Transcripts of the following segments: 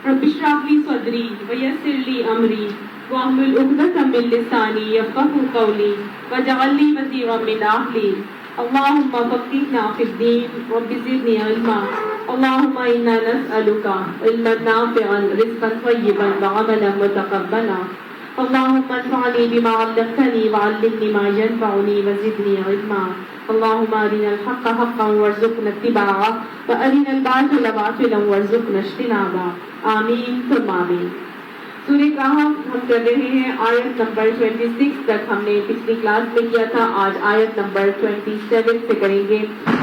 رب اشرح لي صدري ويسر لي أمري واحلل عقدة من لساني يفقهوا قولي واجعل لي وزيرا من أهلي اللهم فقهنا في الدين رب زدني علما اللهم إنا نسألك علما نافعا رزقا طيبا وعملا متقبلا اللهم انفعني بما علمتني وعلمني ما ينفعني وزدني علما اللهم أرنا الحق حقا وارزقنا اتباعه وأرنا الباطل باطلا وارزقنا اجتنابه آمین ثم آمین۔ سورہ کہف ہم کر رہے ہیں آیت نمبر 26 تک، ہم نے پچھلی کلاس میں کیا تھا، آج آیت نمبر 27 سے کریں گے۔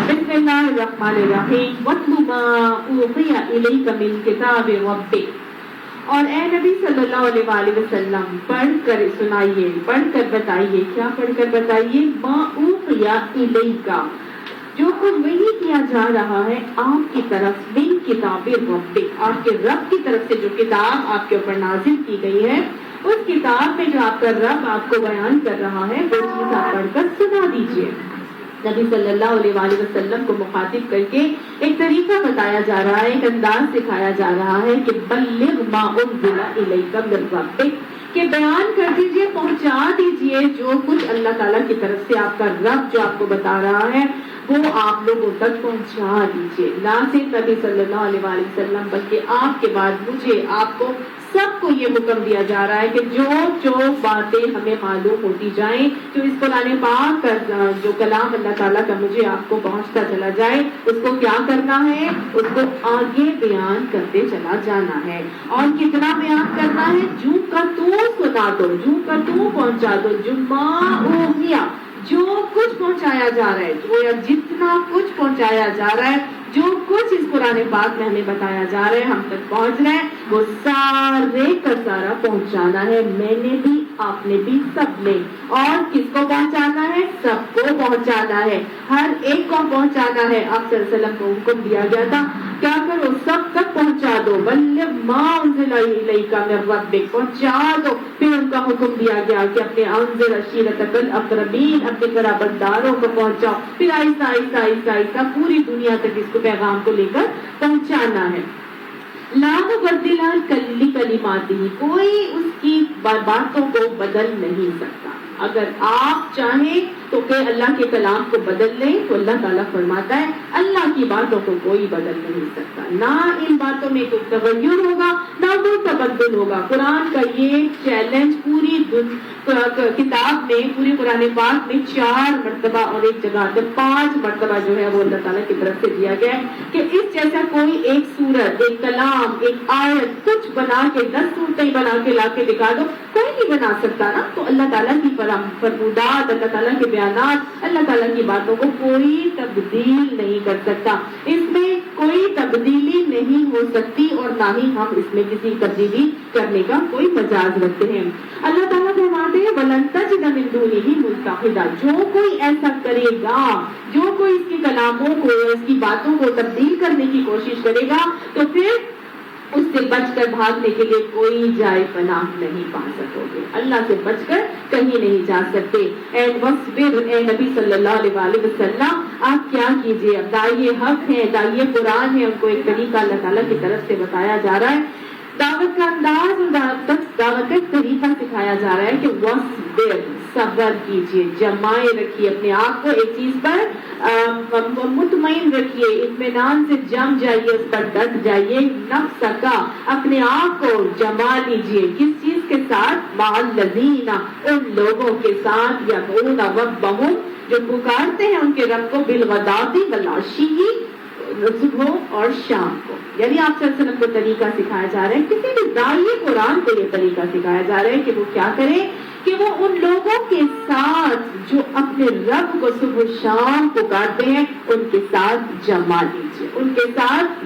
بسم اللہ الرحمن الرحیم۔ وَاتْلُ مَا أُوحِيَ إِلَيْكَ مِنْ كِتَابِ رَبِّكَ، اور اے نبی صلی اللہ علیہ وآلہ وسلم پڑھ کر سنائیے، پڑھ کر بتائیے، کیا پڑھ کر بتائیے؟ مَا أُوحِيَ إِلَيْكَ، جو کچھ وحی کیا جا رہا ہے آپ کی طرف، من کتاب رب، آپ کے رب کی طرف سے جو کتاب آپ کے اوپر نازل کی گئی ہے، اس کتاب میں جو آپ کا رب آپ کو بیان کر رہا ہے وہ چیز آپ پڑھ کر سنا دیجیے۔ نبی صلی اللہ علیہ وآلہ وسلم کو مخاطب کر کے ایک طریقہ بتایا جا رہا ہے، ایک انداز سکھایا جا رہا ہے کہ بلغ ما انزل الیک من ربک، کہ بیان کر دیجئے، پہنچا دیجئے جو کچھ اللہ تعالیٰ کی طرف سے آپ کا رب جو آپ کو بتا رہا ہے وہ آپ لوگوں تک پہنچا دیجئے۔ نہ صرف نبی صلی اللہ علیہ وآلہ وسلم بلکہ آپ کے بعد مجھے، آپ کو، سب کو یہ حکم دیا جا رہا ہے کہ جو باتیں ہمیں معلوم ہوتی جائیں، جو اس قرآن پاک کا جو کلام اللہ تعالیٰ کا مجھے آپ کو پہنچتا چلا جائے، اس کو کیا کرنا ہے؟ اس کو آگے بیان کرتے چلا جانا ہے۔ اور کتنا بیان کرنا ہے؟ جو کا تو سنا دو، جو کا تو پہنچا دو، جمع اوحیا، جو کچھ پہنچایا جا رہا ہے، جو جتنا کچھ پہنچایا جا رہا ہے، جو کچھ اس قرآن پاک میں ہمیں بتایا جا رہا ہے، ہم تک پہنچ رہے ہیں، وہ سارے کا سارا پہنچانا ہے۔ میں نے بھی، آپ نے بھی، سب نے۔ اور کس کو پہنچانا ہے؟ سب کو پہنچانا ہے، ہر ایک کو پہنچانا ہے۔ آپ صلی اللہ علیہ وسلم کو حکم دیا گیا تھا کیا کرو؟ سب تک پہنچا دو۔ بلغ ما انزل الیک من ربک، پہنچا دو۔ پھر ان کا حکم دیا گیا کہ اپنے انذر عشیرتک الاقربین، اپنے قرابت داروں کو پہنچاؤ۔ پھر آہستہ آہستہ آہستہ آہستہ پوری دنیا تک اس کو پیغام کو لے کر پہنچانا ہے۔ لا مبدل لکلماتہ، کوئی اس کی باتوں کو بدل نہیں سکتا۔ اگر آپ چاہیں تو کہ اللہ کے کلام کو بدل لیں تو اللہ تعالیٰ فرماتا ہے اللہ کی باتوں کو کوئی بدل نہیں سکتا، نہ ان باتوں میں کوئی تغیر ہوگا نہ کوئی تبدل ہوگا۔ قرآن کا یہ چیلنج پوری کتاب میں، پوری قرآن پاک میں 4 مرتبہ اور ایک جگہ پہ 5 مرتبہ جو ہے وہ اللہ تعالیٰ کی طرف سے دیا گیا ہے کہ اس جیسا کوئی ایک سورت، ایک کلام، ایک آیت کچھ بنا کے 10 صورتیں بنا کے لا کے دکھا دو، کوئی نہیں بنا سکتا نا۔ تو اللہ تعالیٰ کی فرمودات، اللہ تعالیٰ کے بیانات، اللہ تعالیٰ کی باتوں کو کوئی تبدیل نہیں کر سکتا، اس میں کوئی تبدیلی نہیں ہو سکتی اور نہ ہی ہم اس میں کسی تبدیلی کرنے کا کوئی مجاز رکھتے ہیں۔ اللہ تعالیٰ فرماتے ہیں وَلَن تَجِدَ مِن دُونِهِ مُلْتَحِدًا، جو کوئی ایسا کرے گا، جو کوئی اس کے کلاموں کو، اس کی باتوں کو تبدیل کرنے کی کوشش کرے گا تو پھر اس سے بچ کر بھاگنے کے لیے کوئی جائے پناہ نہیں پا سکو گے، اللہ سے بچ کر کہیں نہیں جا سکتے۔ اے نبی صلی اللہ علیہ وآلہ وسلم آپ کیا کیجئے، اب داعی حق ہیں، داعی قرآن ہے، ان کو ایک طریقہ اللہ تعالیٰ کی طرف سے بتایا جا رہا ہے، دعوت کا انداز اور دعوت کا طریقہ سکھایا جا رہا ہے کہ وصبر، صبر کیجئے، جمائے رکھیے اپنے آپ کو ایک چیز پر، مطمئن رکھیے، اطمینان سے جم جائیے، اس پر ڈٹ جائیے، نفس کا، اپنے آپ کو جما لیجئے، کس چیز کے ساتھ؟ مع الذین، ان لوگوں کے ساتھ، یدعون ربہم، جو پکارتے ہیں ان کے رب کو، بالغداۃ والعشی، صبح اور شام کو۔ یعنی آپ صلی اللہ علیہ وسلم کو طریقہ سکھایا جا رہا ہے، کسی بھی داعی قرآن کو یہ طریقہ سکھایا جا رہا ہے کہ وہ کیا کرے، کہ وہ ان لوگوں کے ساتھ جو اپنے رب کو صبح شام پکارتے ہیں ان کے ساتھ جما لیجیے، ان کے ساتھ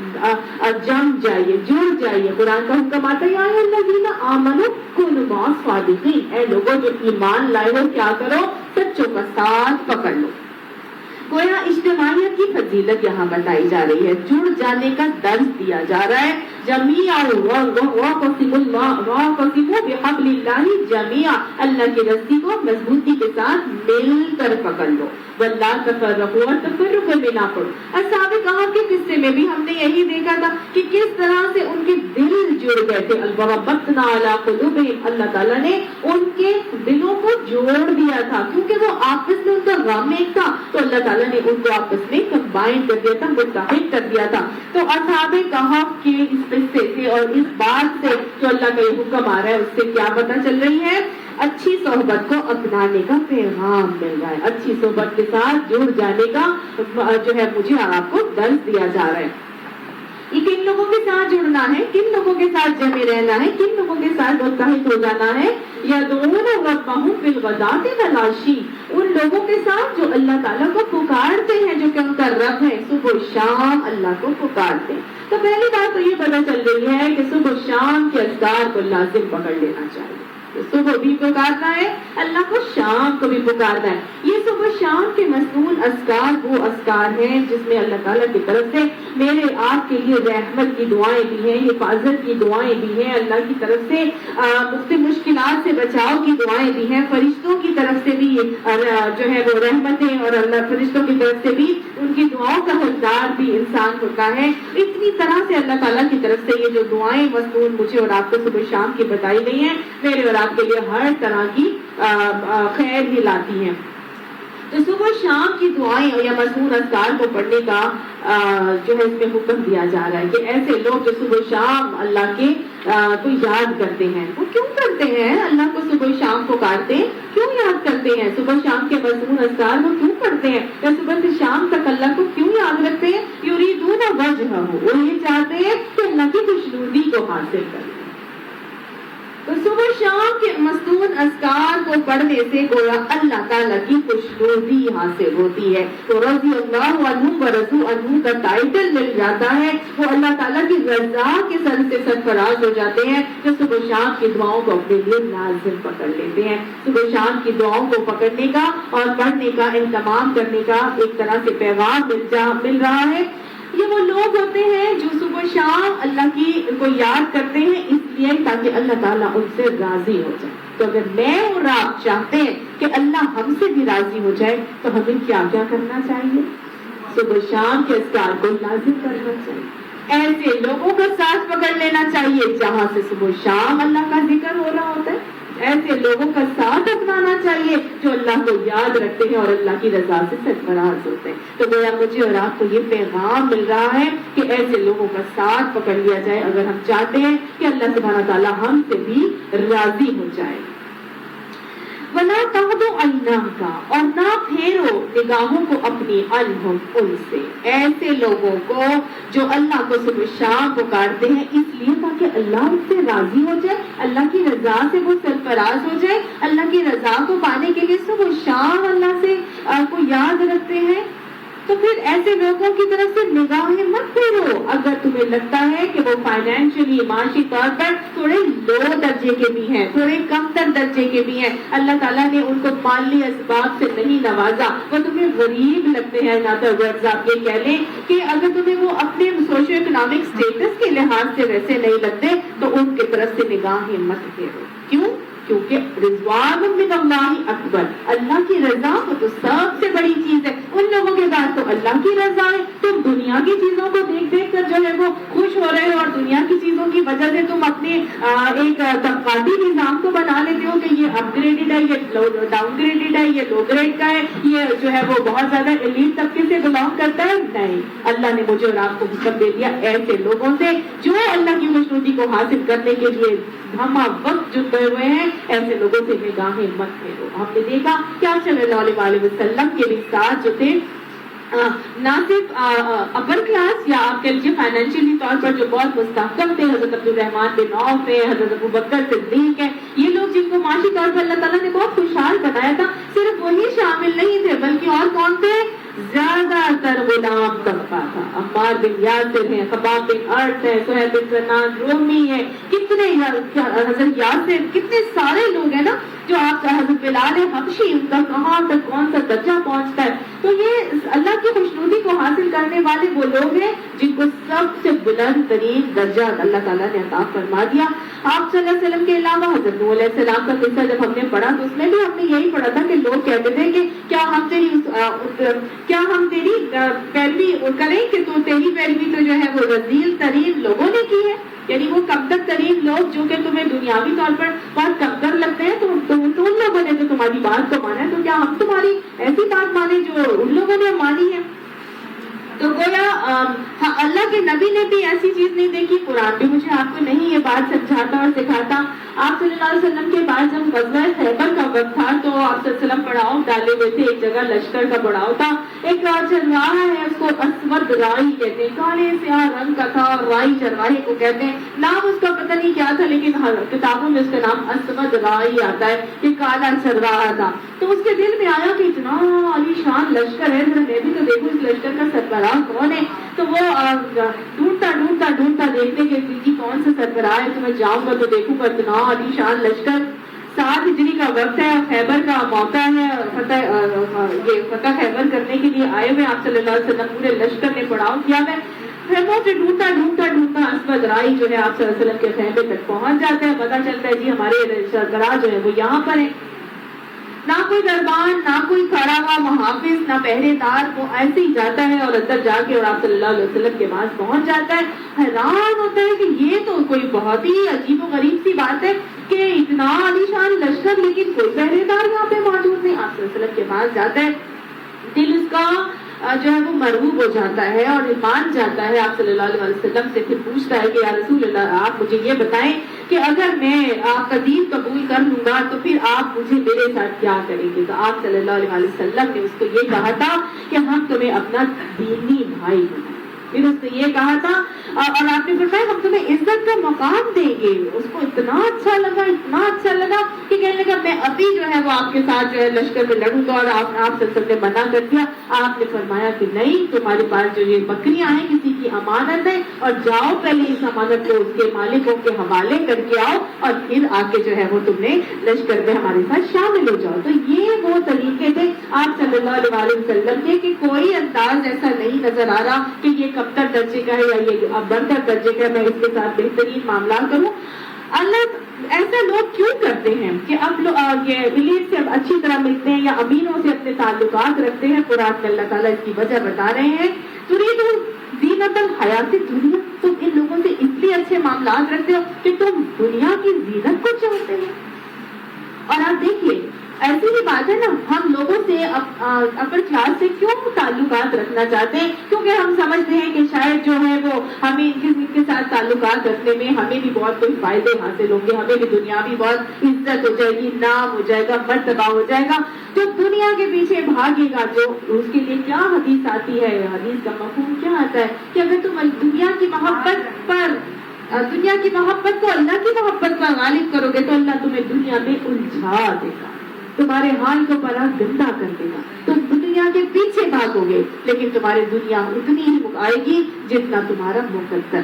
جم جائیے، جڑ جائیے۔ قرآن کا حکم آتا ہے یا الذین آمنوا کونوا مع الصادقین، اے لوگوں جو ایمان لائے ہو کیا کرو، سچوں کا ساتھ پکڑ لو۔ گویا اجتماعیت کی فضیلت یہاں بتائی جا رہی ہے، جڑ جانے کا درس دیا جا رہا ہے۔ جميعا واعتصموا بحبل اللہ جميعا، اللہ کی رسی کو مضبوطی کے ساتھ مل کر پکڑ لو، ولا تفرقوا، اور تفرق میں نہ پڑو۔ اصحاب کہف کے قصے میں بھی ہم نے یہی دیکھا تھا کہ کس طرح سے ان کے دل جڑ گئے تھے، وربطنا علی قلوبہم، اللہ تعالیٰ نے ان کے دلوں کو جوڑ دیا تھا، کیونکہ وہ آپس میں ان کا غم ایک تھا، تو اللہ تعالیٰ نے ان کو آپس میں کمبائن کر دیا تھا، متحد کر دیا تھا۔ تو اصحاب کہف کے اس قصے سے اور اس بات سے جو اللہ کا یہ حکم آ رہا ہے اس سے کیا پتہ چل رہی ہے؟ اچھی صحبت کو اپنانے کا پیغام مل رہا ہے، اچھی صحبت کے ساتھ جڑ جانے کا جو ہے مجھے آپ کو درس دیا جا رہا ہے۔ یہ کن لوگوں کے ساتھ جڑنا ہے، کن لوگوں کے ساتھ جمے رہنا ہے، کن لوگوں کے ساتھ متحد ہو جانا ہے؟ یدعون ربہم بالغداۃ والعشی، ان لوگوں کے ساتھ جو اللہ تعالیٰ کو پکارتے ہیں، جو کہ ان کا رب ہے، صبح و شام اللہ کو پکارتے ہیں۔ تو پہلی بات تو یہ پتہ چل رہی ہے کہ صبح و شام کے اذکار کو لازم پکڑ لینا چاہیے۔ صبح بھی پکارنا ہے اللہ کو، شام کو بھی پکارنا ہے۔ یہ صبح شام کے مسنون اذکار وہ اذکار ہیں جس میں اللہ تعالیٰ کی طرف سے میرے آپ کے لیے رحمت کی دعائیں بھی ہیں، حفاظت کی دعائیں بھی ہیں، اللہ کی طرف سے مختلف مشکلات سے بچاؤ کی دعائیں بھی ہیں، فرشتوں کی طرف سے بھی جو ہے وہ رحمتیں، اور اللہ فرشتوں کی طرف سے بھی ان کی دعاؤں کا حقدار بھی انسان ہوتا ہے۔ اتنی طرح سے اللہ تعالیٰ کی طرف سے یہ جو دعائیں مسنون مجھے اور آپ کو صبح شام کی بتائی گئی ہیں، میرے اور آپ کے لیے ہر طرح کی خیر ہی لاتی ہیں۔ تو صبح شام کی دعائیں یا مسنون اذکار کو پڑھنے کا جو ہے اس میں حکم دیا جا رہا ہے کہ ایسے لوگ جو صبح شام اللہ کے کو یاد کرتے ہیں، وہ کیوں کرتے ہیں؟ اللہ کو صبح شام پکارتے ہیں، کیوں یاد کرتے ہیں؟ صبح شام کے مسنون اذکار وہ کیوں پڑھتے ہیں؟ یا صبح سے شام تک اللہ کو کیوں یاد رکھتے ہیں؟ یریدون وجہہ، وہ یہ چاہتے ہیں کہ اللہ کی خوشنودی کو حاصل کریں۔ تو صبح شام کے مسنون اذکار کو پڑھنے سے گویا اللہ تعالیٰ کی خوشنودی حاصل ہوتی ہے، تو رضی اللہ عنہم ورضوا عنہ کا ٹائٹل مل جاتا ہے، وہ اللہ تعالیٰ کی رضا کے سر سے سرفراز ہو جاتے ہیں جو صبح شام کی دعاؤں کو اپنے لیے لازم پکڑ لیتے ہیں۔ صبح شام کی دعاؤں کو پکڑنے کا اور پڑھنے کا، اہتمام کرنے کا ایک طرح سے پیغام مل رہا ہے۔ یہ وہ لوگ ہوتے ہیں جو صبح شام اللہ کی کو یاد کرتے ہیں اس لیے تاکہ اللہ تعالیٰ ان سے راضی ہو جائے۔ تو اگر میں اور آپ چاہتے ہیں کہ اللہ ہم سے بھی راضی ہو جائے تو ہمیں کیا کیا کرنا چاہیے؟ صبح شام کے اذکار کو لازم کرنا چاہیے، ایسے لوگوں کا ساتھ پکڑ لینا چاہیے جہاں سے صبح شام اللہ کا ذکر ہو رہا ہوتا ہے، ایسے لوگوں کا ساتھ اپنانا چاہیے جو اللہ کو یاد رکھتے ہیں اور اللہ کی رضا سے سرفراز ہوتے ہیں۔ تو گویا مجھے اور آپ کو یہ پیغام مل رہا ہے کہ ایسے لوگوں کا ساتھ پکڑ لیا جائے اگر ہم چاہتے ہیں کہ اللہ سبحانہ تعالیٰ ہم سے بھی راضی ہو جائے۔ وَلَا تَعْدُ عَيْنَاكَ، اور نہ پھیرو نگاہوں کو اپنی عنہم ان سے، ایسے لوگوں کو جو اللہ کو صبح شام پکارتے ہیں اس لیے تاکہ اللہ ان سے راضی ہو جائے، اللہ کی رضا سے وہ سرفراز ہو جائے، اللہ کی رضا کو پانے کے لیے صبح شام اللہ سے کو یاد رکھتے ہیں، تو پھر ایسے لوگوں کی طرف سے نگاہیں مت پھیرو۔ اگر تمہیں لگتا ہے کہ وہ فائنینشلی معاشی طور پر تھوڑے لو درجے کے بھی ہیں، تھوڑے کم تر درجے کے بھی ہیں، اللہ تعالیٰ نے ان کو مالی اسباب سے نہیں نوازا، وہ تمہیں غریب لگتے ہیں، نہ تو آپ یہ کہہ لیں کہ اگر تمہیں وہ اپنے سوشو اکنامک اسٹیٹس کے لحاظ سے ویسے نہیں لگتے تو ان کی طرف سے نگاہیں مت پھیرو۔ کیوں؟ کیونکہ رضوان من اللہ اکبر، اللہ کی رضا تو سب سے بڑی چیز ہے، ان لوگوں کے بعد تو اللہ کی رضا ہے۔ تم دنیا کی چیزوں کو دیکھ دیکھ کر جو ہے وہ خوش ہو رہے ہو اور دنیا کی چیزوں کی وجہ سے تم اپنے ایک طبقاتی نظام کو بنا لیتے ہو کہ یہ اپ گریڈڈ ہے، یہ ڈاؤن گریڈڈ ہے، یہ لو گریڈ کا ہے، یہ جو ہے وہ بہت زیادہ ایلیٹ طبقے سے بلانگ کرتا ہے۔ نہیں، اللہ نے مجھے اور آپ کو حکم دے دیا ایسے لوگوں سے جو اللہ کی خوشنودی کو حاصل کرنے کے لیے ہم وقت جٹے ہوئے ہیں، ایسے لوگوں سے نگاہیں مت پھیرو۔ ہم نے دیکھا کیا صلی اللہ علیہ وسلم کے بھی ساتھ جو تھے نہ صرف اپر کلاس یا آپ کہہ لیجیے فائنینشلی طور پر جو بہت مستحکم تھے، حضرت عبدالرحمان بن عوف ہے، حضرت ابوبکر صدیق ہے، یہ لوگ جن کو معاشی طور پر اللہ تعالیٰ نے بہت خوشحال بنایا تھا، صرف وہی شامل نہیں تھے بلکہ اور کون تھے؟ زیادہ تر غلام طبقہ تھا۔ عمار بن یاسر ہیں، خباب بن ارت ہے، سہیل بن سنان رومی ہے، کتنے حضرت یاسر، کتنے سارے لوگ ہیں نا جو آپ کا حضرت بلال حبشی، ان کا کہاں تک کون سا درجہ پہنچتا ہے۔ تو یہ اللہ کی خوشنودی کو حاصل کرنے والے وہ لوگ ہیں جن کو سب سے بلند ترین درجہ اللہ تعالیٰ نے عطا فرما دیا. آپ صلی اللہ علیہ وسلم کے علاوہ حضرت نوح علیہ السلام کا قصہ جب ہم نے پڑھا تو اس میں بھی ہم نے یہی پڑھا تھا کہ لوگ کہتے تھے کہ کیا ہم تیری پیروی کریں کہ تو تیری پیروی تو جو ہے وہ رذیل ترین لوگوں نے کی ہے, یعنی وہ کمتر ترین لوگ جو کہ تمہیں دنیاوی طور پر بہت کمتر لگتے ہیں تو ان لوگوں نے تو تمہاری بات کو مانا ہے, تو کیا ہم تمہاری ایسی بات مانے جو ان لوگوں نے مانی ہے. تو گویا اللہ کے نبی نے بھی ایسی چیز نہیں دیکھی, قرآن بھی مجھے آپ کو نہیں یہ بات سمجھاتا اور سکھاتا. آپ صلی اللہ علیہ وسلم کے بعد جب غزوہ خیبر کا وقت تھا تو آپ صلی اللہ علیہ وسلم پڑاؤ ڈالے ہوئے تھے, ایک جگہ لشکر کا پڑاؤ تھا, ایک چرواہا ہے اس کو اسود رائی کہتے ہیں, کالے سیاہ رنگ کا تھا, اور رائی چرواہے کو کہتے ہیں, نام اس کا پتہ نہیں کیا تھا لیکن کتابوں میں اس کا نام اسود رائی آتا ہے, یہ کالا چرواہا تھا. تو اس کے دل میں آیا کہ اتنا عالی شان لشکر ہے, میں بھی تو دیکھوں اس لشکر کا سربراہ کون ہے. تو وہ ڈھونڈتا دیکھتے کہ کون سا سربراہ ہے, تو میں جاؤں گا تو دیکھوں گا اتنا عالی شان لشکر. 7 ہجری کا وقت ہے, خیبر کا موقع ہے, فتح خیبر کرنے کے لیے آئے ہوئے آپ صلی اللہ علیہ وسلم, پورے لشکر نے پڑاؤ کیا ہے. خیموں سے ڈھونڈتا اسود رائی جو ہے آپ صلی اللہ علیہ وسلم کے خیمے تک پہنچ جاتا ہے. پتا چلتا ہے جی ہمارے سربراہ جو ہے وہ یہاں پر ہے. نہ کوئی دربان, نہ کوئی کھڑا ہوا محافظ, نہ پہرے دار, وہ ایسے ہی جاتا ہے اور اندر جا کے اور آپ صلی اللہ علیہ وسلم کے پاس پہنچ جاتا ہے. حیران ہوتا ہے کہ یہ تو کوئی بہت ہی عجیب و غریب سی بات ہے کہ اتنا عالیشان لشکر لیکن کوئی پہرے دار یہاں پہ موجود نہیں. آپ صلی اللہ علیہ وسلم کے پاس جاتا ہے, دل اس کا جو ہے وہ مرغوب ہو جاتا ہے اور مان جاتا ہے آپ صلی اللہ علیہ وسلم سے. پھر پوچھتا ہے کہ یا رسول اللہ آپ مجھے یہ بتائیں کہ اگر میں آپ کا دین قبول کر لوں گا تو پھر آپ مجھے میرے ساتھ کیا کریں گے. تو آپ صلی اللہ علیہ وسلم نے اس کو یہ کہا تھا کہ ہم تمہیں اپنا دینی بھائی بنائیں. پھر اس نے یہ کہا تھا اور آپ نے فرمایا ہم تمہیں عزت کا مقام دیں گے. اس کو اتنا اچھا لگا کہ کہنے لگا میں ابھی جو ہے وہ آپ کے ساتھ جو ہے لشکر میں لڑوں گا. اور آپ نے منع کر دیا. آپ نے فرمایا کہ نہیں, تمہارے پاس جو یہ بکریاں ہیں کسی کی امانت ہے, اور جاؤ پہلے اس امانت کو اس کے مالکوں کے حوالے کر کے آؤ اور پھر آ کے جو ہے وہ تم نے لشکر میں ہمارے ساتھ شامل ہو جاؤ. تو یہ وہ طریقے تھے آپ صلی اللہ علیہ وسلم کے کہ کوئی انداز ایسا نہیں نظر آ رہا کہ یہ کمتر درجے کا ہے یا یہ برتر درجے کا ہے, میں اس کے ساتھ بہترین معاملات کروں. اللہ ایسا لوگ کیوں کرتے ہیں کہ اب ولیج سے اچھی طرح ملتے ہیں یا امینوں سے اپنے تعلقات رکھتے ہیں. قرآن میں اللہ تعالیٰ اس کی وجہ بتا رہے ہیں. تريد زینت الحیات دنیا, تم ان لوگوں سے اس لیے اچھے معاملات رکھتے ہو کہ تم دنیا کی زینت کو چاہتے ہو. اور آپ دیکھیے ایسی ہی بات ہے نا, ہم لوگوں سے اپر کلاس سے کیوں تعلقات رکھنا چاہتے ہیں, کیونکہ ہم سمجھتے ہیں کہ شاید جو ہے وہ ہمیں ان کے ساتھ تعلقات رکھنے میں ہمیں بھی بہت کوئی فائدے حاصل ہوں گے, ہمیں بھی دنیاوی بہت عزت ہو جائے گی, نام ہو جائے گا, مرتبہ ہو جائے گا. جو دنیا کے پیچھے بھاگے گا جو اس کے لیے کیا حدیث آتی ہے, حدیث کا مفہوم کیا آتا ہے کہ اگر تم دنیا کی محبت کو اللہ کی محبت پر غالب کرو گے تو اللہ تمہیں دنیا میں الجھا دے گا, تمہارے حال کو بڑا گندا کر دے گا. تم دنیا کے پیچھے بھاگو گے لیکن تمہاری دنیا اتنی ہی آئے گی جتنا تمہارا مقدر.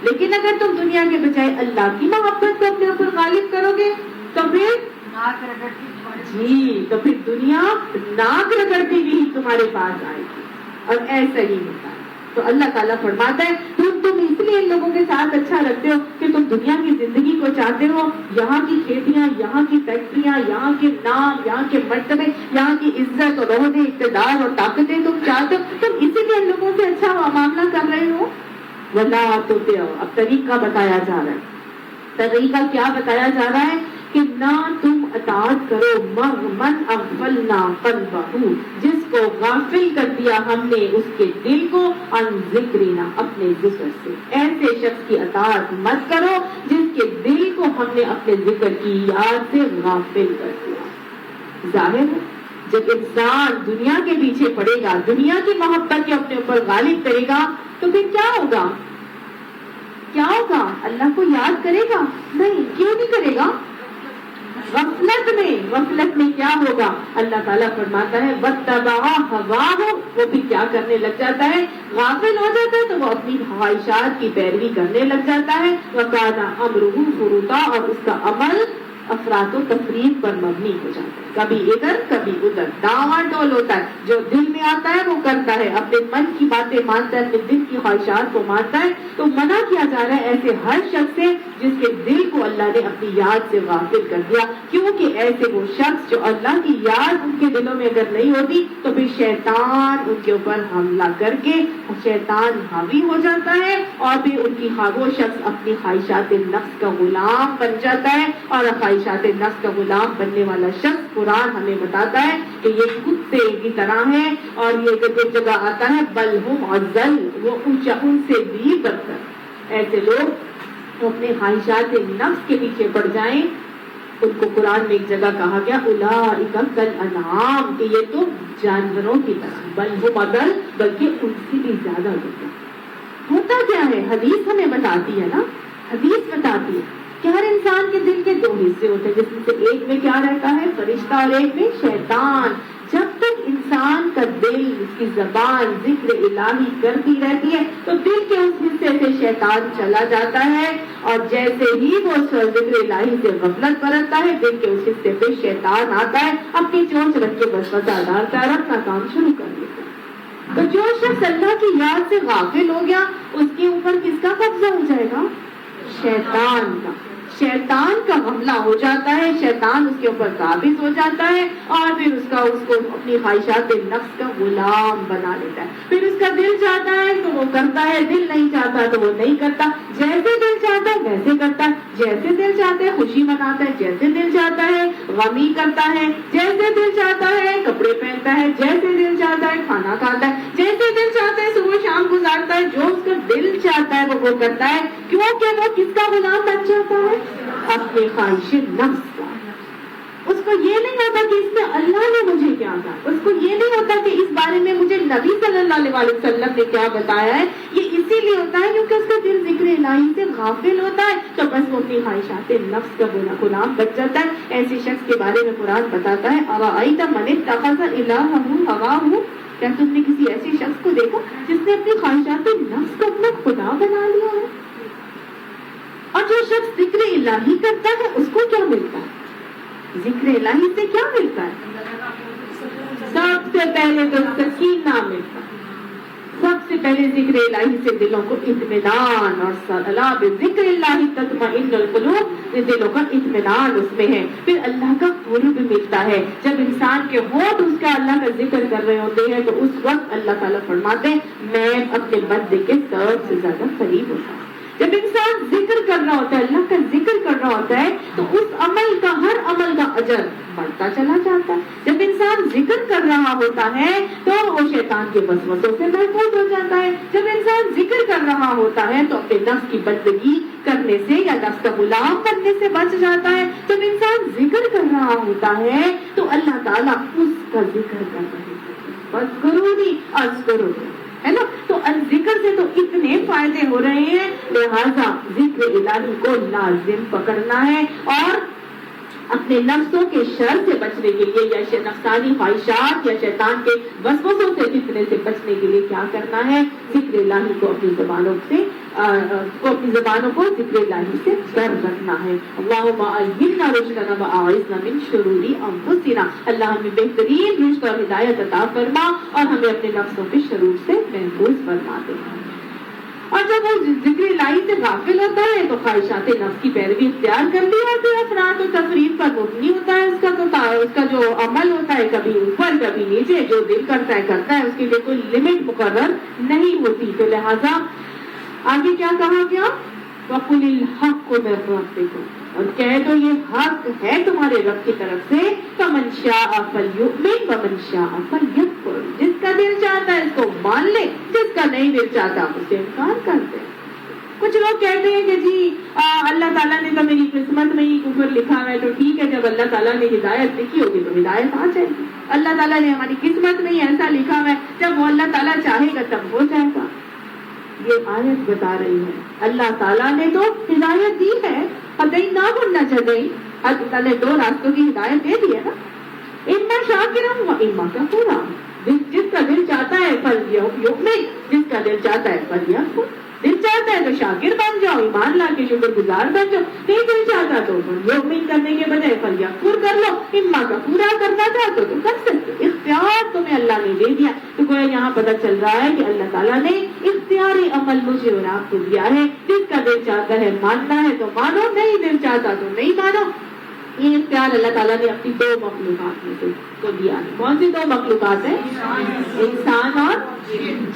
لیکن اگر تم دنیا کے بجائے اللہ کی محبت کو اپنے اوپر غالب کرو گے تو پھر دنیا ناک رگڑتی ہوئی تمہارے پاس آئے گی. اور ایسا ہی ہوتا ہے. تو اللہ تعالیٰ فرماتا ہے تم اس لیے ان لوگوں کے ساتھ اچھا رکھتے ہو کہ تم دنیا کی زندگی کو چاہتے ہو, یہاں کی کھیتیاں, یہاں کی فیکٹریاں, یہاں کے نام, یہاں کے مرتبے, یہاں کی عزت اور عہدے, اقتدار اور طاقتیں تم چاہتے ہو. تم اسی لیے ان لوگوں سے اچھا معاملہ کر رہے ہو. ولا توتے ہو. اب طریقہ بتایا جا رہا ہے. طریقہ کیا بتایا جا رہا ہے کہ نہ تم اطاعت کرو من اغفلنا قلبہ, جس کو غافل کر دیا ہم نے اس کے دل کو, عن ذکرنا, اپنے ذکر سے. ایسے شخص کی اطاعت مت کرو جس کے دل کو ہم نے اپنے ذکر کی یاد سے غافل کر دیا. ظاہر ہے جب انسان دنیا کے پیچھے پڑے گا, دنیا کی محبت کے اپنے اوپر غالب کرے گا تو پھر کیا ہوگا؟ اللہ کو یاد کرے گا نہیں. کیوں نہیں کرے گا؟ غفلت میں کیا ہوگا؟ اللہ تعالیٰ فرماتا ہے وَاتَّبَعَ هَوَاهُ, وہ بھی کیا کرنے لگ جاتا ہے, غافل ہو جاتا ہے تو وہ اپنی خواہشات کی پیروی کرنے لگ جاتا ہے. وَكَانَ أَمْرُهُ فُرُطًا, اور اس کا عمل افراط و تفریق پر مبنی ہو جاتا ہے، کبھی ادھر کبھی ادھر، ڈاواں ڈول ہوتا ہے، جو دل میں آتا ہے وہ کرتا ہے، اپنے من کی باتیں مانتا ہے، اپنے دل کی خواہشات کو مانتا ہے۔ تو منع کیا جا رہا ہے ایسے ہر شخص سے جس کے دل کو اللہ نے اپنی یاد سے غافل کر دیا، کیونکہ ایسے وہ شخص جو اللہ کی یاد ان کے دلوں میں اگر نہیں ہوتی تو پھر شیطان ان کے اوپر حملہ کر کے شیطان حاوی ہو جاتا ہے، اور پھر ان کی وہ شخص اپنی خواہشات نفس کا غلام بن جاتا ہے، اور خواہشات نفس کا غلام بننے والا شخص قرآن ہمیں بتاتا ہے کہ یہ کتے کی طرح ہے، اور یہ ایک جگہ آتا ہے بل ہم اضل، وہ اونچا ان سے بھی بدتر۔ ایسے لوگ اپنے خواہشات نفس کے پیچھے پڑ جائیں، ان کو قرآن میں ایک جگہ کہا گیا اولئک کالانعام، کہ یہ تو جانوروں کی طرح، بل ہم اضل، بلکہ ان سے بھی زیادہ ہوتا کیا ہے؟ حدیث ہمیں بتاتی ہے نا، حدیث بتاتی ہے کہ ہر انسان کے دل کے دو حصے ہوتے ہیں، جس میں سے ایک میں کیا رہتا ہے؟ فرشتہ، اور ایک میں شیطان۔ جب تک انسان کا دل، اس کی زبان ذکر الہی کرتی رہتی ہے تو دل کے اس حصے سے شیطان چلا جاتا ہے، اور جیسے ہی وہ ذکر الہی سے غفلت برتتا ہے دل کے اس حصے پہ شیطان آتا ہے، اپنی چونچ رکھ کے وسوسہ ڈالتا ہے اور اپنا کام شروع کر دیتا ہے۔ تو جو شخص اللہ کی یاد سے غافل ہو گیا اس کے اوپر کس کا قبضہ ہو جائے گا؟ شیطان کا۔ شیطان کا حملہ ہو جاتا ہے، شیطان اس کے اوپر قابض ہو جاتا ہے، اور پھر اس کو اپنی خواہشات نفس کا غلام بنا لیتا ہے۔ پھر اس کا دل چاہتا ہے تو وہ کرتا ہے، دل نہیں چاہتا تو وہ نہیں کرتا، جیسے دل چاہتا ہے ویسے کرتا ہے، جیسے دل چاہتا ہے خوشی مناتا ہے، جیسے دل چاہتا ہے غمی کرتا ہے، جیسے دل چاہتا ہے کپڑے پہنتا ہے، جیسے دل چاہتا ہے کھانا کھاتا ہے، جیسے دل چاہتا ہے صبح شام گزارتا ہے، جو اس کا دل چاہتا ہے وہ کرتا ہے، کیونکہ وہ کس کا غلام بن جاتا ہے؟ اپنے خواہش نفس کا۔ اس کو یہ نہیں ہوتا کہ اس میں اللہ نے مجھے کیا کہا، اس کو یہ نہیں ہوتا کہ اس بارے میں مجھے نبی صلی اللہ علیہ وسلم نے کیا بتایا ہے، یہ اسی لیے ہوتا ہے کیونکہ اس کا دل ذکر الہی سے غافل ہوتا ہے، تو بس وہ اپنی خواہشات نفس کا غلام بچ جاتا ہے۔ ایسے شخص کے بارے میں قرآن بتاتا ہے اَرَأَيْتَ مَنِ اتَّخَذَ إِلَٰهَهُ هَوَاهُ، کیا تم نے کسی ایسے شخص کو دیکھا جس نے اپنی خواہشات نفس کو اپنا خدا بنا لیا ہے؟ اور جو شخص ذکر الہی کرتا ہے اس کو کیا ملتا ہے؟ ذکر الہی سے کیا ملتا ہے؟ سب سے پہلے تو سکینہ ملتا ہے، سب سے پہلے ذکر الہی سے دلوں کو اطمینان، اور الا بذکر اللہ تطمئن القلوب، دلوں کا اطمینان اس میں ہے۔ پھر اللہ کا قرب ملتا ہے، جب انسان کے ہونٹ اس کا اللہ کا ذکر کر رہے ہوتے ہیں تو اس وقت اللہ تعالیٰ فرماتے ہیں میں اپنے بندے کے سب سے زیادہ قریب ہوتا ہوں۔ جب انسان ذکر کر رہا ہوتا ہے، اللہ کا ذکر کر رہا ہوتا ہے تو اس عمل کا، ہر عمل کا اجر بڑھتا چلا جاتا ہے۔ جب انسان ذکر کر رہا ہوتا ہے تو وہ شیطان کے وسوسوں سے محفوظ ہو جاتا ہے۔ جب انسان ذکر کر رہا ہوتا ہے تو اپنے نفس کی بندگی کرنے سے یا نفس کا غلام بننے سے بچ جاتا ہے۔ جب انسان ذکر کر رہا ہوتا ہے تو اللہ تعالیٰ اس کا ذکر کر رہے ہیں، فاذکرونی اذکرکم، ہے نا؟ تو ذکر سے تو اتنے فائدے ہو رہے ہیں، لہذا ذکر الہی کو لازم پکڑنا ہے، اور اپنے نفسوں کے شر سے بچنے کے لیے یا نفسانی خواہشات یا شیطان کے وسوسوں سے فتنے سے بچنے کے لیے کیا کرنا ہے؟ ذکر الہی کو اپنی زبانوں کو ذکر الہی سے کر رکھنا ہے۔ اللہم الہمنا رشدنا واعذنا من شرور انفسنا، اللہ ہمیں بہترین رشد اور ہدایت عطا فرما اور ہمیں اپنے نفسوں کے شرور سے محفوظ فرما دے۔ اور جب وہ ذکر الہی سے غافل ہوتا ہے تو خواہشات نفس کی پیروی اختیار کر لی اور پھر افراط و تفریط پر مبنی ہوتا ہے۔ اس کا جو عمل ہوتا ہے کبھی اوپر کبھی نیچے، جو دل کرتا ہے اس کے لیے کوئی لمٹ مقرر نہیں ہوتی۔ تو لہٰذا آگے کیا کہا گیا؟ وَقُلِ الْحَقُّ مِن رَّبِّكُمْ، اور کہہ دو یہ حق ہے تمہارے رب کی طرف سے، فَمَن شَاءَ فَلْيُؤْمِنْ وَمَن شَاءَ فَلْيَكْفُرْ، جس کا دل چاہتا ہے اس کو مان لے، جس کا نہیں دل چاہتا اس سے انکار کر دے۔ کچھ لوگ کہتے ہیں کہ جی اللہ تعالیٰ نے تو میری قسمت میں ہی کفر لکھا ہے، تو ٹھیک ہے جب اللہ تعالیٰ نے ہدایت لکھی ہوگی تو ہدایت آ جائے گی۔ اللہ تعالیٰ نے ہماری قسمت میں ہی ایسا لکھا ہے، جب وہ اللہ تعالیٰ چاہے گا تب ہو جائے گا۔ یہ آیت بتا رہی ہے اللہ تعالیٰ نے تو ہدایت دی ہے، ہدیناہ النجدین، اللہ تعالیٰ نے دو راستوں کی ہدایت دے دی ہے نا، اما شاکرا و اما کفورا، جس کا دل چاہتا ہے فلیؤمن، جس کا دل چاہتا ہے فلیکفر۔ دل چاہتا ہے تو شاکر بن جاؤ، ایمان لا کے شکر گزار بن جاؤ، نہیں دل چاہتا تو یؤمن کرنے کے بجائے فلیکفر کر لو، اما کا پورا کرنا چاہتے تو کر سکتے، اختیار تمہیں اللہ نے دے دیا۔ تو گویا یہاں پتہ چل رہا ہے کہ اللہ تعالیٰ نے اختیاری عمل مجھے اور آپ کو دیا ہے، جس کا دل چاہتا ہے ماننا ہے تو مانو، نہیں دل چاہتا تو نہیں مانو۔ یہ اختیار اللہ تعالیٰ نے اپنی دو مخلوقات میں سے کو دیا ہے۔ کون سی دو مخلوقات ہیں؟ انسان اور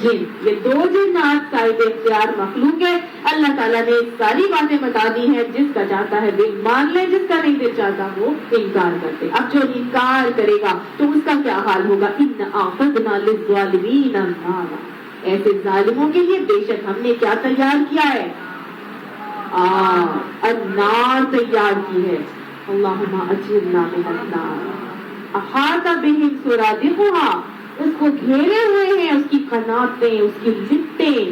جن۔ یہ دو جنات صاحب اختیار مخلوق ہے۔ اللہ تعالیٰ نے ساری باتیں بتا دی ہیں، جس کا چاہتا ہے دل مان لے، جس کا نہیں دل چاہتا وہ انکار کرتے۔ اب جو انکار کرے گا تو اس کا کیا حال ہوگا؟ ان اعتدنا للظالمین نارا، ایسے ظالموں کے لیے بے شک ہم نے کیا تیار کیا ہے؟ النار تیار کی ہے۔ اللہم اجرنا من النار۔ احاط بہم سرادقها، اس کو گھیرے ہوئے ہیں اس کی قناتیں، اس کی لپٹیں،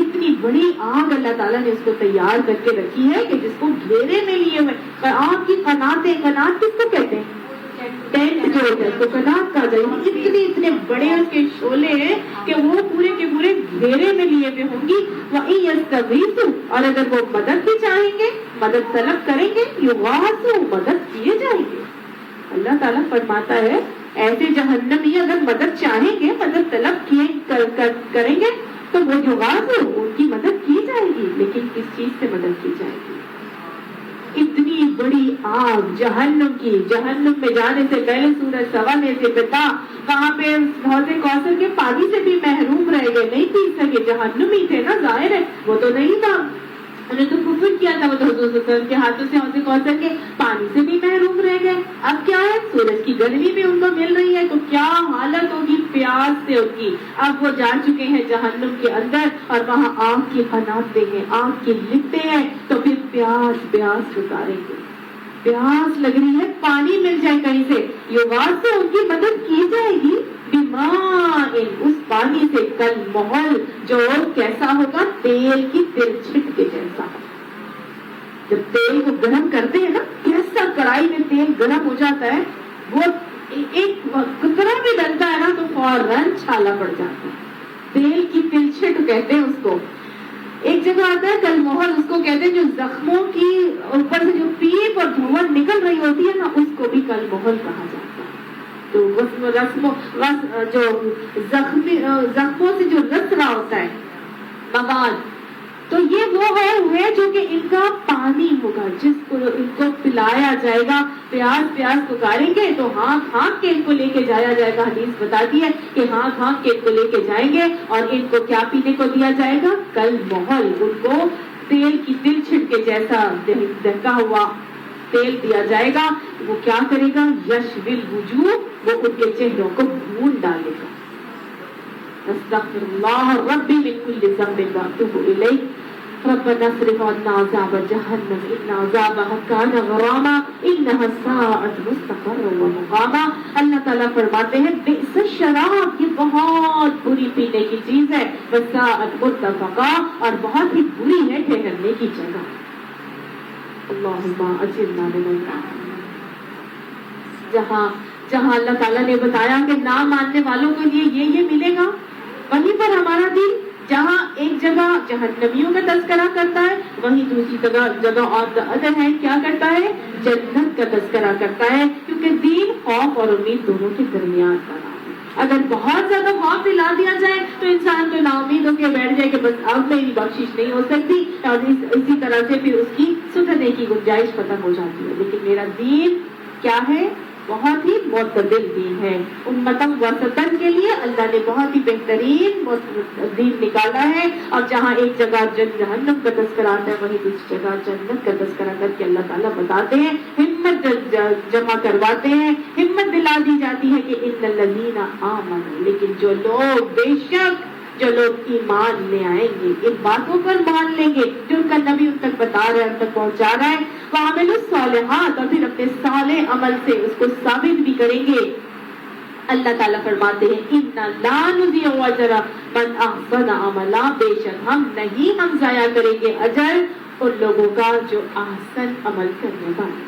اتنی بڑی آگ اللہ تعالیٰ نے اس کو تیار کر کے رکھی ہے کہ جس کو گھیرے میں لیے ہوئے، آگ کی قناتیں، قنات کس کو کہتے ہیں؟ ٹینٹ جو ہوتا ہے اس کو قنات کہا جائے، اتنے بڑے اس کے شعلے ہیں کہ وہ پورے کے پورے گھیرے میں لیے ہوئے ہوں گی۔ وَإِن يَسْتَغِيثُوا، اور اگر وہ مدد بھی چاہیں گے، مدد طلب کریں گے، یُغَاثُوا، مدد کیے جائیں گے۔ اللہ تعالیٰ فرماتا ہے ایسے جہنمی اگر مدد چاہیں گے، مدد طلب کریں گے تو وہ یُغَاثُوا، ان کی مدد کی جائے گی، لیکن کس چیز سے مدد کی جائے گی؟ اتنی بڑی آگ جہنم کی، جہنم میں جانے سے پہلے سورج سوا میں سے بتا وہاں پہ حوض کوثر کے پانی سے بھی محروم رہ گئے، نہیں پی سکے، جہنمی تھے نا، ظاہر ہے وہ تو نہیں تھا، انہوں نے تو کفر کیا تھا، وہ تو حضور صلی اللہ علیہ وسلم کے ہاتھوں سے حوض کوثر کے پانی سے بھی محروم رہ گئے۔ اب کیا ہے؟ سورج کی گرمی بھی ان کو مل رہی ہے، تو کیا حالت ہوگی پیاس سے ان کی۔ اب وہ جا چکے ہیں جہنم کے اندر اور وہاں آگ کی قناتیں ہیں، آگ کی لپٹیں ہیں، تو پھر پیاس گزاریں گے، پیاس لگ رہی ہے، پانی مل جائے کہیں سے، یوغاث سے ان کی مدد کی جائے گی، بِمَاءٍ، اس پانی سے، کل محل، جو کیسا ہوگا؟ تیل کی تلچھٹ کے جیسا۔ جب تیل کو گرم کرتے ہیں نا، کیسا کڑھائی میں تیل گرم ہو جاتا ہے، وہ ایک قطرہ بھی ڈلتا ہے نا تو فوراً چھالا پڑ جاتا ہے، تیل کی تلچھٹ کہتے ہیں اس کو۔ ایک جگہ آتا ہے کل محل، اس کو کہتے ہیں جو زخموں کی اوپر سے جو پیپ اور دھواں نکل رہی ہوتی ہے نا، اس کو بھی کل محل کہا جاتا ہے۔ تو جو زخموں سے جو رس رہا ہوتا ہے مواد، تو یہ وہ ہے جو کہ ان کا پانی ہوگا، جس کو ان کو پلایا جائے گا۔ پیاس پکاریں گے تو ہانک کے ان کو لے کے جایا جائے گا۔ حدیث بتاتی ہے کہ ہانک کے ان کو لے کے جائیں گے، اور ان کو کیا پینے کو دیا جائے گا؟ کل محل، ان کو تیل کی تلچھٹ کے جیسا دہکا ہوا تیل دیا جائے گا۔ وہ کیا کرے گا؟ یشوی الوجوہ، وہ ان کے چہروں کو بھون ڈالے گا۔ استغفر اللہ ربی من کل ذنب واتوب الیہ ربنا اصرف عنا عذاب جہنم ان عذابها كان غراما انها ساءت مستقرا ومقاما۔ اللہ تعالیٰ فرماتے ہیں بئس الشراب، یہ بہت بری پینے کی چیز ہے، وساءت مرتفقا، اور بہت ہی بری ہے ٹھہرنے کی جگہ۔ اللہم اجرنا من النار۔ جہاں اللہ تعالیٰ نے بتایا کہ نہ ماننے والوں کے لیے یہ ملے گا، وہیں پر ہمارا دین، جہاں ایک جگہ جہنمیوں کا تذکرہ کرتا ہے، وہیں دوسری جگہ اور ادھر ہے کیا کرتا ہے؟ جنت کا تذکرہ کرتا ہے، کیونکہ دین خوف اور امید دونوں کے درمیان کا نام ہے۔ اگر بہت زیادہ خوف دلا دیا جائے تو انسان تو نا امید ہو کے بیٹھ جائے کہ بس اب میری بخشش نہیں ہو سکتی، اور اسی طرح سے پھر اس کی سدھرنے کی گنجائش ختم ہو جاتی ہے۔ لیکن میرا دین کیا ہے؟ بہت ہی معتدل دین ہے۔ امتم وسطن کے لیے اللہ نے بہت ہی بہترین دین نکالا ہے، اور جہاں ایک جگہ جہنم کا تذکرہ آتا ہے، وہیں دوسری جگہ جنت کا تذکرہ کر کے اللہ تعالیٰ بتاتے ہیں، ہمت جمع کرواتے ہیں، ہمت دلا دی جاتی ہے کہ ان الذین آمنوا، لیکن جو لوگ بے شک جو لوگ ایمان لے آئیں گے، ان باتوں پر مان لیں گے جو ان کا نبی ان تک بتا رہا ہے، ان تک پہنچا رہا ہے، وَعَمِلُوا الصَّالِحَاتِ، اور پھر اپنے صالح عمل سے اس کو ثابت بھی کریں گے۔ اللہ تعالیٰ فرماتے ہیں اِنَّا لَا نُضِيعُ أَجْرَ مَنْ أَحْسَنَ عَمَلًا، بے شک ہم ضائع کریں گے اجر ان لوگوں کا جو احسن عمل کرنے والے،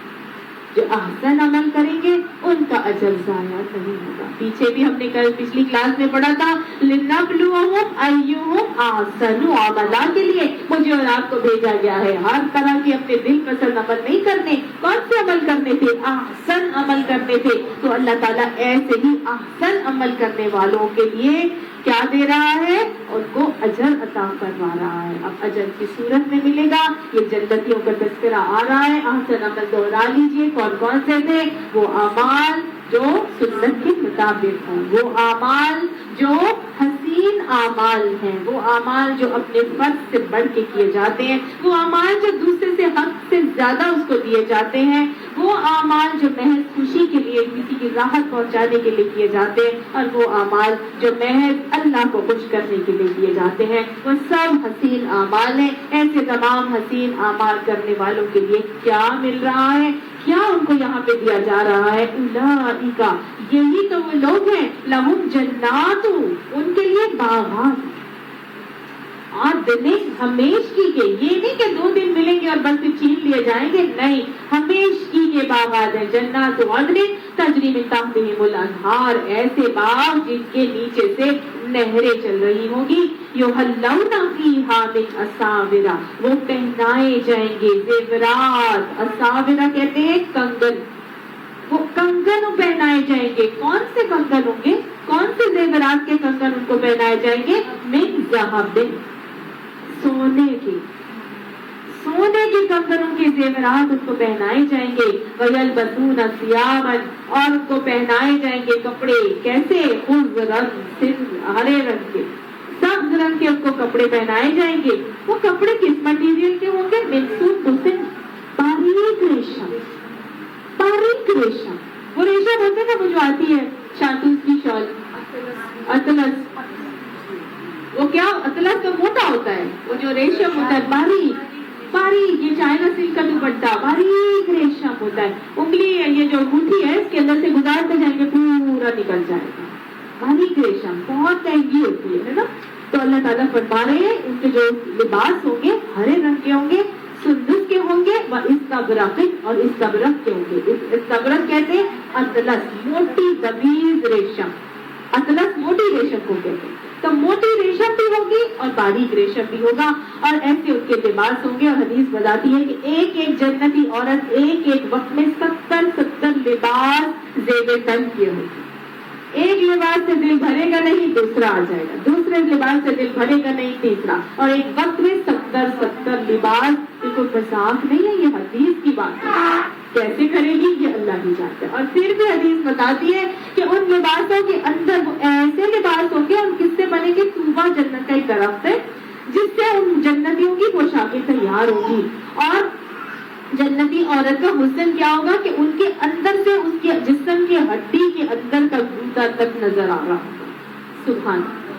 جو احسن عمل کریں گے ان کا اجر اجر ضائع نہیں ہوگا. پیچھے بھی ہم نے کل پچھلی کلاس میں پڑھا تھا لِنَبْلُوَهُمْ أَيُّهُمْ أَحْسَنُ عَمَلًا کے لیے مجھے اور آپ کو بھیجا گیا ہے. ہر طرح کے اپنے دل پسند عمل نہیں کرنے. کون سے عمل کرنے تھے؟ احسن عمل کرنے تھے. تو اللہ تعالیٰ ایسے ہی احسن عمل کرنے والوں کے لیے کیا دے رہا ہے؟ ان کو اجر عطا کروا رہا ہے. اب اجر کی صورت میں ملے گا. یہ جنتیوں کا تذکرہ آ رہا ہے. احسن عمل دوہرا لیجیے. کون کون سے تھے؟ وہ اعمال جو سنت کے مطابق ہوں، وہ اعمال جو حسین اعمال ہیں، وہ اعمال جو اپنے فرض سے بڑھ کے کیے جاتے ہیں، وہ اعمال جو دوسرے سے حق سے زیادہ اس کو دیے جاتے ہیں، وہ اعمال جو محض خوشی کے لیے کسی کی راحت پہنچانے کے لیے کیے جاتے ہیں، اور وہ اعمال جو محض اللہ کو خوش کرنے کے لیے کیے جاتے ہیں، وہ سب حسین اعمال ہیں. ایسے تمام حسین اعمال کرنے والوں کے لیے کیا مل رہا ہے؟ کیا ان کو یہاں پہ دیا جا رہا ہے؟ اولئک، یہی تو وہ لوگ ہیں، لہم جنات، ان کے لیے باغات اور دن ہمیشگی کے. یہ نہیں کہ 2 دن ملیں گے اور بس پھر چھین لیے جائیں گے، نہیں، ہمیشگی کے باغات ہیں. جنات عدن تجری من تحتہم الانہار، ایسے باغ جن کے نیچے سے نہریں چل رہی ہوں گی. یحلون فیہا من اساور، وہ پہنائے جائیں گے زیورات. اساور کہتے ہیں کنگن. وہ کنگن پہنائے جائیں گے. کون سے کنگن ہوں گے؟ کون سے زیورات کے کنگن ان کو پہنائے جائیں گے؟ من ذہب، سونے کے. سونے کے کنگن ان کے زیورات ان کو پہنائے جائیں گے. وَيَلْبَسُونَ ثِيَابًا، اور ان کو پہنائے جائیں گے کپڑے. کیسے؟ خضرا، ہرے رنگ کے، سبز رنگ کے ان کو کپڑے پہنائے جائیں گے. وہ کپڑے کس مٹیریل کے ہوں گے؟ من سندس، باریک ریشم. باریک ریشم، وہ ریشم ہوتے ہیں نا، وہ جو آتی ہے شانتوس کی شال، اطلس. وہ کیا اطلس کا موٹا ہوتا ہے، وہ جو ریشم ہوتا ہے باریک باریک. یہ چائنا سلک کا دوپٹہ باریک ریشم ہوتا ہے. انگلی یہ جو انگوٹھی ہے اس کے اندر سے گزارتے جائیں گے پورا نکل جائے گا. باریک ریشم بہت مہنگی ہوتی ہے نا. تو اللہ تعالیٰ فرما رہے ہیں ان کے جو لباس ہوں گے ہرے رنگ کے ہوں گے، سندس کے ہوں گے، وہ استبرق، اور استبرق کے ہوں گے. استبرق کہتے ہیں اطلس، موٹی دبیز ریشم. اطلس موٹی ریشم کو کہتے ہیں. تو موٹی ریشم بھی ہوگی اور باریک ریشم بھی ہوگا، اور ایسے ان کے لباس ہوں گے. اور حدیث بتاتی ہے کہ ایک ایک جنتی عورت ایک ایک وقت میں 70 لباس زیب تن کیے ہوگی. ایک لباس سے دل بھرے گا نہیں، دوسرا آ جائے گا. دوسرے لباس سے دل بھرے گا نہیں، تیسرا. اور ایک وقت میں 70 لباس. یہ کوئی مذاق نہیں ہے، یہ حدیث کی بات ہے. کیسے کرے گی یہ اللہ ہی جانتا ہے. اور پھر بھی حدیث بتاتی ہے کہ ان لباسوں کے اندر وہ ایسے لباس ہوں گے، ان کس سے بنے گے؟ طوبیٰ، جنت کا ایک درخت ہے جس سے ان جنتیوں کی پوشاکیں تیار ہوگی. اور جنتی عورت کا حسن کیا ہوگا کہ ان کے اندر سے اس کے جسم کی ہڈی کے اندر کا گودا تک نظر آ رہا ہوگا. سبحان اللہ.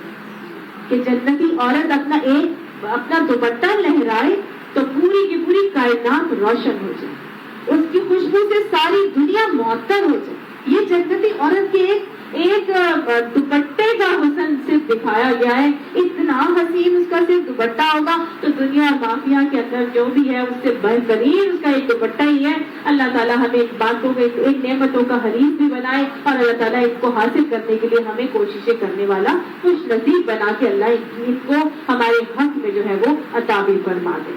کہ جنتی عورت اپنا دوپٹہ لہرائے تو پوری کی پوری کائنات روشن ہو جائے، اس کی خوشبو سے ساری دنیا معطر ہو جائے. یہ جنتی عورت کے ایک دوپٹے کا حسن صرف دکھایا گیا ہے. اتنا حسین اس کا صرف دوپٹہ ہوگا تو دنیا مافیا کے اندر جو بھی ہے اس سے بہترین اس کا ایک دوپٹہ ہی ہے. اللہ تعالیٰ ہمیں ایک باتوں میں ایک نعمتوں کا حریص بھی بنائے، اور اللہ تعالیٰ اس کو حاصل کرنے کے لیے ہمیں کوششیں کرنے والا خوش نصیب بنا کے اللہ اس کو ہمارے حق میں جو ہے وہ عطا بھی فرما دے.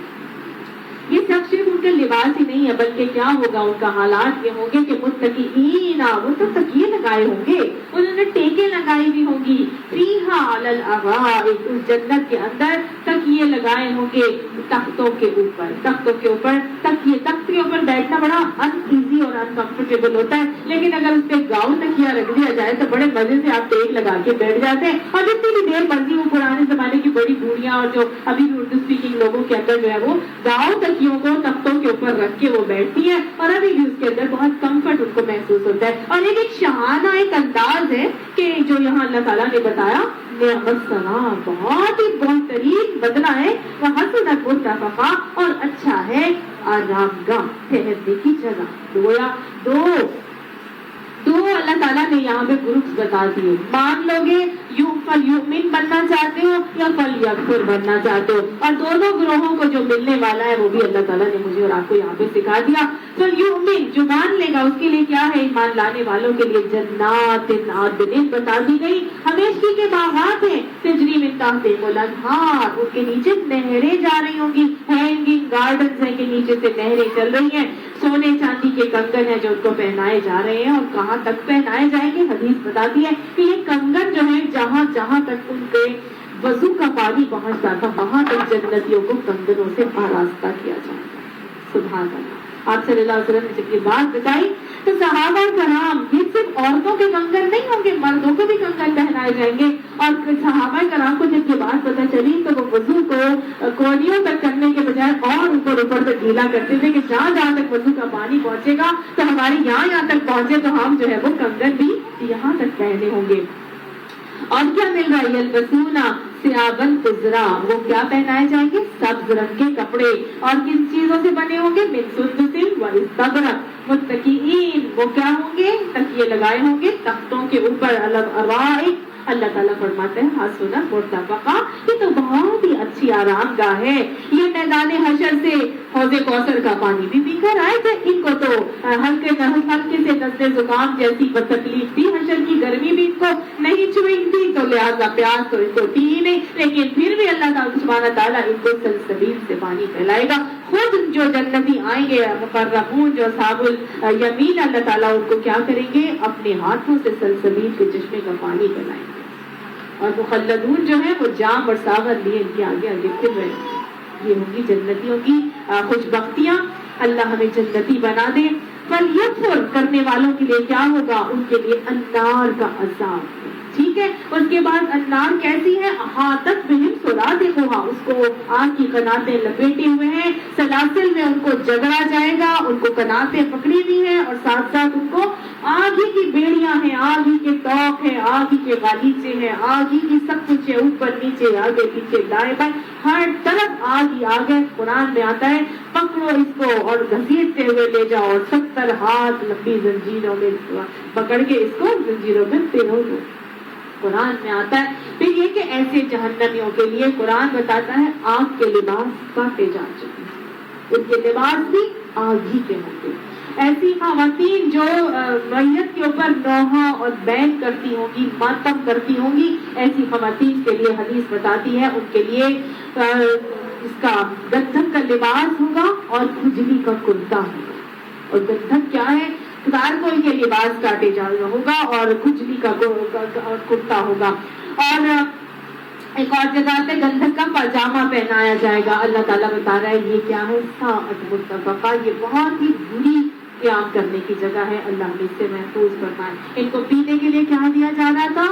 یہ سب صرف ان کے لباس ہی نہیں ہے، بلکہ کیا ہوگا؟ ان کا حالات یہ ہوں گے کہ متکئین، وہ تو تکیے لگائے ہوں گے، انہوں نے ٹیکیں لگائی بھی ہوں گی. فیہا علی الارائک، اس جنت کے اندر تکیے لگائے ہوں گے تختوں کے اوپر. تختوں کے اوپر تکیے. تخت کے اوپر بیٹھنا بڑا ان ایزی اور انکمفرٹیبل ہوتا ہے، لیکن اگر اس پہ گاؤں تکیہ رکھ دیا جائے تو بڑے مزے سے آپ ٹیک لگا کے بیٹھ جاتے ہیں. اور جتنی بھی دیر مرضی وہ پرانے زمانے کی بڑی بوڑھیاں اور جو ابھی بھی اردو اسپیکنگ لوگوں کے اندر جو ہے وہ گاؤں تکیوں کو تختوں کے اوپر رکھ کے وہ بیٹھتی ہے، اور ابھی بھی اس کے اندر بہت کمفرٹ ان کو محسوس ہوتا ہے. اور ایک شہانہ ایک انداز ہے کہ جو یہاں اللہ تعالیٰ نے بتایا، بہت ہی بہترین بدلہ ہے. وہ حسنت مرتفقہ، اور اچھا ہے آرام گاہ، ٹھہرنے کی جگہ. دو اللہ تعالیٰ اللہ نے یہاں پہ گروپس بتا دیے. مان لو گے فَلْيُؤْمِن بننا چاہتے ہو یا فَلْيَكْفُرْ بننا چاہتے ہو, اور دونوں گروہوں کو جو ملنے والا ہے وہ بھی اللہ تعالیٰ نے مجھے اور آپ کو یہاں پہ سکھا دیا. فَلْيُؤْمِن جو مان لے گا اس کے لیے کیا ہے, ایمان لانے والوں کے لیے جنات عدن بتا دی گئی, ہمیشگی کے باغات ہیں, تجری من تحتہم الانہار, ان کے نیچے نہریں جا رہی ہوں گی, ہینگنگ گارڈنز ہیں کہ نیچے سے نہریں چل رہی ہیں, سونے چاندی کے کنگن ہیں جو ان کو پہنائے جا رہے ہیں, اور کہاں تک پہنائے جائیں گے, حدیث بتاتی ہے کہ یہ کنگن جو ہے جہاں جہاں تک ان کے وضو کا پانی پہنچتا تھا وہاں تک جنتیوں کو کنگنوں سے آراستہ کیا جاتا. سبحان اللہ. آپ صلی اللہ علیہ وسلم نے جب یہ بات بتائی تو صحابہ کرام, یہ صرف عورتوں کے کنگن نہیں ہوں گے, مردوں کو بھی کنگن پہنائے جائیں گے. اور صحابہ کرام کو جب یہ بات پتہ چلی تو وہ وضو کو کونیوں تک کرنے کے بجائے اور اوپر تک ڈھیلا کرتے تھے کہ جہاں جہاں تک وضو کا پانی پہنچے گا تو ہماری یہاں تک پہنچے تو ہم جو ہے وہ کنگن بھی یہاں تک پہنے ہوں گے. اور کیا مل رہا ہے, یلبسون ثیابا خضرا, وہ کیا پہنائے جائیں گے, سبز رنگ کے کپڑے, اور کن چیزوں سے بنے ہوں گے, من سندس و استبرق, متکئین, وہ کیا ہوں گے, تکیے لگائے ہوں گے تختوں کے اوپر, الارائک, اللہ تعالیٰ فرماتے ہیں حسنا مرتفقا, یہ تو بہت ہی اچھی آرام گاہ ہے. یہ میدان حشر سے حوض کوثر کا پانی بھی پی کر آئے تھے. ان کو تو ہلکے سے نزلے زکام جیسی تکلیف تھی, حشر کی گرمی بھی ان کو نہیں چھوئی تھی, تو لہٰذا پیاس تو ان کو تھی ہی نہیں, لیکن پھر بھی اللہ سبحانہ تعالیٰ ان کو سلسبیل سے پانی پھیلائے گا. خود جو جنتی آئیں گے مقربون, جو اصحاب الیمین, اللہ تعالیٰ ان کو کیا کریں گے, اپنے ہاتھوں سے سلسبیل کے چشمے کا پانی پھیلائیں گے. اور مخلدون جو ہے وہ جام اور ساغر لیے ان کے آگے آگے پھر رہے ہیں. یہ ہوگی جنتیوں کی خوش بختیاں. اللہ ہمیں جنتی بنا دے. فَلْيَكْفُرْ کرنے والوں کے لیے کیا ہوگا, ان کے لیے النار کا عذاب. ٹھیک ہے, اس کے بعد النار کیسی ہے, احاطت بہم سرادقها, اس کو آگ کی قناتیں لپیٹے ہوئے ہیں, سلاسل میں ان کو جگڑا جائے گا, ان کو قناتیں پکڑی ہوئی ہیں, اور ساتھ ساتھ ان کو آگ ہی کی بیڑیاں ہیں, آگ ہی کے توق ہیں, آگ ہی کے غالیچے ہیں, آگ ہی کی سب کچھ ہے, اوپر نیچے آگے پیچھے دائیں بائیں ہر طرف آگ ہی آگ ہے. قرآن میں آتا ہے پکڑو اس کو اور گھسیٹتے ہوئے لے جاؤ, اور 70 ہاتھ لمبی زنجیروں میں پکڑ کے اس کو زنجیروں میں پیرو دو. قرآن میں آتا ہے. پھر یہ کہ ایسے جہنمیوں کے لیے قرآن بتاتا ہے آگ کے لباس کاٹے جا چکے ہیں, ان کے لباس بھی آگ ہی کے ہوں گے. ایسی خواتین جو میت کے اوپر نوحہ اور بین کرتی ہوں گی, ماتم کرتی ہوں گی, ایسی خواتین کے لیے حدیث بتاتی ہے ان کے لیے اس کا گندھک کا لباس ہوگا اور کھجلی کا کرتا ہوگا. اور گندھک کیا ہے, کوئی کے لباس کاٹے جا رہا ہوگا اور کھجلی کا کرتا ہوگا. اور ایک اور جگہ پہ گندھک کا پاجامہ پہنایا جائے گا. اللہ تعالیٰ بتا رہا ہے یہ کیا ہے, ساعت مرتفقہ, یہ بہت ہی بری قیام کرنے کی جگہ ہے. اللہ ہمیں اس سے محفوظ فرمائے. ان کو پینے کے لیے کیا دیا جا رہا تھا,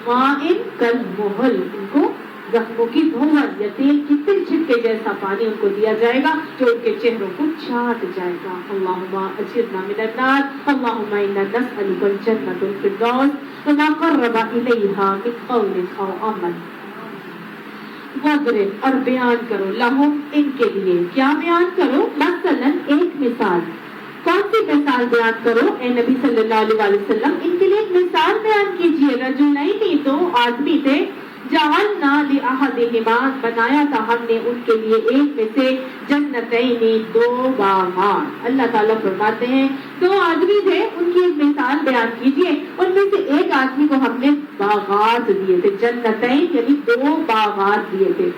ماء کالمہل, ان کو زخموں کی دھوہر یا تیل کی تل چھٹکے جیسا پانی ان کو دیا جائے گا جو ان کے چہروں کو چاٹ جائے گا. اللہم اجرنا من النار, اللہم انا نسألک الجنۃ الفردوس وما قرب الیہا من قول او عمل. وضرب, اور بیان کرو, لہم, ان کے لیے, کیا بیان کرو, مثلا ایک مثال. کون سی مثال بیان کرو اے نبی صلی اللہ علیہ وسلم, ان کے لیے ایک مثال بیان کیجیے. رجلین, دو آدمی تھے, جعلنا لأحدہما, بنایا تھا ہم نے ان کے لیے ایک میں سے, جنتین, دو باغات. اللہ تعالیٰ فرماتے ہیں دو آدمی تھے, ان کی ایک مثال بیان کیجیے. ان میں سے ایک آدمی کو ہم نے باغات دیے تھے, جنتین یعنی دو باغات دیے تھے.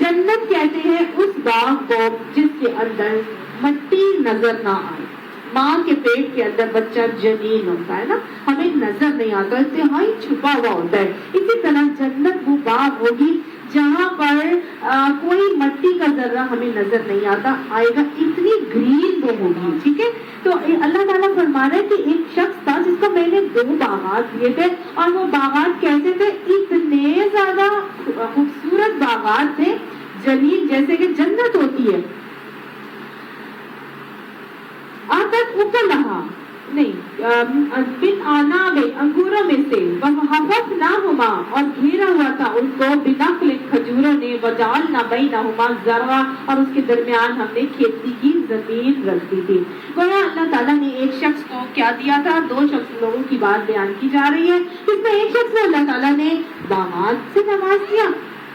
جنت کہتے ہیں اس باغ کو جس کے اندر مٹی نظر نہ آئے. ماں کے پیٹ کے اندر بچہ جنین ہوتا ہے نا, ہمیں نظر نہیں آتا, انتہائی چھپا ہوا ہوتا ہے. اسی طرح جنت وہ باغ ہوگی جہاں پر کوئی مٹی کا ذرہ ہمیں نظر نہیں آتا آئے گا, اتنی گرین وہ ہوگی. ٹھیک ہے, تو اللہ تعالیٰ فرما رہے کہ ایک شخص تھا جس کو میں نے دو باغات دیے تھے, اور وہ باغات کیسے تھے, اتنے زیادہ خوبصورت باغات تھے, جنین جیسے کہ جنت ہوتی ہے. آتت اکلہا, نہیں, بن آناب, انگوروں میں سے, وحفظناہما, اور گھیرا ہوا تھا ان کو, بنخل, کھجور کھجوروں نے وجعلنا بینہما زرعا اور اس کے درمیان ہم نے کھیتی کی زمین رکھ دی تھی. گویا اللہ تعالیٰ نے ایک شخص کو کیا دیا تھا؟ دو لوگوں کی بات بیان کی جا رہی ہے. اس میں ایک شخص کو اللہ تعالیٰ نے باغات سے نواز دیا.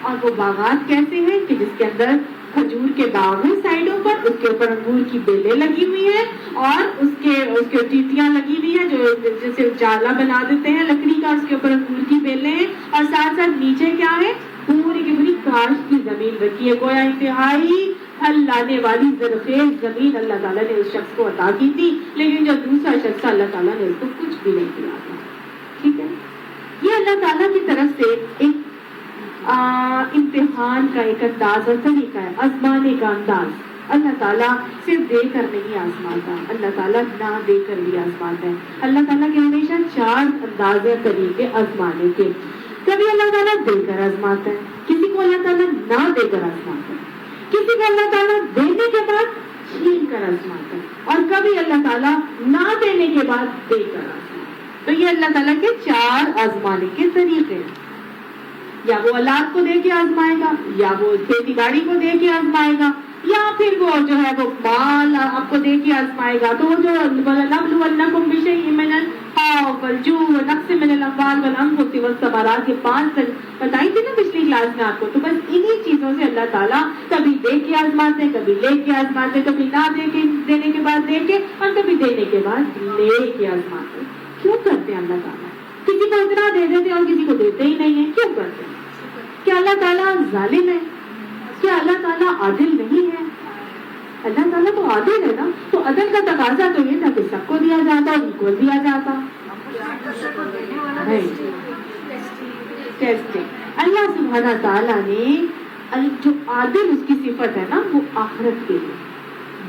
اور وہ باغات کیسے ہیں کہ جس کے اندر کھجور کے باغ ہیں سائڈوں پر, اس کے اوپر انگور کی بیلیں لگی ہوئی ہیں اور اس کے ٹیٹیاں لگی ہوئی ہیں جو جیسے جالا بنا دیتے ہیں لکڑی کا, اس کے اوپر انگور کی بیلیں ہیں اور ساتھ ساتھ نیچے کیا ہے؟ پوری کی پوری کاشت کی زمین رکھی ہے. گویا انتہائی پھل لانے والی زرخیز زمین اللہ تعالیٰ نے اس شخص کو عطا کی تھی. لیکن جو دوسرا شخص اللہ تعالیٰ نے اس کو کچھ بھی نہیں دیا تھا. ٹھیک ہے, یہ اللہ تعالیٰ کی طرف سے ایک امتحان کا ایک انداز اور طریقہ ہے, آزمانے کا انداز. اللہ تعالیٰ صرف دے کر نہیں آزماتا, اللہ تعالیٰ نہ دے کر بھی آزماتا ہے. اللہ تعالیٰ کے ہمیشہ 4 انداز طریقے آزمانے کے. کبھی اللہ تعالیٰ دے کر آزماتا ہے, کسی کو اللہ تعالیٰ نہ دے کر آزماتا ہے, کسی کو اللہ تعالیٰ دینے کے بعد چھین کر آزماتا ہے, اور کبھی اللہ تعالیٰ نہ دینے کے بعد دے کر آزماتا ہے. تو یہ اللہ تعالیٰ کے 4 آزمانے کے طریقے ہیں. یا وہ اولاد کو دے کے آزمائے گا, یا وہ کھیتی باڑی کو دے کے آزمائے گا, یا پھر وہ جو ہے وہ مال آپ کو دے کے آزمائے گا. تو وہ جو وَلَنَبْلُوَنَّكُمْ بِشَيْءٍ مِّنَ الْخَوْفِ وَالْجُوعِ وَنَقْصٍ مِّنَ الْأَمْوَالِ وَالْأَنفُسِ وَالثَّمَرَاتِ, یہ 5 بتائی تھی نا پچھلی کلاس میں آپ کو. تو بس انہی چیزوں سے اللہ تعالیٰ کبھی دے کے آزماتے ہیں, کبھی لے کے آزماتے ہیں, کبھی نہ دے کے دینے کے بعد دے کے, اور کبھی دینے کے بعد لے کے آزماتے ہیں. کیوں کرتے ہیں اللہ تعالیٰ؟ کسی کو اتنا دے دیتے اور کسی کو دیتے ہی نہیں ہے. کیوں کرتے ہیں؟ کیا اللہ تعالیٰ ظالم ہے؟ کیا اللہ تعالیٰ عادل نہیں ہے؟ اللہ تعالیٰ تو عادل ہے نا. تو عدل کا تقاضا تو یہ تھا کہ سب کو دیا جاتا اور ان کو دیا جاتا. اللہ سبحانہ تعالیٰ نے جو عادل اس کی صفت ہے نا وہ آخرت کے لیے.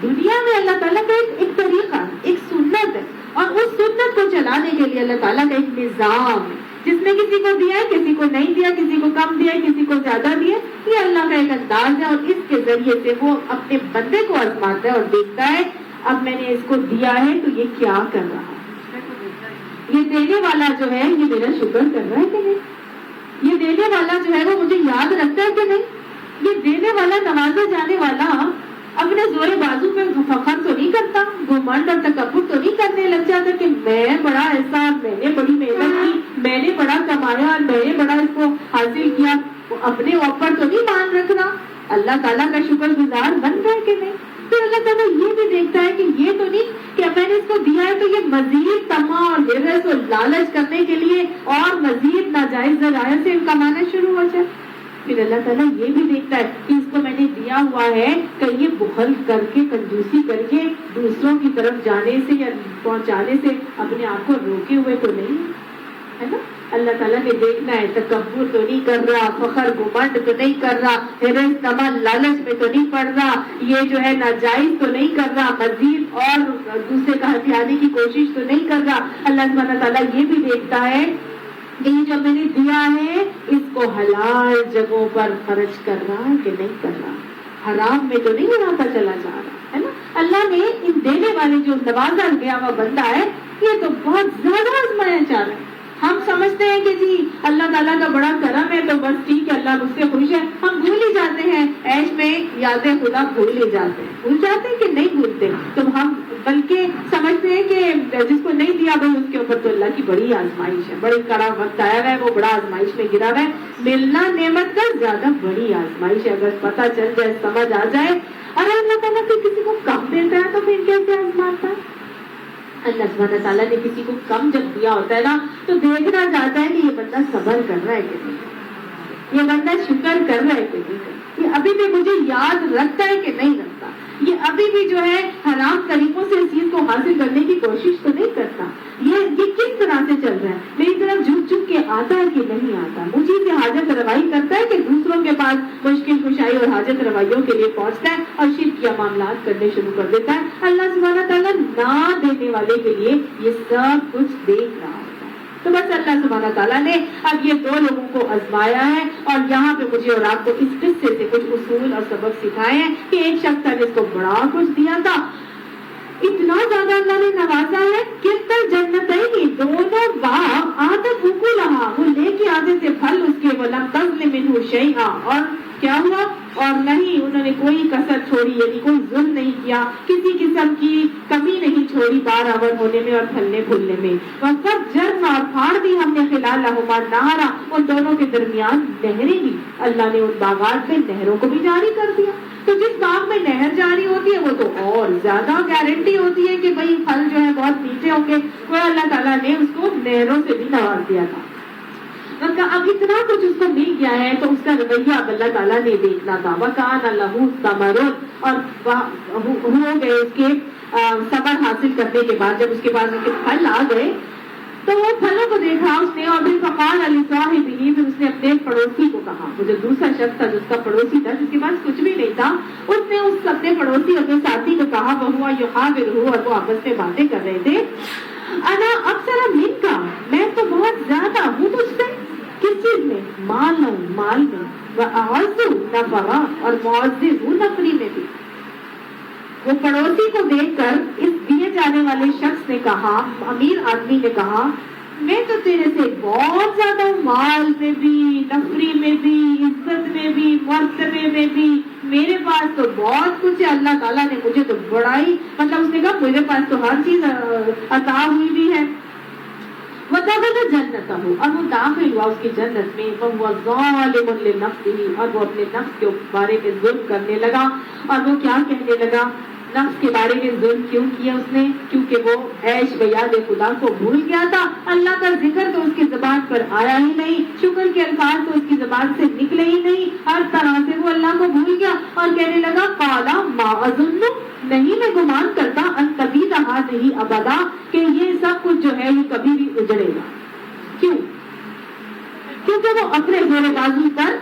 دنیا میں اللہ تعالیٰ کا ایک طریقہ, ایک سنت ہے, اور اس سنت کو چلانے کے لیے اللہ تعالیٰ کا ایک نظام ہے جس میں کسی کو دیا ہے, کسی کو نہیں دیا, کسی کو کم دیا ہے, کسی کو زیادہ دیا. یہ اللہ کا ایک انداز ہے, اور اس کے ذریعے سے وہ اپنے بندے کو آزماتا ہے اور دیکھتا ہے اب میں نے اس کو دیا ہے تو یہ کیا کر رہا ہے. یہ دینے والا جو ہے یہ میرا شکر کر رہا ہے کہ نہیں, یہ دینے والا جو ہے وہ مجھے یاد رکھتا ہے کہ نہیں, یہ دینے والا نوازا جانے والا اپنے زور بازو پہ فخر تو نہیں کرتا, گھمنڈ اور تکبر تو نہیں کرنے لگ جاتا کہ میں بڑا ایسا, میں نے بڑی محنت کی, میں نے بڑا کمایا اور میں نے بڑا اس کو حاصل کیا. اپنے اوپر تو نہیں مان رکھنا, اللہ تعالیٰ کا شکر گزار بن رہا ہے کہ نہیں. تو اللہ تعالیٰ یہ بھی دیکھتا ہے کہ یہ تو نہیں کہ میں نے اس کو دیا ہے تو یہ مزید طمع اور ہرس اور لالچ کرنے کے لیے اور مزید ناجائز ذرائع سے کمانا شروع ہو جائے. پھر اللہ تعالیٰ یہ بھی دیکھتا ہے کہ اس کو میں نے دیا ہوا ہے کہ یہ بخل کر کے, کنجوسی کر کے دوسروں کی طرف جانے سے یا پہنچانے سے اپنے آپ کو روکے ہوئے تو نہیں ہے نا. اللہ تعالیٰ نے دیکھنا ہے تکبر تو نہیں کر رہا, فخر گھمنڈ تو نہیں کر رہا, ہرس طمع لالچ میں تو نہیں پڑ رہا, یہ جو ہے ناجائز تو نہیں کر رہا, مزید اور دوسرے کا ہتھیانے کی کوشش تو نہیں کر رہا. اللہ سبحانہ تعالیٰ یہ بھی دیکھتا ہے کہ یہ جو میں نے دیا ہے اس کو حلال جگہوں پر خرچ کر رہا ہے کہ نہیں کر رہا, حرام میں تو نہیں بناتا چلا جا رہا ہے نا. اللہ نے ان دینے والے جو نوازا گیا ہوا بندہ ہے یہ تو بہت زیادہ آزمایا جا رہا ہے. ہم سمجھتے ہیں کہ جی اللہ تعالیٰ کا بڑا کرم ہے تو بس ٹھیک ہے, اللہ مجھ سے خوش ہے. ہم بھول ہی جاتے ہیں, عیش میں یادیں خدا بھول ہی جاتے ہیں, بھول جاتے ہیں کہ نہیں بھولتے. تو ہم بلکہ سمجھتے ہیں کہ جس کو نہیں دیا بھائی اس کے اوپر تو اللہ کی بڑی آزمائش ہے, بڑی کڑا وقت آیا ہے, وہ بڑا آزمائش میں گرا ہے. ملنا نعمت کا زیادہ بڑی آزمائش ہے. اگر پتہ چل جائے, سمجھ آ جائے, اور اللہ تعالیٰ پھر کسی کو کم دیتا ہے تو پھر کیسے آزماتا ہے. اللہ سبحانہ تعالیٰ نے کسی کو کم جب دیا ہوتا ہے نا تو دیکھنا چاہتا ہے کہ یہ بندہ صبر کر رہا ہے کہ نہیں, یہ بندہ شکر کر رہا ہے کہ نہیں, یہ ابھی بھی مجھے یاد رکھتا ہے کہ نہیں رکھتا, یہ ابھی بھی جو ہے حرام طریقوں سے اس چیز کو حاصل کرنے کی کوشش تو نہیں کرتا. یہ کس طرح سے چل رہا ہے, میری طرف جھک جھک کے آتا ہے کہ نہیں آتا, مجھے سے حاجت روائی کرتا ہے کہ دوسروں کے پاس مشکل کشائی اور حاجت روائیوں کے لیے پہنچتا ہے اور شرک یا معاملات کرنے شروع کر دیتا ہے. اللہ سبحانہ تعالیٰ نہ دینے والے کے لیے یہ سب کچھ دیکھ رہا ہوتا ہے. تو بس اللہ سبحانہ تعالیٰ نے اب یہ 2 لوگوں کو آزمایا ہے, اور یہاں پہ مجھے اور آپ کو اس قصے سے کچھ اصول اور سبق سکھائے ہیں کہ ایک شخص تھا جس کو بڑا کچھ دیا تھا, اتنا زیادہ اللہ نے نوازا ہے کہ دونوں باغ آدھا بھوکو رہا, وہ لے کے آتے تھے پھل اس کے, وَلَمْ تَظْلِمْ مِنْهُ شیئا، اور کیا ہوا، اور نہیں انہوں نے کوئی کسر چھوڑی، یعنی کوئی ظلم نہیں کیا، کسی قسم کی کمی نہیں چھوڑی بارآور ہونے میں اور پھلنے پھولنے میں۔ وَفَجَّرْنَا، اور پھاڑ دی ہم نے خِلَالَهُمَا النَّهْرَ، ان دونوں کے درمیان نہریں بھی، اللہ نے ان باغات میں نہروں کو بھی جاری کر دیا۔ تو جس باغ میں نہر جاری ہوتی ہے وہ تو اور زیادہ گارنٹی ہوتی ہے کہ بھئی پھل جو ہے بہت میٹھے ہوں گے، وہ اللہ تعالیٰ نے اس کو نہروں سے بھی نواز دیا تھا۔ اب اتنا کچھ اس کو مل گیا ہے تو اس کا رویہ اب اللہ تعالیٰ نے دیکھنا تھا۔ وَكَانَ لَهُ ثَمَرٌ، اور ہو گئے اس کے ثمر حاصل کرنے کے بعد، جب اس کے بعد اس کے پھل آ گئے تو وہ پھلوں کو دیکھا اس نے، اور پھر فقال لصاحبہ، پھر اس نے اپنے پڑوسی کو کہا، وہ جو دوسرا شخص تھا جس کا پڑوسی تھا، جس کے پاس کچھ بھی نہیں تھا، اس نے اس اپنے پڑوسی اپنے ساتھی کو کہا، وہو یحاورہ، اور وہ آپس میں باتیں کر رہے تھے، انا اکثر منک، میں تو بہت زیادہ ہوں تجھ سے، کس چیز میں، مال میں، واعز نفرا، اور معزز ہوں نفری میں بھی۔ وہ پڑوسی کو دیکھ کر اس دیے جانے والے شخص نے کہا، امیر آدمی نے کہا، میں تو تیرے سے بہت زیادہ ہوں، مال میں بھی، نفری میں بھی، عزت میں بھی، مرتبے میں بھی، میرے پاس تو بہت کچھ ہے، اللہ تعالیٰ نے مجھے تو بڑا ہی، مطلب اس نے کہا میرے پاس تو ہر چیز عطا ہوئی بھی ہے۔ وَدَخَلَ جَنَّتَهُ، اور وہ داخل ہوا اس کی جنت میں، وَهُوَ ظَالِمٌ لِنَفْسِهِ، اور وہ اپنے نفس کے بارے میں ظلم کرنے لگا، اور وہ کیا کہنے لگا، نفس کے بارے میں ظلم کیوں کیا اس نے، کیونکہ وہ عیش بیاد خدا کو بھول گیا تھا، اللہ کا ذکر تو اس کی زبان پر آیا ہی نہیں، شکر کے الفاظ تو اس کی زبان سے نکلے ہی نہیں، ہر طرح سے وہ اللہ کو بھول گیا، اور کہنے لگا، قَالَ مَا أَظُنُّ، نہیں میں گمان کرتا، ان تبید هذه ابدا، کہ یہ سب کچھ جو ہے یہ کبھی بھی اجڑے گا۔ کیوں؟ کیونکہ وہ اپنے زور بازو پر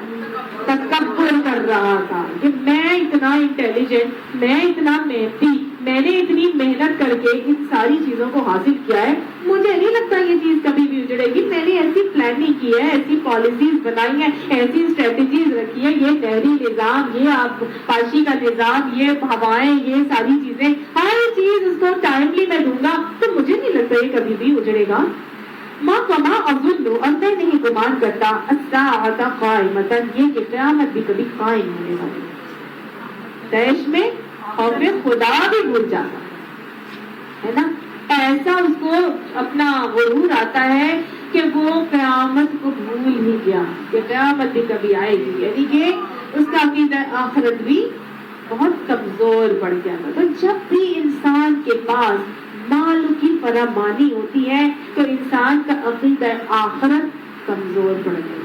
تکبر کر رہا تھا کہ میں اتنا انٹیلیجنٹ، میں اتنا محنتی، میں نے اتنی محنت کر کے ان ساری چیزوں کو حاصل کیا ہے، مجھے نہیں لگتا یہ چیز کبھی بھی اجڑے گی، میں نے ایسی پلاننگ کی ہے، ایسی پالیسیز بنائی ہیں، ایسی اسٹریٹجیز رکھی ہے، یہ نہری نظام، یہ آپ پاشی کا نظام، یہ ہوائیں، یہ ساری چیزیں، ہر چیز اس کو ٹائملی میں دوں گا، تو مجھے نہیں لگتا یہ کبھی بھی اجڑے گا۔ ماں کما اظن، اور میں نہیں گمان کرتا، الساعۃ قائمۃ، یہ کہ قیامت بھی کبھی قائم ہونے والی ہے۔ دیش میں خوف خدا بھی بھول جاتا ہے نا، ایسا اس کو اپنا غرور آتا ہے کہ وہ قیامت کو بھول ہی گیا کہ قیامت بھی کبھی آئے گی، یعنی کہ اس کا عقیدہ آخرت بھی بہت کمزور پڑ گیا تھا۔ تو جب بھی انسان کے پاس مال کی فراوانی ہوتی ہے تو انسان کا عقیدہ آخرت کمزور پڑ گیا،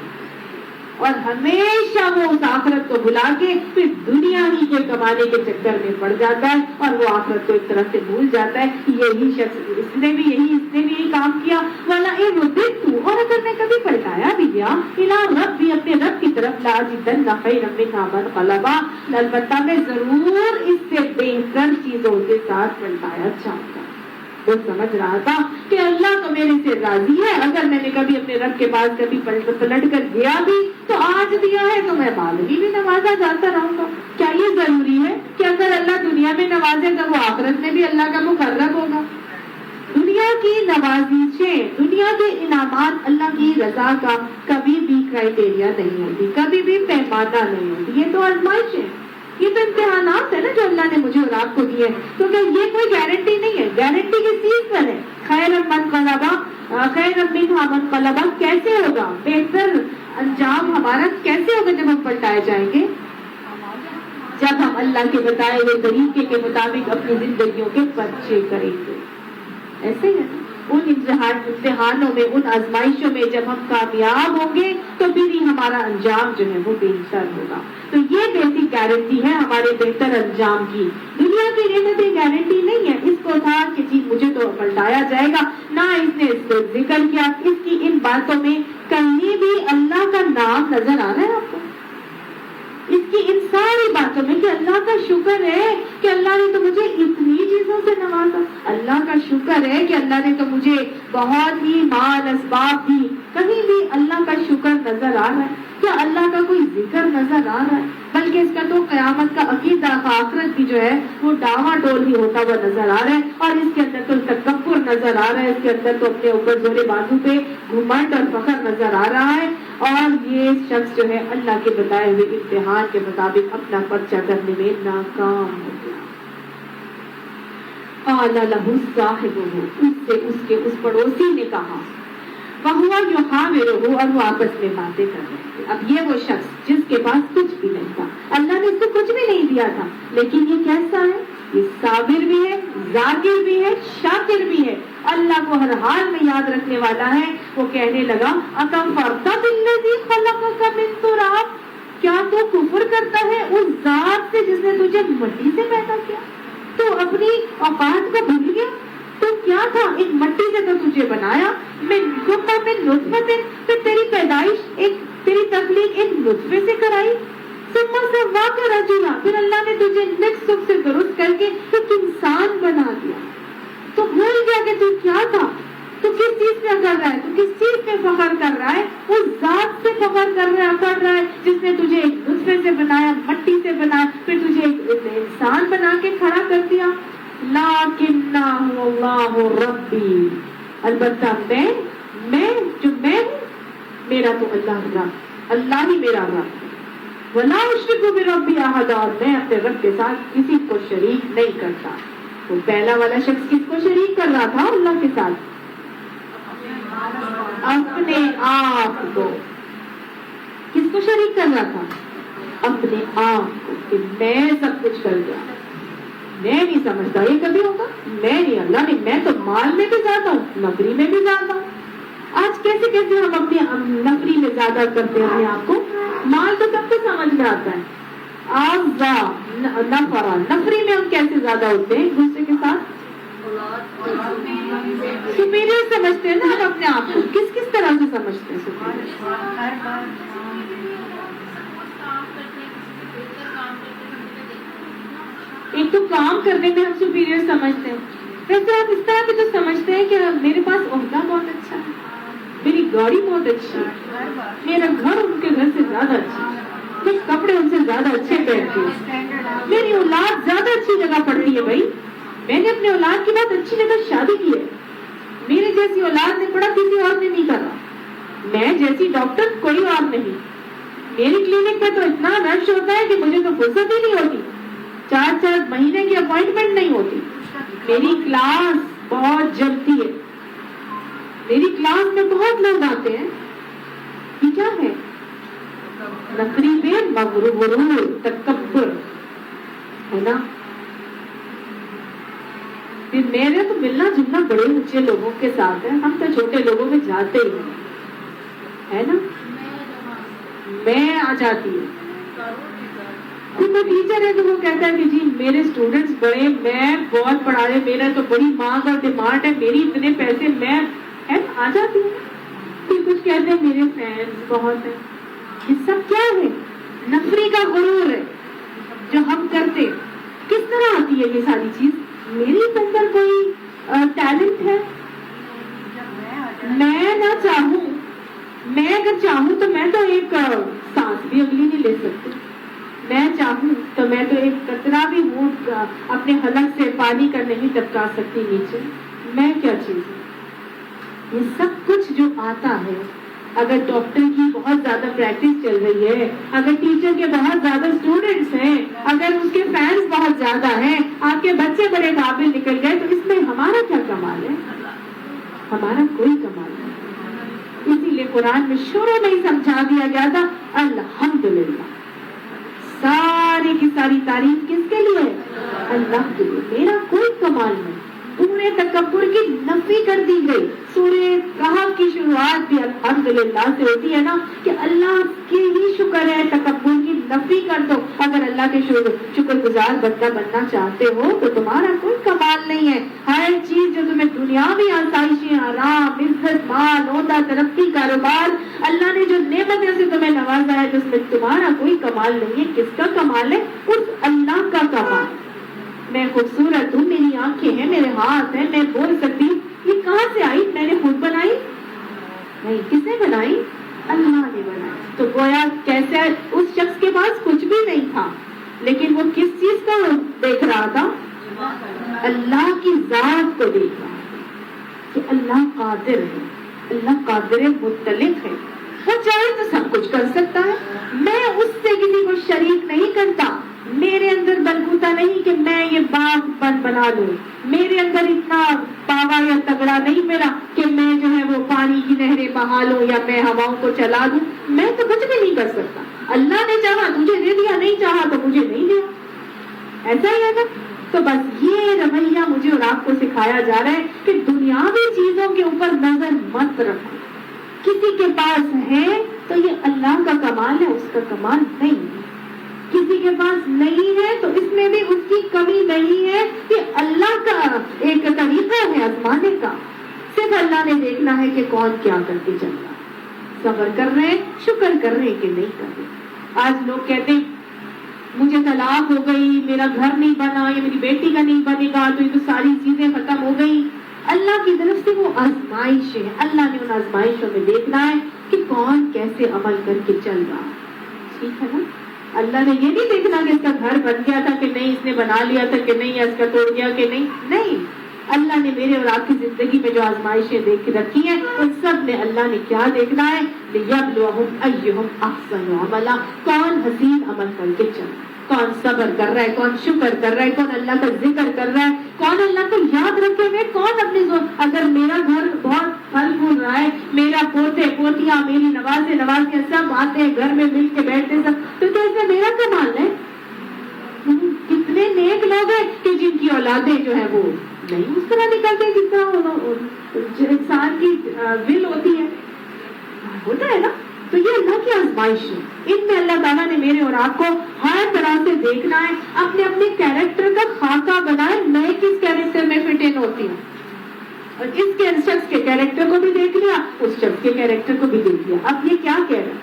اور ہمیشہ وہ اس آخرت کو بھلا کے پھر دنیا ہی کے کمانے کے چکر میں پڑ جاتا ہے، اور وہ آخرت کو ایک طرح سے بھول جاتا ہے۔ یہی شخص اس نے بھی یہی کام کیا۔ وَلَئِن رُدِدتُّ، اور اگر میں کبھی پلٹایا بھی گیا، إِلَىٰ رَبِّي، اپنے رب کی طرف، لَأَجِدَنَّ خَيْرًا مِنْهَا مُنْقَلَبًا، البتہ میں ضرور اس سے بہتر چیزوں کے ساتھ پلٹایا جاؤں گا۔ وہ سمجھ رہا تھا کہ اللہ تو میرے سے راضی ہے، اگر میں نے کبھی اپنے رب کے پاس کبھی پلٹ کر گیا بھی تو آج دیا ہے تو میں بعد بھی نوازا جاتا رہوں گا۔ کیا یہ ضروری ہے کہ اگر اللہ دنیا میں نوازے تو وہ آخرت میں بھی اللہ کا مقرب ہوگا؟ دنیا کی نوازشیں، دنیا کے انعامات اللہ کی رضا کا کبھی بھی کرائٹیریا نہیں ہوتی، کبھی بھی پیمانہ نہیں ہوتی، یہ تو آزمائش ہے، یہ تو امتحانات ہے نا جو اللہ نے مجھے اور آپ کو دیے، کیونکہ یہ کوئی گارنٹی نہیں ہے۔ گارنٹی کس چیز پر ہے؟ خیر منقلبہ، خیر منہا منقلبہ، کیسے ہوگا بہتر انجام ہمارا، کیسے ہوگا جب ہم پلٹائے جائیں گے؟ جب ہم اللہ کے بتائے ہوئے طریقے کے مطابق اپنی زندگیوں کے پرچے کریں گے۔ ایسے ہی ہے ان امتحانوں میں، ان آزمائشوں میں جب ہم کامیاب ہوں گے تو پھر ہی ہمارا انجام جو ہے وہ بہتر ہوگا۔ تو یہ بیسک گارنٹی ہے ہمارے بہتر انجام کی۔ دنیا کی نعمتیں گارنٹی نہیں ہے۔ اس کو تھا کہ جی مجھے تو پلٹایا جائے گا، نہ اس نے اس کو ذکر کیا۔ اس کی ان باتوں میں کہیں بھی اللہ کا نام نظر آ رہا ہے آپ کو؟ اس کی ان ساری باتوں میں کہ اللہ کا شکر ہے کہ اللہ نے تو مجھے اتنی چیزوں سے نوازا، اللہ کا شکر ہے کہ اللہ نے تو مجھے بہت ہی مال اسباب دی، کہیں بھی اللہ کا شکر نظر آ رہا ہے؟ کیا اللہ کا کوئی ذکر نظر آ رہا ہے؟ بلکہ اس کا تو قیامت کا عقیدہ آخرت کی جو ہے وہ ڈاواں ڈول ہی ہوتا ہوا نظر آ رہا ہے، اور اس کے اندر تو تکبر نظر آ رہا ہے، اس کے اندر تو اپنے اوپر زورے بازو پہ گھمنڈ اور فخر نظر آ رہا ہے، اور یہ شخص جو ہے اللہ کے بتائے ہوئے امتحان کے مطابق اپنا پرچہ کرنے میں ناکام ہو گیا۔ قال له صاحبه، اس پڑوسی نے کہا، وہوا یحاورہ، اور وہ آپس میں باتیں کر رہے تھے۔ اب یہ وہ شخص جس کے پاس کچھ بھی نہیں تھا، اللہ نے اس کو کچھ بھی نہیں دیا تھا، لیکن یہ کیسا ہے؟ یہ صابر بھی ہے، ذاکر بھی ہے، شاکر بھی ہے، اللہ کو ہر حال میں یاد رکھنے والا ہے۔ وہ کہنے لگا، اکفرت بالذی خلقک من تراب، کیا تو کفر کرتا ہے اس ذات سے جس نے تجھے مٹی سے پیدا کیا؟ تو اپنی اوقات کو بھول گیا؟ تو کیا تھا؟ ایک مٹی سے تو تجھے بنایا، پھر تیری پیدائش تیری تخلیق ایک نطفے سے کرائی، ثم سواک رجلا، پھر اللہ نے تجھے نیک سکھ سے درست کر کے ایک انسان بنا دیا۔ تو بھول گیا کہ تو کیا تھا، تو کس چیز پہ کر رہا ہے، تو کس چیز پہ فخر کر رہا ہے؟ اس ذات سے فخر کر رہا ہے جس نے تجھے ایک نطفے سے بنایا، مٹی سے بنایا، پھر تجھے ایک انسان بنا کے کھڑا کر دیا۔ لیکنہ اللہ ربی، البتہ میں ہوں، میرا تو اللہ ہی میرا رب، ولا اشرک بربی احد، اور میں اپنے رب کے ساتھ کسی کو شریک نہیں کرتا۔ تو پہلا والا شخص کس کو شریک کر رہا تھا اللہ کے ساتھ؟ اپنے آپ کو۔ کس کو شریک کر رہا تھا؟ اپنے آپ کو، کہ میں سب کچھ کر گیا، میں نہیں سمجھتا یہ کبھی ہوگا، میں نہیں، اللہ نے، میں تو مال میں بھی زیادہ ہوں، نفری میں بھی زیادہ ہوں۔ آج کیسے ہم اپنی نفری میں زیادہ کرتے ہیں اپنے آپ کو؟ مال تو سب کو سمجھ میں آتا ہے، نفری میں ہم کیسے زیادہ ہوتے ہیں ایک دوسرے کے ساتھ؟ سپیریئر سمجھتے ہیں نا ہم اپنے آپ کو، کس طرح سے سمجھتے ہیں سپیریئر؟ ایک تو کام کرنے میں ہم سپیریئر سمجھتے ہیں، ویسے آپ اس طرح بھی تو سمجھتے ہیں کہ میرے پاس عہدہ بہت اچھا ہے، میری گاڑی بہت اچھی ہے، میرا گھر ان کے گھر سے زیادہ اچھا ہے، میں کپڑے ان سے زیادہ اچھے پہنتی ہوں، میری اولاد زیادہ اچھی جگہ پڑتی ہے، بھائی میں نے اپنے اولاد کی بہت اچھی جگہ شادی کی ہے، میرے جیسی اولاد نے پڑھا کسی اور نے نہیں کرا، میں جیسی ڈاکٹر کوئی اور نہیں، میری کلینک پہ تو اتنا رش ہوتا ہے کہ مجھے تو فرصت ہی نہیں ہوتی، 4 مہینے کی اپوائنٹمنٹ نہیں ہوتی، میری کلاس بہت جمتی ہے، میری کلاس میں بہت لوگ آتے ہیں، یہ کیا ہے؟ نفری میں مغرور، تکبر ہے نا۔ پھر میرے تو ملنا جلنا بڑے اونچے لوگوں کے ساتھ ہے، ہم تو چھوٹے لوگوں میں جاتے ہی نہیں، ہے نا۔ میں آ جاتی ہوں، کوئی ٹیچر ہے تو وہ کہتا ہے کہ جی میرے اسٹوڈنٹس بڑے، میں بہت پڑھا رہے، میرا تو بڑی مانگ اور ڈیمانڈ ہے، میری اتنے پیسے، میں آ جاتی ہوں۔ پھر کچھ کہتے ہیں میرے فینس بہت ہیں، یہ سب کیا ہے؟ نفری کا غرور ہے جو ہم کرتے۔ کس طرح آتی ہے یہ ساری چیز؟ میری اندر کوئی ٹیلنٹ ہے، میں نہ چاہوں، میں اگر چاہوں تو میں تو ایک سانس بھی اگلی نہیں لے سکتی، میں چاہوں تو میں تو ایک قطرہ بھی ہونٹ اپنے حلق سے پانی کا نہیں ٹپکا سکتی نیچے، میں کیا چیز ہوں؟ یہ سب کچھ جو آتا ہے، اگر ڈاکٹر کی بہت زیادہ پریکٹس چل رہی ہے، اگر ٹیچر کے بہت زیادہ اسٹوڈنٹس ہیں، اگر اس کے فینس بہت زیادہ ہیں، آپ کے بچے بڑے قابل نکل گئے، تو اس میں ہمارا کیا کمال ہے؟ ہمارا کوئی کمال نہیں۔ اسی لیے قرآن میں شروع میں ہی سمجھا دیا گیا تھا، الحمدللہ، ساری کی ساری تعریف کس کے لیے؟ اللہ کے لیے، میرا کوئی کمال نہیں۔ پورے تکبر کی نفی کر دی گئی۔ سورہ کہف کی شروعات بھی الحمدللہ سے ہوتی ہے نا، کہ اللہ کی ہی شکر ہے، تکبر کی نفی کر دو۔ اگر اللہ کے شکر گزار بندہ بننا چاہتے ہو تو تمہارا کوئی کمال نہیں ہے۔ ہر چیز جو تمہیں دنیاوی آسائشیں، آرام، عزت، مال، عہدہ، ترقی، کاروبار، اللہ نے جو نعمتیں سے تمہیں نوازا ہے، جس میں تمہارا کوئی کمال نہیں ہے۔ کس کا کمال ہے؟ اس اللہ کا کمال۔ میں خوبصورت ہوں، میری آنکھیں ہیں، میرے ہاتھ ہیں، میں بول سکتی ہوں، یہ کہاں سے آئی؟ میں نے خود بنائی نہیں، کس نے بنائی؟ اللہ نے بنایا. تو گویا کیسے اس شخص کے پاس کچھ بھی نہیں تھا، لیکن وہ کس چیز کو دیکھ رہا تھا؟ اللہ کی ذات کو دیکھ رہا تھا کہ اللہ قادر ہے، اللہ قادر مطلق ہے، وہ چاہے تو سب کچھ کر سکتا ہے. میں اس سے کسی کو شریک نہیں کرتا. میرے اندر بلبوتا نہیں کہ میں یہ باغ بنا لوں، میرے اندر اتنا پاوا یا تگڑا نہیں میرا کہ میں جو ہے وہ پانی کی نہریں بہا لوں یا میں ہواؤں کو چلا دوں. میں تو کچھ بھی نہیں کر سکتا. اللہ نے چاہا تجھے دے دیا، نہیں چاہا تو مجھے نہیں دیا. ایسا ہی ہے نا. تو بس یہ رویہ مجھے اور آپ کو سکھایا جا رہا ہے کہ دنیاوی چیزوں کے اوپر نظر مت رکھو. کسی کے پاس ہے تو یہ اللہ کا کمال ہے، اس کا کمال نہیں ہے. کسی کے پاس نہیں ہے تو اس میں بھی اس کی کمی نہیں ہے. یہ اللہ کا ایک طریقہ ہے آزمانے کا. صرف اللہ نے دیکھنا ہے کہ کون کیا کر کے چل رہا ہے، صبر کر رہے ہیں، شکر کر رہے ہیں کہ نہیں کر رہے. آج لوگ کہتے ہیں مجھے طلاق ہو گئی، میرا گھر نہیں بنا، یا میری بیٹی کا نہیں بنے گا، تو یہ تو ساری چیزیں ختم ہو گئی. اللہ کی طرف سے وہ آزمائش ہے. اللہ نے ان آزمائشوں میں دیکھنا ہے کہ کون کیسے عمل کر کے چل رہا ہے. ٹھیک ہے نا. اللہ نے یہ نہیں دیکھنا کہ اس کا گھر بن گیا تھا کہ نہیں، اس نے بنا لیا تھا کہ نہیں، یا اس کا توڑ گیا کہ نہیں. نہیں، اللہ نے میرے اور آپ کی زندگی میں جو آزمائشیں دیکھ رکھی ہیں ان سب میں اللہ نے کیا دیکھنا ہے؟ لِيَبْلُوَهُمْ أَيُّهُمْ أَحْسَنُ عَمَلًا. کون حسین عمل کر کے چل، کون صبر کر رہا ہے، کون شکر کر رہا ہے، کون اللہ کا ذکر کر رہا ہے، کون اللہ کو یاد رکھے ہوئے، کون اپنے اگر میرا گھر بہت پھل پھول رہا ہے، میرا پوتے پوتیاں، میری نوازے نوازیاں سب آتے ہیں گھر میں مل کے بیٹھتے سب، تو کیا اس میں میرا کمال ہے؟ کتنے نیک لوگ ہیں کہ جن کی اولادیں جو ہے وہ نہیں اس طرح نکلتے جس طرح انسان کی ول ہوتی ہے، ہوتا ہے نا. تو یہ اللہ کی آزمائش ہے. ان میں اللہ تعالیٰ نے میرے اور آپ کو ہر طرح سے دیکھنا ہے. اپنے اپنے کیریکٹر کا خاکہ بنائے، میں کس کیریکٹر میں فٹ ان ہوتی ہوں، اور اس کے شخص کے کیریکٹر کو بھی دیکھ لیا، اس شخص کے کیریکٹر کو بھی دیکھ لیا. اب یہ کیا کہہ رہا ہے؟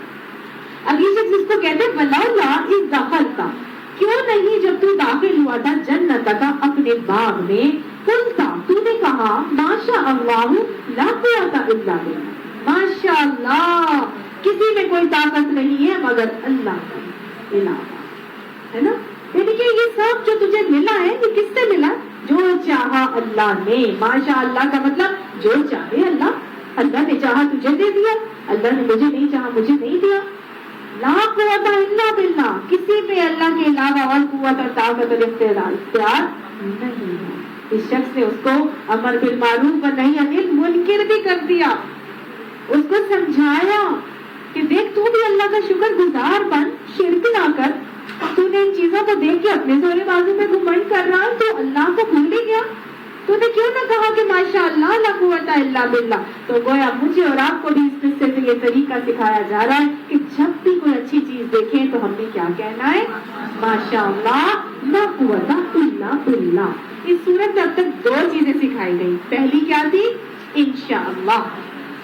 اب یہ شخص اس کو کہتے ہیں وَلَوْلَا إِذْ دَخَلْتَ، کیوں نہیں جب تو داخل ہوا تھا جنت کا اپنے باغ میں، قُلْتَ تو نے کہا ماشاء اللہ لا قوت الا باللہ، ماشاء اللہ کسی میں کوئی طاقت نہیں ہے مگر اللہ کا علاوہ، ہے نا. یعنی کہ یہ سب جو تجھے ملا ہے یہ کس سے ملا؟ جو چاہا اللہ نے. ماشاء اللہ کا مطلب جو چاہے اللہ. اللہ نے چاہا تجھے دے دیا، اللہ نے مجھے نہیں چاہا مجھے نہیں دیا. لا قوت الا باللہ، کسی پہ اللہ کے علاوہ اور قوت اور طاقت اور اختیار نہیں ہے. اس شخص نے اس کو امر بالمعروف و نہی عن المنکر بھی کر دیا، اس کو سمجھایا کہ دیکھ تو بھی اللہ کا شکر گزار بن، شرک نہ کر. تو نے ان چیزوں کو دیکھ کے اپنے زور بازو میں گھمنڈ کر رہا تو اللہ کو بھول ہی گیا. تو نے کیوں نہ کہا کہ ماشاء اللہ لا قوت الا باللہ. تو گویا مجھے اور آپ کو بھی اس قصے سے یہ طریقہ سکھایا جا رہا ہے کہ جب بھی کوئی اچھی چیز دیکھیں تو ہم نے کیا کہنا ہے؟ ماشاء اللہ لا قوت الا باللہ. اس صورت میں اب تک دو چیزیں سکھائی گئی. پہلی کیا تھی؟ انشاءاللہ،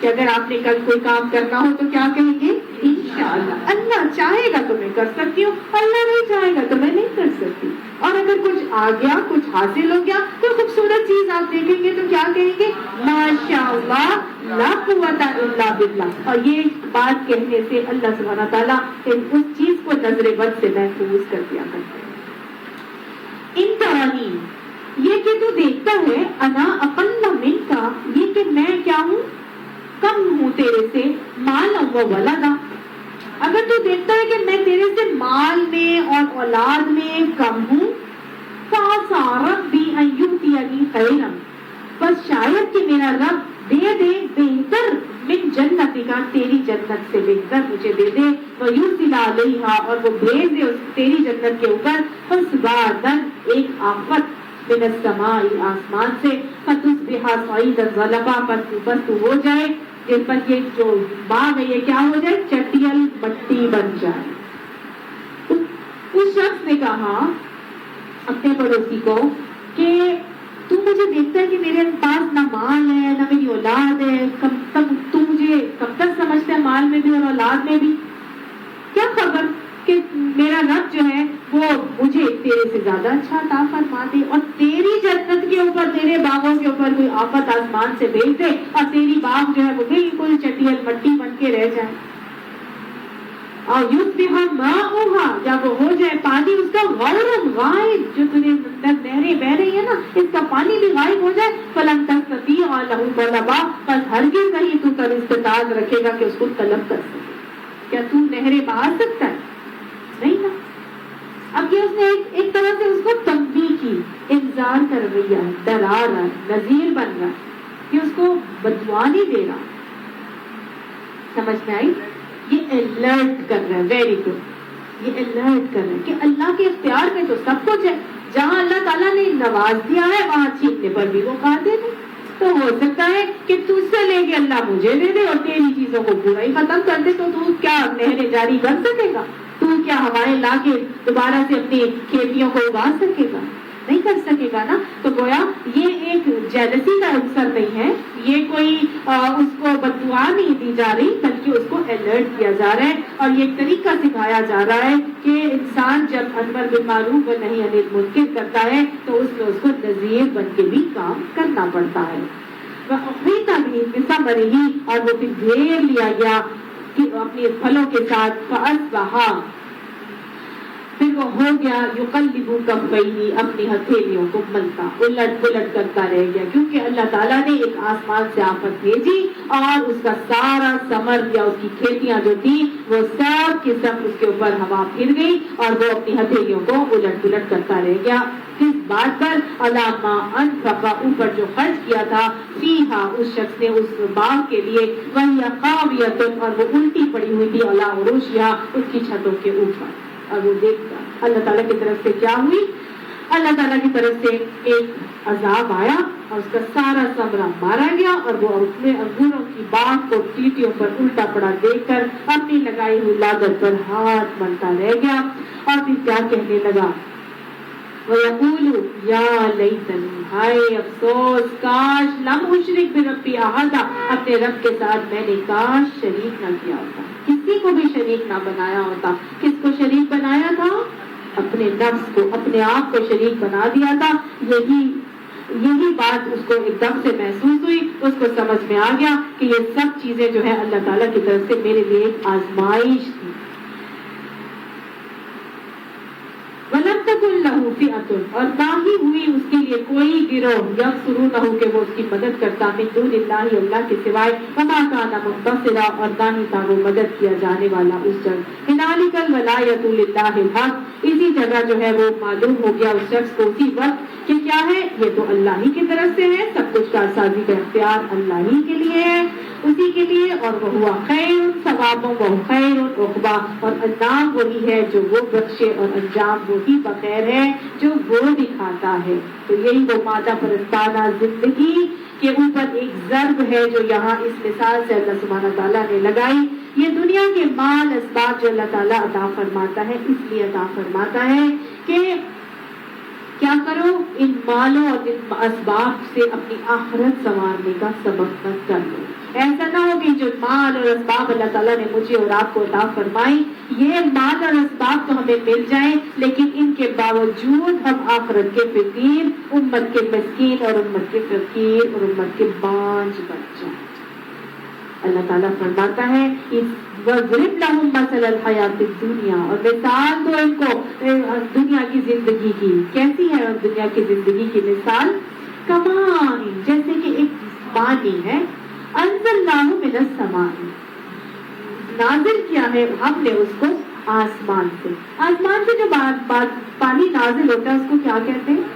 کہ اگر آپ نے کل کوئی کام کرنا ہو تو کیا کہیں گے؟ انشاءاللہ. اللہ چاہے گا تو میں کر سکتی ہوں، اللہ نہیں چاہے گا تو میں نہیں کر سکتی. اور اگر کچھ آ گیا، کچھ حاصل ہو گیا، کوئی خوبصورت چیز آپ دیکھیں گے تو کیا کہیں گے؟ ماشاءاللہ لا قوت الا باللہ. اور یہ بات کہنے سے اللہ سبحانہ تعالیٰ اس چیز کو نظر بد سے محفوظ کر دیا کرتے ہیں. ان ترانی، یہ کہ تو دیکھتا ہے، انا اقل منک، یہ کہ میں کیا ہوں؟ کم ہوں تیرے سے، مال و ولدا. اگر تو دیکھتا ہے کہ میں تیرے سے مال میں اور اولاد میں کم ہوں، فَعَسَىٰ رَبِّي أَن يُؤْتِيَنِي خَيْرًا، بس شاید کہ میرا رب دے دے بہتر، من جنتک، تیری جنت سے بہتر مجھے دے دے، وَيُرْسِلَ عَلَيْهَا، اور وہ بھیج دے تیری جنت کے اوپر حسبانا، ایک آفت، من السماء، آسمان سے، فَتُصْبِحَ صَعِيدًا زَلَقًا، بس تو ہو جائے جن پر یہ جو باغ ہے یہ کیا ہو جائے؟ چٹیل مٹی بن جائے. اس شخص نے کہا اپنے پڑوسی کو کہ تو مجھے دیکھتا ہے کہ میرے پاس نہ مال ہے نہ میری اولاد ہے، تو مجھے کب تک سمجھتا ہے مال میں بھی اور اولاد میں بھی؟ کیا خبر کہ میرا رب جو ہے وہ مجھے تیرے سے زیادہ اچھا عطا فرما دے، اور تیری جنت کے اوپر، تیرے باغوں کے اوپر کوئی آفت آسمان سے بھیج دے اور تیری باغ جو ہے وہ بالکل چٹیل مٹی بن کے رہ جائے. اور یصبح ماؤہا، جب وہ ہو جائے پانی اس کا غورن غائب، جو تجھے نہریں بہ رہی ہیں نا اس کا پانی بھی غائب ہو جائے، فلن تستطیع لہ طلبا، بس ہرگز نہیں تو کر استطاعت رکھے گا کہ اس کو طلب کر سکے. کیا تو نہریں بہا سکتا ہے؟ نہیں نا. اب یہ اس نے ایک طرح سے اس کو تنبیہ کی، انذار کر رہی ہے، ڈرا رہا ہے، نذیر بن رہا ہے کہ اس کو بددعا نہیں دے رہا. سمجھ میں آئی؟ یہ الرٹ کر رہا ہے. Very good. یہ الرٹ کر رہا ہے کہ اللہ کے اختیار میں تو سب کچھ ہے. جہاں اللہ تعالیٰ نے نواز دیا ہے وہاں چھیننے پر بھی وہ قادر ہے. تو ہو سکتا ہے کہ تجھ سے لے کے اللہ مجھے دے دے اور تیری چیزوں کو پورا ہی ختم کر دے. تو کیا نہریں جاری کر سکے گا؟ تو کیا ہوائیں لا کے دوبارہ سے اپنی کھیتیوں کو اگا سکے گا؟ نہیں کر سکے گا نا. تو گویا یہ ایک جیلسی کا عنصر نہیں ہے، یہ کوئی اس کو بددعا نہیں دی جا رہی، بلکہ اس کو الرٹ کیا جا رہا ہے. اور یہ ایک طریقہ سکھایا جا رہا ہے کہ انسان جب امر بالمعروف و نہی عن المنکر کرتا ہے تو اس میں اس کو نذیر بن کے بھی کام کرنا پڑتا ہے. اور وہ پھر گھیر لیا گیا کہ اپنے پھلوں کے ساتھ فاصبح، پھر وہ ہو گیا یقلب کفیہ، اپنی ہتھیلیوں کو ملتا الٹ پلٹ کرتا رہ گیا، کیونکہ اللہ تعالیٰ نے ایک آسمان سے آفت بھیجی اور اس کا سارا ثمر یا اس کی کھیتیاں جو تھی وہ سب کی سب اس کے اوپر ہوا پھر گئی اور وہ اپنی ہتھیلیوں کو الٹ پلٹ کرتا رہ گیا. کس بات پر؟ علامہ انفقا، اوپر جو خرچ کیا تھا، فیہا، اس شخص نے اس باغ کے لیے، وہی خاویۃ، اور وہ الٹی پڑی ہوئی تھی، علی عروشہا، اس کی چھتوں کے اوپر. اور وہ دیکھتا اللہ تعالیٰ کی طرف سے کیا ہوئی؟ اللہ تعالیٰ کی طرف سے ایک عذاب آیا اور اس کا سارا ثمرہ مارا گیا اور وہ اپنے انگوروں کی باغ کو ٹیٹیوں پر الٹا پڑا دیکھ کر اپنی لگائی ہوئی لاگت پر ہاتھ ملتا رہ گیا. اور پھر کیا کہنے لگا؟ وَيَقُولُ يَا لَيْتَنِي، ہائے افسوس، کاش، لم اشرک بربی احدا، اپنے رب کے ساتھ میں نے کاش شریک نہ کیا ہوتا، کسی کو بھی شریک نہ بنایا ہوتا. کس کو شریک بنایا تھا؟ اپنے نفس کو، اپنے آپ کو شریک بنا دیا تھا. یہی بات اس کو ایک دم سے محسوس ہوئی، اس کو سمجھ میں آ گیا کہ یہ سب چیزیں جو ہے اللہ تعالیٰ کی طرف سے میرے لیے ایک آزمائش تھی. وَلَمْ تَكُنْ لَهُ فِئَةٌ، اور نہ ہی ہوئی اس کے لیے کوئی گروہ، يَنصُرُونَهُ، کہ وہ اس کی مدد کرتا، مِن دُونِ اللَّهِ، اللہ کے سوائے، وَمَا كَانَ مُنتَصِرًا، اور نہ ہی تھا وہ مدد کیا جانے والا اس جگہ. هُنَالِكَ الْوَلَایَةُ لِلَّهِ الْحَقِّ، اسی جگہ جو ہے وہ معلوم ہو گیا اس شخص کو اسی وقت کہ کیا ہے، یہ تو اللہ ہی کی طرف سے ہے، سب کچھ کارسازی کا اختیار اللہ ہی کے لیے ہے، اسی کے لیے. اور وہ ہوا خیر ثواب و خیر عقبہ، اور انجام وہی ہے جو وہ بخشے اور انجام وہی بخیر ہے جو وہ دکھاتا ہے. تو یہی وہ مادہ پرستانہ زندگی کے اوپر ایک ضرب ہے جو یہاں اس مثال سے اللہ سبحانہ تعالیٰ نے لگائی. یہ دنیا کے مال اسباب جو اللہ تعالیٰ عطا فرماتا ہے اس لیے عطا فرماتا ہے کہ کیا کرو، ان مالوں اور ان اسباب سے اپنی آخرت سنوارنے کا سبب مت کر لو. ایسا نہ ہو کہ جو مال اور اسباب اللہ تعالیٰ نے مجھے اور آپ کو عطا فرمائی، یہ مال اور اسباب تو ہمیں مل جائیں لیکن ان کے باوجود ہم آخرت کے فقیر، امت کے مسکین اور امت کے فقیر اور امت کے بانجھ بن جائیں. اللہ تعالیٰ فرماتا ہے وَاضْرِبْ لَهُمْ مَثَلَ الْحَيَاةِ الدُّنْيَا، اور مثال دو ان کو دنیا کی زندگی کی. کیسی ہے دنیا کی زندگی کی مثال؟ کماء، جیسے کہ ایک پانی ہے، أَنزَلْنَاهُ مِنَ السَّمَاءِ، نازل کیا ہے ہم نے اس کو آسمان سے. آسمان سے جو پانی نازل ہوتا ہے اس کو کیا کہتے ہیں؟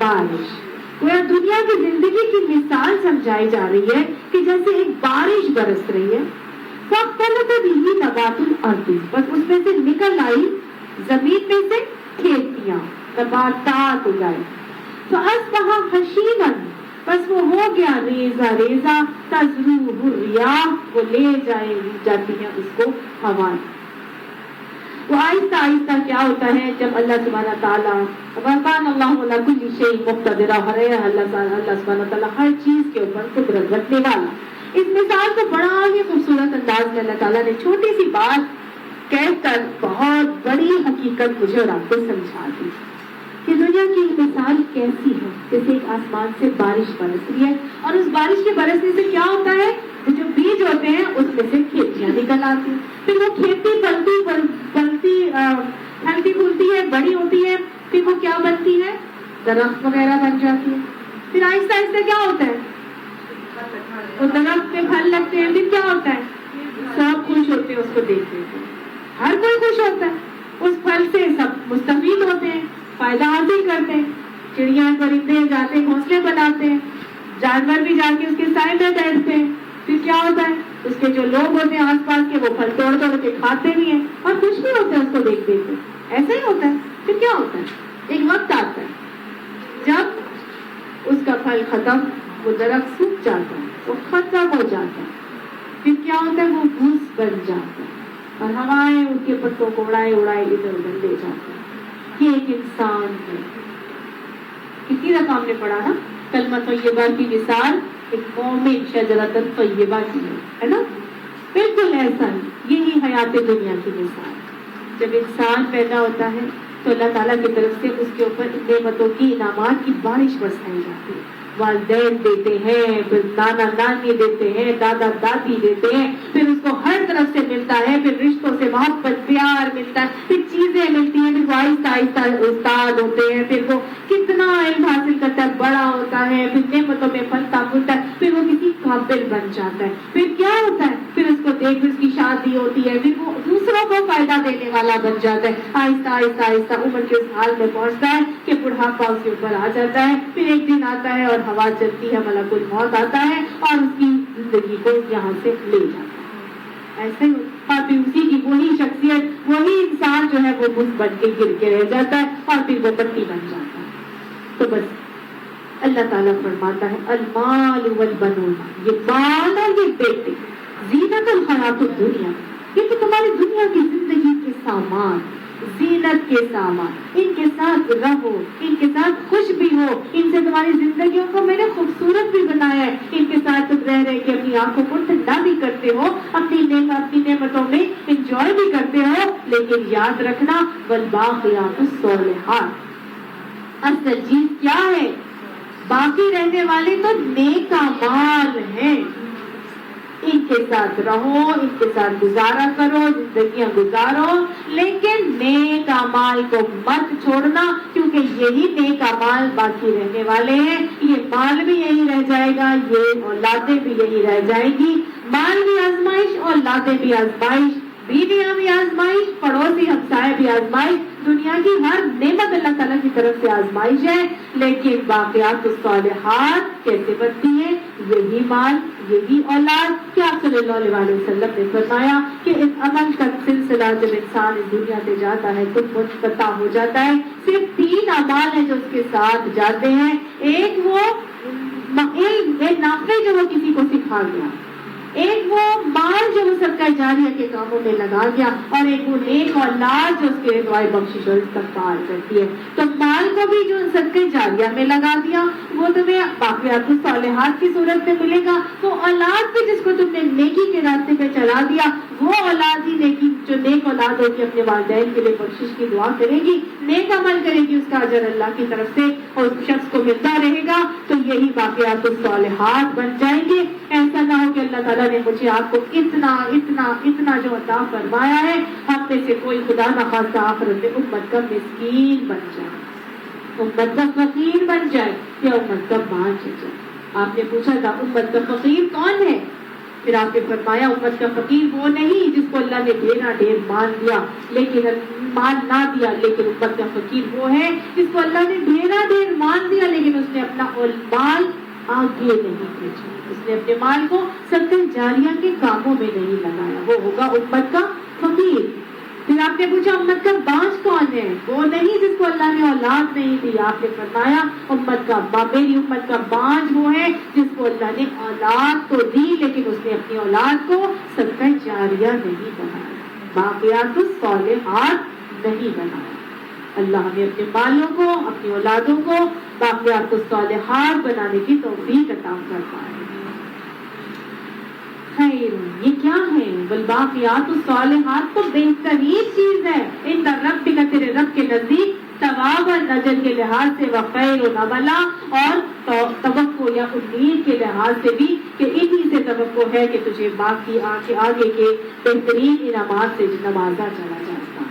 بارش. دنیا کی زندگی کی مثال سمجھائی جا رہی ہے کہ جیسے ایک بارش برس رہی ہے، فَاخْتَلَطَ بِهِ نَبَاتُ الْأَرْضِ، بس اس میں سے نکل آئی زمین میں سے کھیتیاں، نباتات اگائے. فَأَصْبَحَ حَشِيمًا، بس وہ ہو گیا ریزہ ریزہ، تَذْرُوهُ الرِّيَاحُ، وہ لے جاتی ہیں اس کو ہوائیں. تو آہستہ آہستہ کیا ہوتا ہے جب اللہ سبحانہ تعالیٰ وَكَانَ اللَّهُ عَلَىٰ كُلِّ شَيْءٍ مُقْتَدِرًا، اللہ سبحانہ تعالیٰ ہر چیز کے اوپر قدرت رکھنے والا. اس مثال کو بڑا ہی خوبصورت انداز میں اللہ تعالیٰ نے چھوٹی سی بات کہہ کر بہت بڑی حقیقت مجھے اور آپ کو سمجھا دی کہ دنیا کی مثال کیسی ہے. جیسے ایک آسمان سے بارش برس رہی ہے اور اس بارش کے برسنے سے کیا ہوتا ہے، جو بیج ہوتے ہیں اس میں سے کھیتیاں نکل آتی ہیں. پھر وہ کھیتی پھلتی پھولتی ہے، بڑی ہوتی ہے، پھر وہ کیا بنتی ہے؟ درخت وغیرہ بن جاتی ہے. پھر آہستہ آہستہ کیا ہوتا ہے؟ وہ درخت پہ پھل لگتے ہیں. پھر کیا ہوتا ہے؟ سب خوش ہوتے ہیں اس کو دیکھ کے، ہر کوئی خوش ہوتا ہے. اس پھل سے سب مستفید ہوتے ہیں، فائدہ حاصل کرتے ہیں. چڑیاں پرندے جاتے ہیں گھونسلے بناتے ہیں، جانور بھی جا کے اس کے سائے میں بیٹھتے ہیں. پھر کیا ہوتا ہے؟ اس کے جو لوگ ہوتے ہیں آس پاس کے وہ پھل توڑ توڑ کے کھاتے بھی ہیں اور خوش بھی ہوتے ہیں اس کو دیکھ دیکھ کے. ایسا ہی ہوتا ہے. پھر کیا ہوتا ہے؟ ایک وقت آتا ہے جب اس کا پھل ختم، وہ درخت سوکھ جاتا ہے، وہ ختم ہو جاتا ہے. پھر کیا ہوتا ہے؟ وہ گھوس بن جاتا ہے اور ہوائیں ان کے پتوں کو اڑائے اڑائے ادھر ادھر لے جاتے ہیں. یہ ایک انسان ہے. کتنی دفعہ ہم نے پڑھا نا کلمہ طیبہ کی مثال ایک مومن شجرۃ طیبہ کی ہے نا. بالکل ایسا ہی یہی حیات دنیا کی مثال. جب انسان پیدا ہوتا ہے تو اللہ تعالیٰ کی طرف سے اس کے اوپر نعمتوں کی انعامات کی بارش برسائی جاتی ہے. والدین دیتے ہیں، پھر نانا نانی دیتے ہیں، دادا دادی دیتے ہیں، پھر اس کو ہر طرف سے ملتا ہے، پھر رشتوں سے محبت پیار ملتا ہے، پھر چیزیں ملتی ہیں، پھر وہ آہستہ آہستہ استاد ہوتے ہیں، پھر وہ کتنا علم حاصل کرتا ہے، بڑا ہوتا ہے، پھر نعمتوں میں پھلتا پھولتا ہے، پھر وہ کسی قابل بن جاتا ہے. پھر کیا ہوتا ہے؟ پھر اس کو دیکھ اس کی شادی ہوتی ہے، پھر وہ دوسروں کو فائدہ دینے والا بن جاتا ہے. آہستہ آہستہ آہستہ عمر کے اس حال میں پہنچتا ہے کہ بڑھاپا اس کے اوپر آ جاتا ہے. پھر ایک دن آتا ہے اور ہوا چلتی ہے، ملک الموت آتا ہے اور اس کی زندگی کو یہاں سے لے جاتا ہے. ایسے ہی اور پھر اسی کی وہی شخصیت، وہی انسان جو ہے وہ بت بن کے گر کے رہ جاتا ہے اور پھر وہ پٹی بن جاتا ہے. تو بس اللہ تعالیٰ فرماتا ہے المال والبنون، یہ مال اور یہ بیٹے زینت الحیات الدنیا، یہ تو تمہاری دنیا کی زندگی کے سامان، زینت کے سامان. ان کے ساتھ رہو، ان کے ساتھ خوش بھی ہو، ان سے تمہاری زندگیوں کو میں نے خوبصورت بھی بنایا ہے. ان کے ساتھ تم رہ رہے کہ اپنی آنکھوں کو ٹھنڈا بھی کرتے ہو، اپنی نعمتوں میں انجوائے بھی کرتے ہو. لیکن یاد رکھنا والباقیات الصالحات، اصل چیز کیا ہے؟ باقی رہنے والے تو نیک اعمال ہیں. ان کے ساتھ رہو، ان کے ساتھ گزارا کرو، زندگیاں گزارو، لیکن نیک اعمال کو مت چھوڑنا، کیونکہ یہی نیک اعمال باقی رہنے والے ہیں. یہ مال بھی یہی رہ جائے گا، یہ اولادیں بھی یہی رہ جائیں گی. مال بھی آزمائش، اولادیں بھی آزمائش، بیویاں بھی آزمائش، پڑوسی ہمسائے بھی آزمائش. دنیا کی ہر نعمت اللہ تعالیٰ کی طرف سے آزمائش ہے. لیکن باقیات الصالحات کیسے بنتی ہیں؟ یہی مال، یہی اولاد. کیا صلی اللہ علیہ وسلم نے فرمایا کہ اس عمل کا سلسلہ جب انسان اس دنیا سے جاتا ہے تو منقطع ہو جاتا ہے. صرف 3 اعمال ہیں جو اس کے ساتھ جاتے ہیں. ایک وہ علم نافع جو وہ کسی کو سکھا گیا، ایک وہ مال جو وہ صدقہ جاریہ کے کاموں میں لگا گیا، اور ایک وہ نیک اولاد جو اس کے دعائے بخشش اور استغفار کرتی ہے. تو مال کو بھی جو صدقہ جاریہ میں لگا دیا وہ تمہیں باقیات الصالحات کی صورت میں ملے گا. وہ اولاد بھی جس کو تم نے نیکی کے راستے پہ چلا دیا، وہ اولاد ہی نیکی، جو نیک اولاد ہوگی اپنے والدین کے لیے بخشش کی دعا کرے گی، نیک عمل کرے گی، اس کا اجر اللہ کی طرف سے اور اس شخص کو ملتا رہے گا. تو یہی باقیات الصالحات بن جائیں گے. ایسا نہ ہو کہ اللہ تعالیٰ نے مجھے آپ کو اتنا جو عطا فرمایا ہے، ہم میں سے کوئی خدا نخواستہ آخرت میں امت کا مسکین بن جائے، امت کا فقیر بن جائے یا امت کا بانجھ جائے. آپ نے پوچھا تھا امت کا فقیر کون ہے؟ پھر آپ نے فرمایا امت کا فقیر وہ نہیں جس کو اللہ نے ڈھیر مال دیا لیکن مال نہ دیا، لیکن امت کا فقیر وہ ہے جس کو اللہ نے ڈھیر مال دیا لیکن اس نے اپنا مال آگے نہیں بھیجا، اس نے اپنے مال کو صدقہ جاریہ کے کاموں میں نہیں لگایا. وہ ہوگا امت کا فقیر. پھر آپ نے پوچھا امت کا بانجھ کون ہے؟ وہ نہیں جس کو اللہ نے اولاد نہیں دی. آپ نے فرمایا میری امت کا بانجھ وہ ہے جس کو اللہ نے اولاد تو دی لیکن اس نے اپنی اولاد کو صدقہ جاریہ نہیں بنایا، باقیات الصالحات نہیں بنایا. اللہ ہمیں اپنے بالوں کو، اپنی اولادوں کو باقیات الصالحات بنانے کی توفیق عطا فرمائے. خیر، یہ کیا ہے؟ والباقیات الصالحات تو بہترین چیز ہے. ان رب کا، تیرے رب کے نزدیک ثواب اور اجر کے لحاظ سے وخیر و نبلا، اور توقع یا امید کے لحاظ سے بھی کہ انہی سے توقع ہے کہ تجھے باقی آگے کے بہترین انعامات سے نوازا چلا جائے گا۔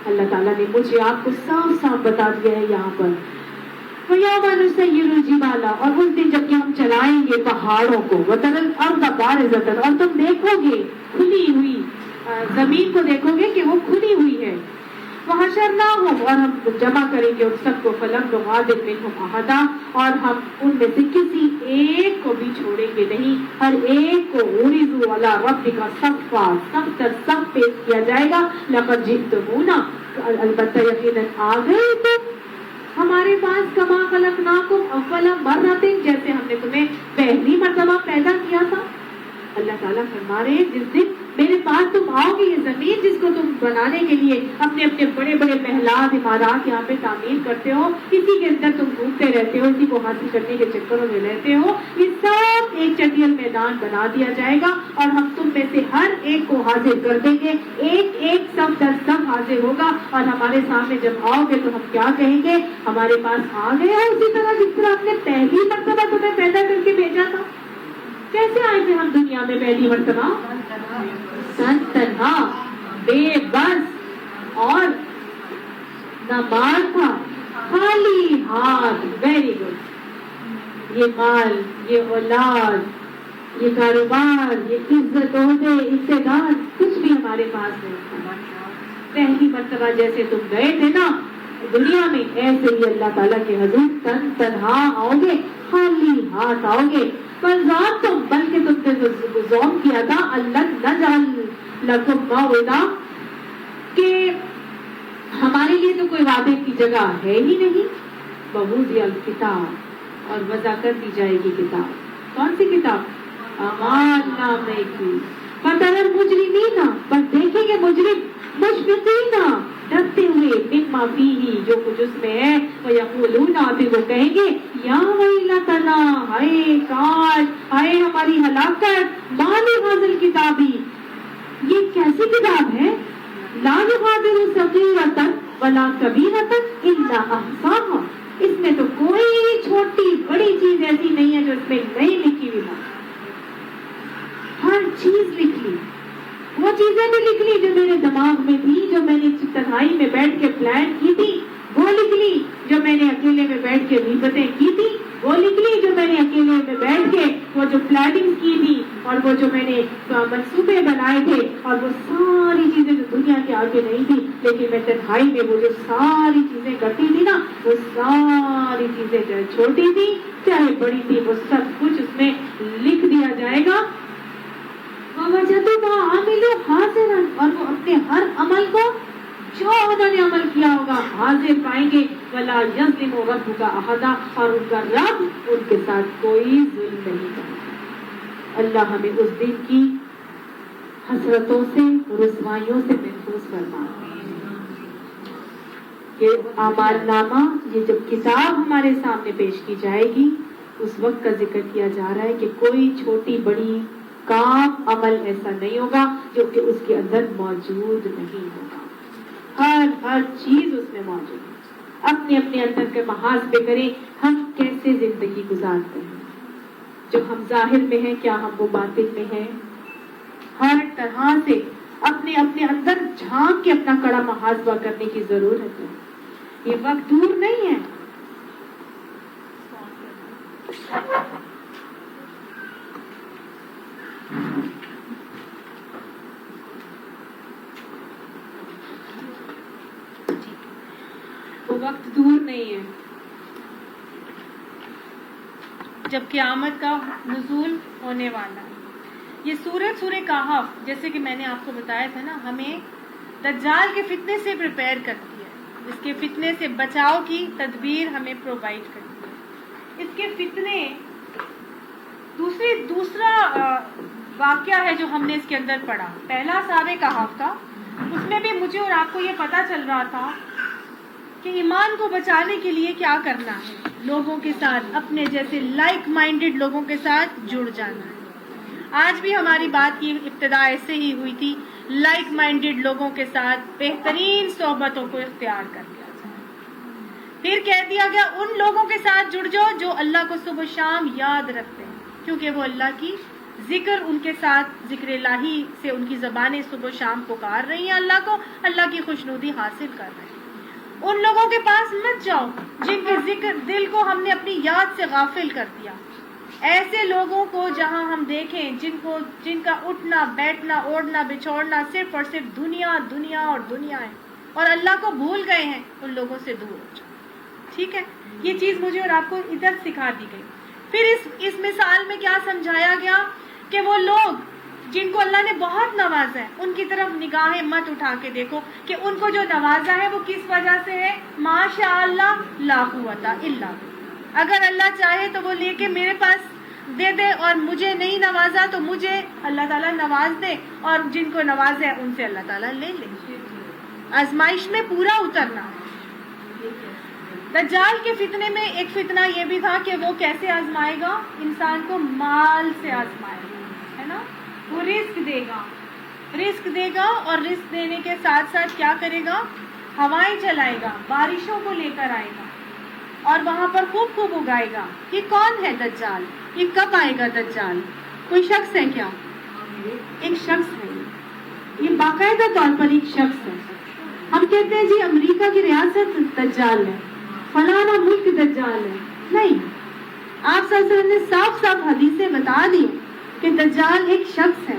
اللہ تعالیٰ نے مجھے آپ کو صاف صاف بتا دیا ہے یہاں پر وَيَوْمَ نُسَيِّرُ الْجِبَالَ، اور اس دن جب کہ ہم چلائیں گے پہاڑوں کو، وَتَرَى الْأَرْضَ بَارِزَةً، اور تم دیکھو گے کھلی ہوئی زمین کو دیکھو گے کہ وہ کھلی ہوئی ہے، وَحَشَرْنَاهُمْ، اور ہم جمع کریں گے ان سب کو، فَلَمْ نُغَادِرْ مِنْهُمْ أَحَدًا، اور ہم ان میں سے کسی ایک کو بھی چھوڑیں گے نہیں، ہر ایک کو عُرِضُوا عَلَىٰ رَبِّكَ صَفًّا، صف در صف پیش کیا جائے گا، لَقَدْ جِئْتُمُونَا، البتہ یقیناً آ گئے تم ہمارے پاس، کما خلقناکم اول مرۃ، جیسے ہم نے تمہیں پہلی مرتبہ پیدا کیا تھا۔ اللہ تعالیٰ فرما رہے ہیں جس دن میرے پاس تم آؤ گے، یہ زمین جس کو تم بنانے کے لیے اپنے اپنے بڑے بڑے محلات عمارات یہاں پہ تعمیر کرتے ہو، اسی کے اندر تم گھومتے رہتے ہو، اسی کو حاصل کرنے کے چکروں میں رہتے ہو، یہ سب ایک چٹیل میدان بنا دیا جائے گا، اور ہم تم میں سے ہر ایک کو حاضر کر دیں گے، ایک ایک سب در سب حاضر ہوگا، اور ہمارے سامنے جب آؤ گے تو ہم کیا کہیں گے؟ ہمارے پاس آ گئے ہو اسی طرح جس طرح ہم نے پہلی مرتبہ تمہیں پیدا کر کے بھیجا تھا۔ کیسے آئے تھے ہم دنیا میں پہلی مرتبہ؟ تن تنہا، بے بس اور نہ مال تھا، خالی ہاتھ۔ Very good. یہ مال، یہ اولاد، یہ کاروبار، یہ عزت، عہدے، اقتدار، کچھ بھی ہمارے پاس نہیں تھا۔ پہلی مرتبہ جیسے تم گئے تھے نا دنیا میں، ایسے ہی اللہ تعالیٰ کے حضور تن تنہا آؤ گے، خالی ہاتھ آؤ گے۔ فَزَعَمْتُمْ، تم بلکہ تم نے زوم کیا تھا، اللہ نجعل لکم موعدا، کہ ہمارے لیے تو کوئی وعدے کی جگہ ہے ہی نہیں۔ وَوُضِعَ الْکِتَابُ، اور وضع کر دی جائے گی کتاب۔ کون سی کتاب؟ اعمال نامے کی۔ فَتَرَى الْمُجْرِمِينَ، بس دیکھیں گے مجرم مشفقین، ڈرتے ہوئے، مما فیہ، جو کچھ اس میں ہے، وَيَقُولُونَ، پھر وہ کہیں گے یا ویلتنا، ہائے کاش، ہائے ہماری ہلاکت، ما لہذا الکتاب، یہ کیسی کتاب ہے، لا یغادر صغیرۃ ولا کبیرۃ الا احصاها، اس میں تو کوئی چھوٹی بڑی چیز ایسی نہیں ہے جو اس میں نہیں لکھی ہوئی ہو، ہر چیز لکھ لی، وہ چیزیں بھی لکھ لی جو میرے دماغ میں تھی، جو میں نے تنہائی میں بیٹھ کے پلان کی تھی، وہ لکھ لی، جو میں نے اکیلے میں بیٹھ کے غیبتیں کی تھی وہ لکھ لی، جو میں نے اکیلے میں بیٹھ کے وہ جو پلاننگ کی تھی اور وہ جو میں نے منصوبے بنائے تھے، اور وہ ساری چیزیں جو دنیا کے آگے نہیں تھی، لیکن میں تنہائی میں وہ جو ساری چیزیں کرتی تھی نا، وہ ساری چیزیں چاہے چھوٹی تھی چاہے بڑی تھی، وہ سب کچھ اس میں لکھ دیا جائے گا۔ وَوَجَدُوا مَا عَمِلُوا حَاضِرًا، اور وہ اپنے ہر عمل کو جو انہوں نے عمل کیا ہوگا حاضر پائیں گے۔ وَلَا يَظْلِمُ رَبُّكَ أَحَدًا، اور ان کا رب ان کے ساتھ کوئی ظلم نہیں کرتا۔ اللہ ہمیں اس دن کی حسرتوں سے، رسوائیوں سے محفوظ فرمائے۔ یہ اعمال نامہ، یہ جب کتاب ہمارے سامنے پیش کی جائے گی، اس وقت کا ذکر کیا جا رہا ہے کہ کوئی چھوٹی بڑی کام عمل ایسا نہیں ہوگا جو کہ اس کے اندر موجود نہیں ہوگا، ہر چیز اس میں موجود ہے۔ اپنے اپنے اندر کے محاسبے کریں، ہم کیسے زندگی گزارتے ہیں، جو ہم ظاہر میں ہیں کیا ہم وہ باطن میں ہیں، ہر طرح سے اپنے اپنے اندر جھانک کے اپنا کڑا محاسبہ کرنے کی ضرورت ہے۔ یہ وقت دور نہیں ہے۔ وہ وقت دور نہیں ہے جب قیامت کا نزول ہونے والا ہے۔ یہ سورہ کہف، جیسے کہ میں نے آپ کو بتایا تھا نا، ہمیں دجال کے فتنے سے پریپیئر کرتی ہے، اس کے فتنے سے بچاؤ کی تدبیر ہمیں پرووائڈ کرتی ہے۔ اس کے فتنے دوسرا واقعہ ہے جو ہم نے اس کے اندر پڑھا، پہلا سورہ کہف کا، اس میں بھی مجھے اور آپ کو یہ پتا چل رہا تھا کہ ایمان کو بچانے کے لیے کیا کرنا ہے، لوگوں کے ساتھ، اپنے جیسے لائک مائنڈڈ لوگوں کے ساتھ جڑ جانا ہے۔ آج بھی ہماری بات کی ابتدا ایسے ہی ہوئی تھی، لائک مائنڈڈ لوگوں کے ساتھ بہترین صحبتوں کو اختیار کر لیا جائے۔ پھر کہہ دیا گیا ان لوگوں کے ساتھ جڑ جاؤ جو اللہ کو صبح و شام یاد رکھتے ہیں، کیونکہ وہ اللہ کی ذکر ان کے ساتھ، ذکر الہی سے ان کی زبانیں صبح و شام پکار رہی ہیں اللہ کو، اللہ کی خوشنودی حاصل کر رہے ہیں۔ ان لوگوں کے پاس مت جاؤ جن کے ذکر دل کو ہم نے اپنی یاد سے غافل کر دیا۔ ایسے لوگوں کو جہاں ہم دیکھیں جن کا اٹھنا بیٹھنا اوڑھنا بچھوڑنا صرف اور صرف دنیا دنیا اور دنیا ہے اور اللہ کو بھول گئے ہیں، ان لوگوں سے دور ہو جاؤ۔ ٹھیک ہے، یہ چیز مجھے اور آپ کو ادھر سکھا دی گئی۔ پھر اس مثال میں کیا سمجھایا گیا کہ وہ لوگ جن کو اللہ نے بہت نوازا ہے ان کی طرف نگاہیں مت اٹھا کے دیکھو کہ ان کو جو نوازا ہے وہ کس وجہ سے ہے، ماشاء اللہ لا قوت الا باللہ۔ اگر اللہ چاہے تو وہ لے کے میرے پاس دے دے، اور مجھے نہیں نوازا تو مجھے اللہ تعالیٰ نواز دے، اور جن کو نوازا ہے ان سے اللہ تعالیٰ لے لے۔ آزمائش میں پورا اترنا۔ دجال کے فتنے میں ایک فتنہ یہ بھی تھا کہ وہ کیسے آزمائے گا، انسان کو مال سے آزمائے گا، ہے نا، وہ رزق دے گا اور رزق دینے کے ساتھ ساتھ کیا کرے گا، ہوائیں چلائے گا، بارشوں کو لے کر آئے گا اور وہاں پر خوب اگائے گا۔ یہ کون ہے دجال؟ یہ کب آئے گا دجال؟ کوئی شخص ہے کیا؟ ایک شخص ہے، یہ باقاعدہ طور پر ایک شخص ہے۔ ہم کہتے ہیں جی امریکہ کی ریاست دجال ہے، فلانا ملک دجال ہے، نہیں، آپ صلی اللہ علیہ وسلم نے صاف صاف حدیثیں بتا دی کہ دجال ایک شخص ہے،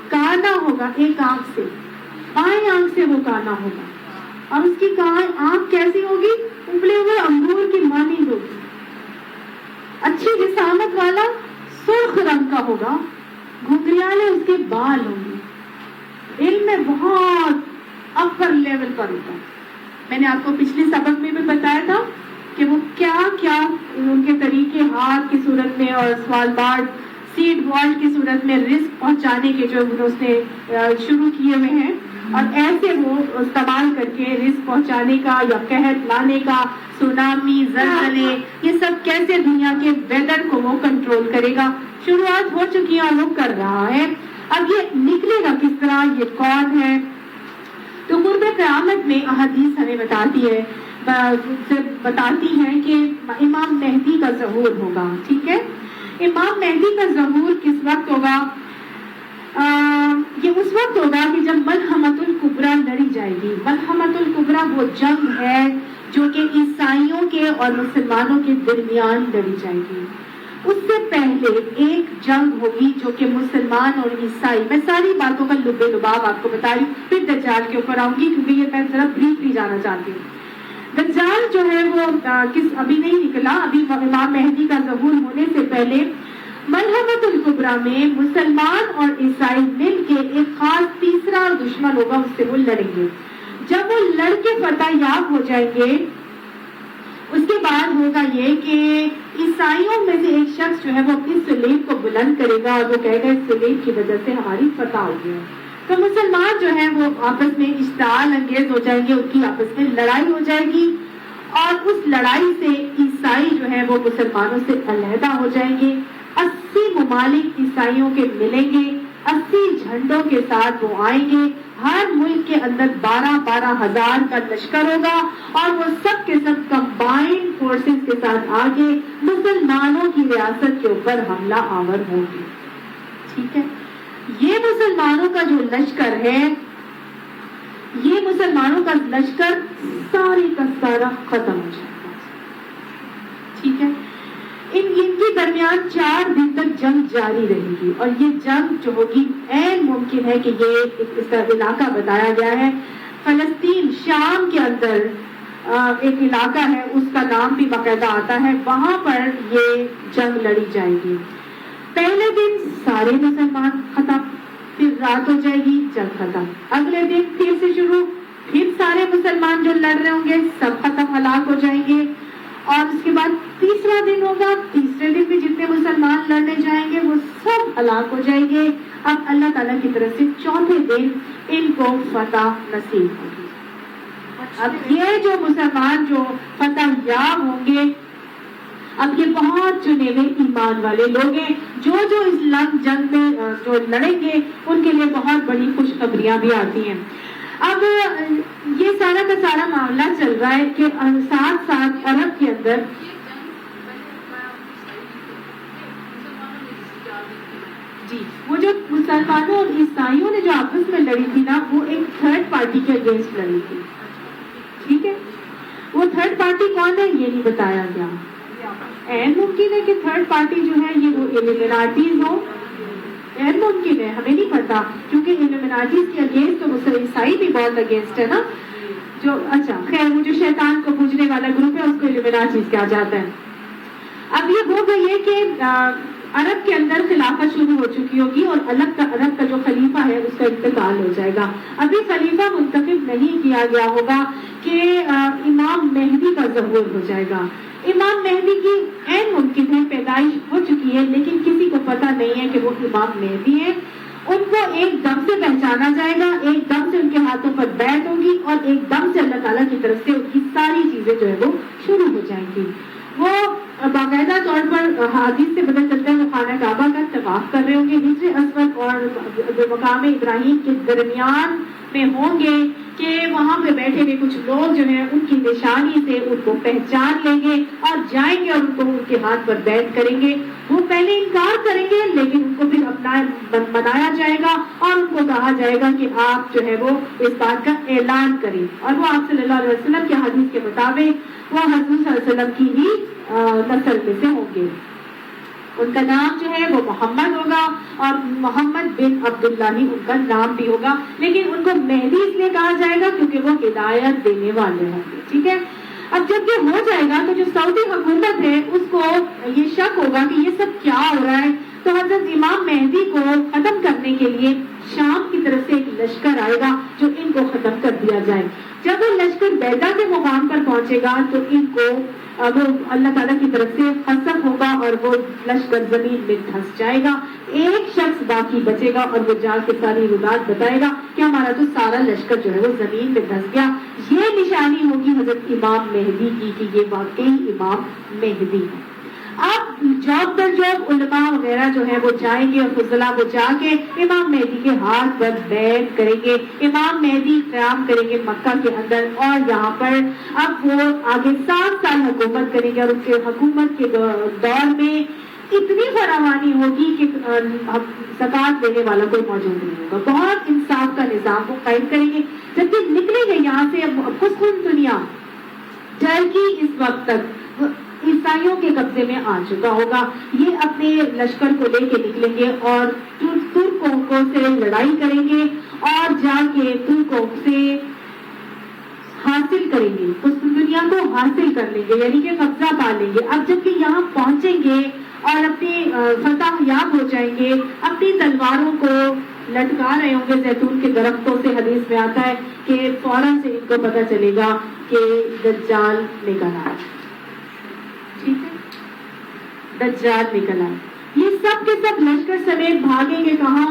کانا ہوگا ایک آنکھ سے، بائیں آنکھ سے وہ کانا ہوگا، اور اس کی آنکھ کیسی ہوگی، ابلے ہوئے انگور کی مانند ہوگی، اچھی جسامت والا سرخ رنگ کا ہوگا، گھنگریالے اس کے بال ہوں گے، علم میں بہت اپر لیول پر ہوتا ہے۔ میں نے آپ کو پچھلی سبق میں بھی بتایا تھا کہ وہ کیا کیا ان کے طریقے ہاتھ کی صورت میں اور سوال بارڈ سیڈ والٹ کی صورت میں رزق پہنچانے کے جو اس نے شروع کیے ہوئے ہیں، اور ایسے وہ استعمال کر کے رزق پہنچانے کا یا قحط لانے کا، سونامی، زلزلے، یہ سب کیسے دنیا کے ویدر کو وہ کنٹرول کرے گا، شروعات ہو چکی ہے اور وہ کر رہا ہے۔ اب یہ نکلے گا کس طرح، یہ کون ہے؟ تو قرب قیامت میں احادیث ہمیں بتاتی ہیں کہ امام مہدی کا ظہور ہوگا۔ ٹھیک ہے، امام مہدی کا ظہور کس وقت ہوگا؟ یہ اس وقت ہوگا کہ جب ملحمۃ الکبریٰ لڑی جائے گی۔ ملحمۃ الکبریٰ وہ جنگ ہے جو کہ عیسائیوں کے اور مسلمانوں کے درمیان لڑی جائے گی۔ اس سے پہلے ایک جنگ ہوگی جو کہ مسلمان اور عیسائی، میں ساری باتوں کا لب لباب آپ کو بتائی، پھر دجال کے اوپر آؤں گی کیونکہ یہ میں ذرا بریفلی جانا چاہتی ہوں۔ دجال جو ہے وہ ابھی نہیں نکلا، ابھی امام مہدی کا ظہور ہونے سے پہلے ملحمۃ الکبریٰ میں مسلمان اور عیسائی مل کے ایک خاص تیسرا دشمن ہوگا، اس سے وہ لڑیں گے۔ جب وہ لڑ کے فتح یاب ہو جائیں گے، اس کے بعد ہوگا یہ کہ عیسائیوں میں سے ایک شخص جو ہے وہ اپنی سلیب کو بلند کرے گا اور وہ کہے گا اس سلیب کی وجہ سے ہماری فتح ہو گئی ہے۔ تو مسلمان جو ہیں وہ آپس میں اشتعال انگیز ہو جائیں گے، ان کی آپس میں لڑائی ہو جائے گی، اور اس لڑائی سے عیسائی جو ہے وہ مسلمانوں سے علیحدہ ہو جائیں گے۔ 80 ممالک عیسائیوں کے ملیں گے، 80 جھنڈوں کے ساتھ وہ آئیں گے، ہر ملک کے اندر 12 ہزار کا لشکر ہوگا، اور وہ سب کے سب کمبائنڈ فورسز کے ساتھ آگے مسلمانوں کی ریاست کے اوپر حملہ آور ہوں گے۔ ٹھیک ہے، یہ مسلمانوں کا جو لشکر ہے، یہ مسلمانوں کا لشکر سارے کا سارا ختم ہو جائے گا۔ ٹھیک ہے، ان کے درمیان 4 دن تک جنگ جاری رہے گی، اور یہ جنگ جو ہوگی عین ممکن ہے کہ یہ اس کا علاقہ بتایا گیا ہے فلسطین، شام کے اندر ایک علاقہ ہے، اس کا نام بھی باقاعدہ آتا ہے، وہاں پر یہ جنگ لڑی جائے گی۔ پہلے دن سارے مسلمان ختم، پھر رات ہو جائے گی، جنگ ختم، اگلے دن پھر سے شروع، پھر سارے مسلمان جو لڑ رہے ہوں گے سب ختم، ہلاک ہو جائیں گے، اور اس کے بعد تیسرا دن ہوگا، تیسرے دن بھی جتنے مسلمان لڑنے جائیں گے وہ سب ہلاک ہو جائیں گے۔ اب اللہ تعالیٰ کی طرف سے چوتھے دن ان کو فتح نصیب ہوگی۔ اب یہ جو مسلمان جو فتح یاب ہوں گے، اب یہ بہت چنے ہوئے ایمان والے لوگ ہیں، جو اس جنگ میں جو لڑیں گے ان کے لیے بہت بڑی خوشخبریاں بھی آتی ہیں۔ اب یہ سارا کا سارا معاملہ چل رہا ہے کہ ساتھ ساتھ عرب کے اندر جی وہ جو مسلمانوں اور عیسائیوں نے جو آپس میں لڑی تھی نا، وہ ایک تھرڈ پارٹی کے اگینسٹ لڑی تھی. ٹھیک ہے، وہ تھرڈ پارٹی کون ہے یہ نہیں بتایا گیا. این ممکن ہے کہ تھرڈ پارٹی جو ہے یہ وہ ایلیمناٹیز ہو، این ممکن ہے، ہمیں نہیں پتا، کیونکہ ایلیمناٹیز کے اگینسٹ تو عیسائی بھی بہت اگینسٹ ہے نا. جو اچھا خیر وہ جو شیطان کو پوجنے والا گروپ ہے اس کو ایلیمناٹیز کہا جاتا ہے. اب یہ ہو گئی ہے کہ عرب کے اندر خلافت شروع ہو چکی ہوگی اور عرب کا جو خلیفہ ہے اس کا انتقال ہو جائے گا. ابھی خلیفہ منتخب نہیں کیا گیا ہوگا کہ امام مہدی کا ظہور ہو جائے گا. امام مہدی کی عین ممکن ہے پیدائش ہو چکی ہے، لیکن کسی کو پتہ نہیں ہے کہ وہ امام مہدی ہے. ان کو ایک دم سے پہچانا جائے گا، ایک دم سے ان کے ہاتھوں پر بیعت ہوگی اور ایک دم سے اللہ تعالیٰ کی طرف سے ان کی ساری چیزیں جو ہے وہ شروع ہو جائیں گی. وہ باقاعدہ طور پر حدیث سے پتہ چلتا ہے وہ خانہ کعبہ کا طواف کر رہے ہوں گے، حجر اسود اور مقام ابراہیم کے درمیان میں ہوں گے کہ وہاں پہ بیٹھے ہوئے کچھ لوگ جو ہیں ان کی نشانی سے ان کو پہچان لیں گے اور جائیں گے اور ان کو ان کے ہاتھ پر بیعت کریں گے. وہ پہلے انکار کریں گے لیکن ان کو پھر اپنا بنایا جائے گا اور ان کو کہا جائے گا کہ آپ جو ہے وہ اس بات کا اعلان کریں. اور وہ آپ صلی اللہ علیہ وسلم کی حدیث کے مطابق وہ حضور صلی اللہ علیہ وسلم کی ہی نسل میں سے ہوں گے. ان کا نام جو ہے وہ محمد ہوگا اور محمد بن عبداللہ ہی ان کا نام بھی ہوگا، لیکن ان کو مہدی اس لیے کہا جائے گا کیونکہ وہ ہدایت دینے والے ہوں گے. ٹھیک ہے، اب جب یہ ہو جائے گا تو جو سعودی حکومت ہے اس کو یہ شک ہوگا کہ یہ سب کیا ہو رہا ہے، تو حضرت امام مہدی کو ختم کرنے کے لیے شام کی طرف سے ایک لشکر آئے گا جو ان کو ختم کر دیا جائے. جب وہ لشکر بیدا کے مقام پر پہنچے گا تو ان کو وہ اللہ تعالیٰ کی طرف سے خسف ہوگا اور وہ لشکر زمین میں دھنس جائے گا. ایک شخص باقی بچے گا اور وہ جا کے ساری رودات بتائے گا کہ ہمارا تو سارا لشکر جو ہے وہ زمین میں دھنس گیا. یہ نشانی ہوگی حضرت امام مہدی کی کہ یہ واقعی امام مہدی ہے. اب جاب پر جاب علماء وغیرہ جو ہے وہ جائیں گے اور فضلاء وہ جا کے امام مہدی کے ہاتھ پر بیعت کریں گے. امام مہدی قیام کریں گے مکہ کے اندر اور یہاں پر اب وہ آگے 7 سال حکومت کریں گے اور ان کے حکومت کے دور میں اتنی فراوانی ہوگی کہ زکوٰۃ دینے والا کوئی موجود نہیں ہوگا. بہت انصاف کا نظام وہ قائم کریں گے. جبکہ نکلیں گے یہاں سے اب خوشخون دنیا ٹرکی اس وقت تک عیسائیوں کے قبضے میں آ چکا ہوگا. یہ اپنے لشکر کو لے کے نکلیں گے اور ترکوں سے لڑائی کریں گے اور جا کے ترکوں سے حاصل کریں گے، اس دنیا کو حاصل کر لیں گے، یعنی کہ قبضہ پا لیں گے. اب جب کہ یہاں پہنچیں گے اور اپنی فتح یاب ہو جائیں گے، اپنی تلواروں کو لٹکا رہے ہوں گے زیتون کے درختوں سے. حدیث میں آتا ہے کہ فوراً سے ان کو پتہ چلے گا کہ دجال نکل آیا. ٹھیک ہے، دجال نکل آئے. یہ سب کے سب لشکر سمیت بھاگیں گے کہاں؟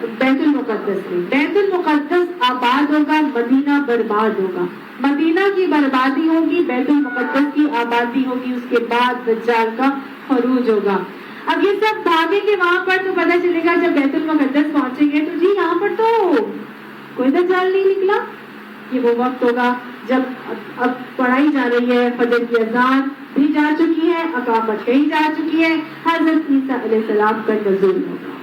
بیت المقدس میں. بیت المقدس آباد ہوگا، مدینہ برباد ہوگا. مدینہ کی بربادی ہوگی، بیت المقدس کی آبادی ہوگی، اس کے بعد دجال کا خروج ہوگا. اب یہ سب بھاگیں گے وہاں پر تو پتہ چلے گا جب بیت المقدس پہنچیں گے تو جی یہاں پر تو کوئی دجال نہیں نکلا. یہ وہ وقت ہوگا جب اب پڑھائی جا رہی ہے، فجر کی اذان بھی جا چکی ہے، اقامت کہیں جا چکی ہے، حضرت عیسیٰ علیہ السلام کا نزول ہوگا.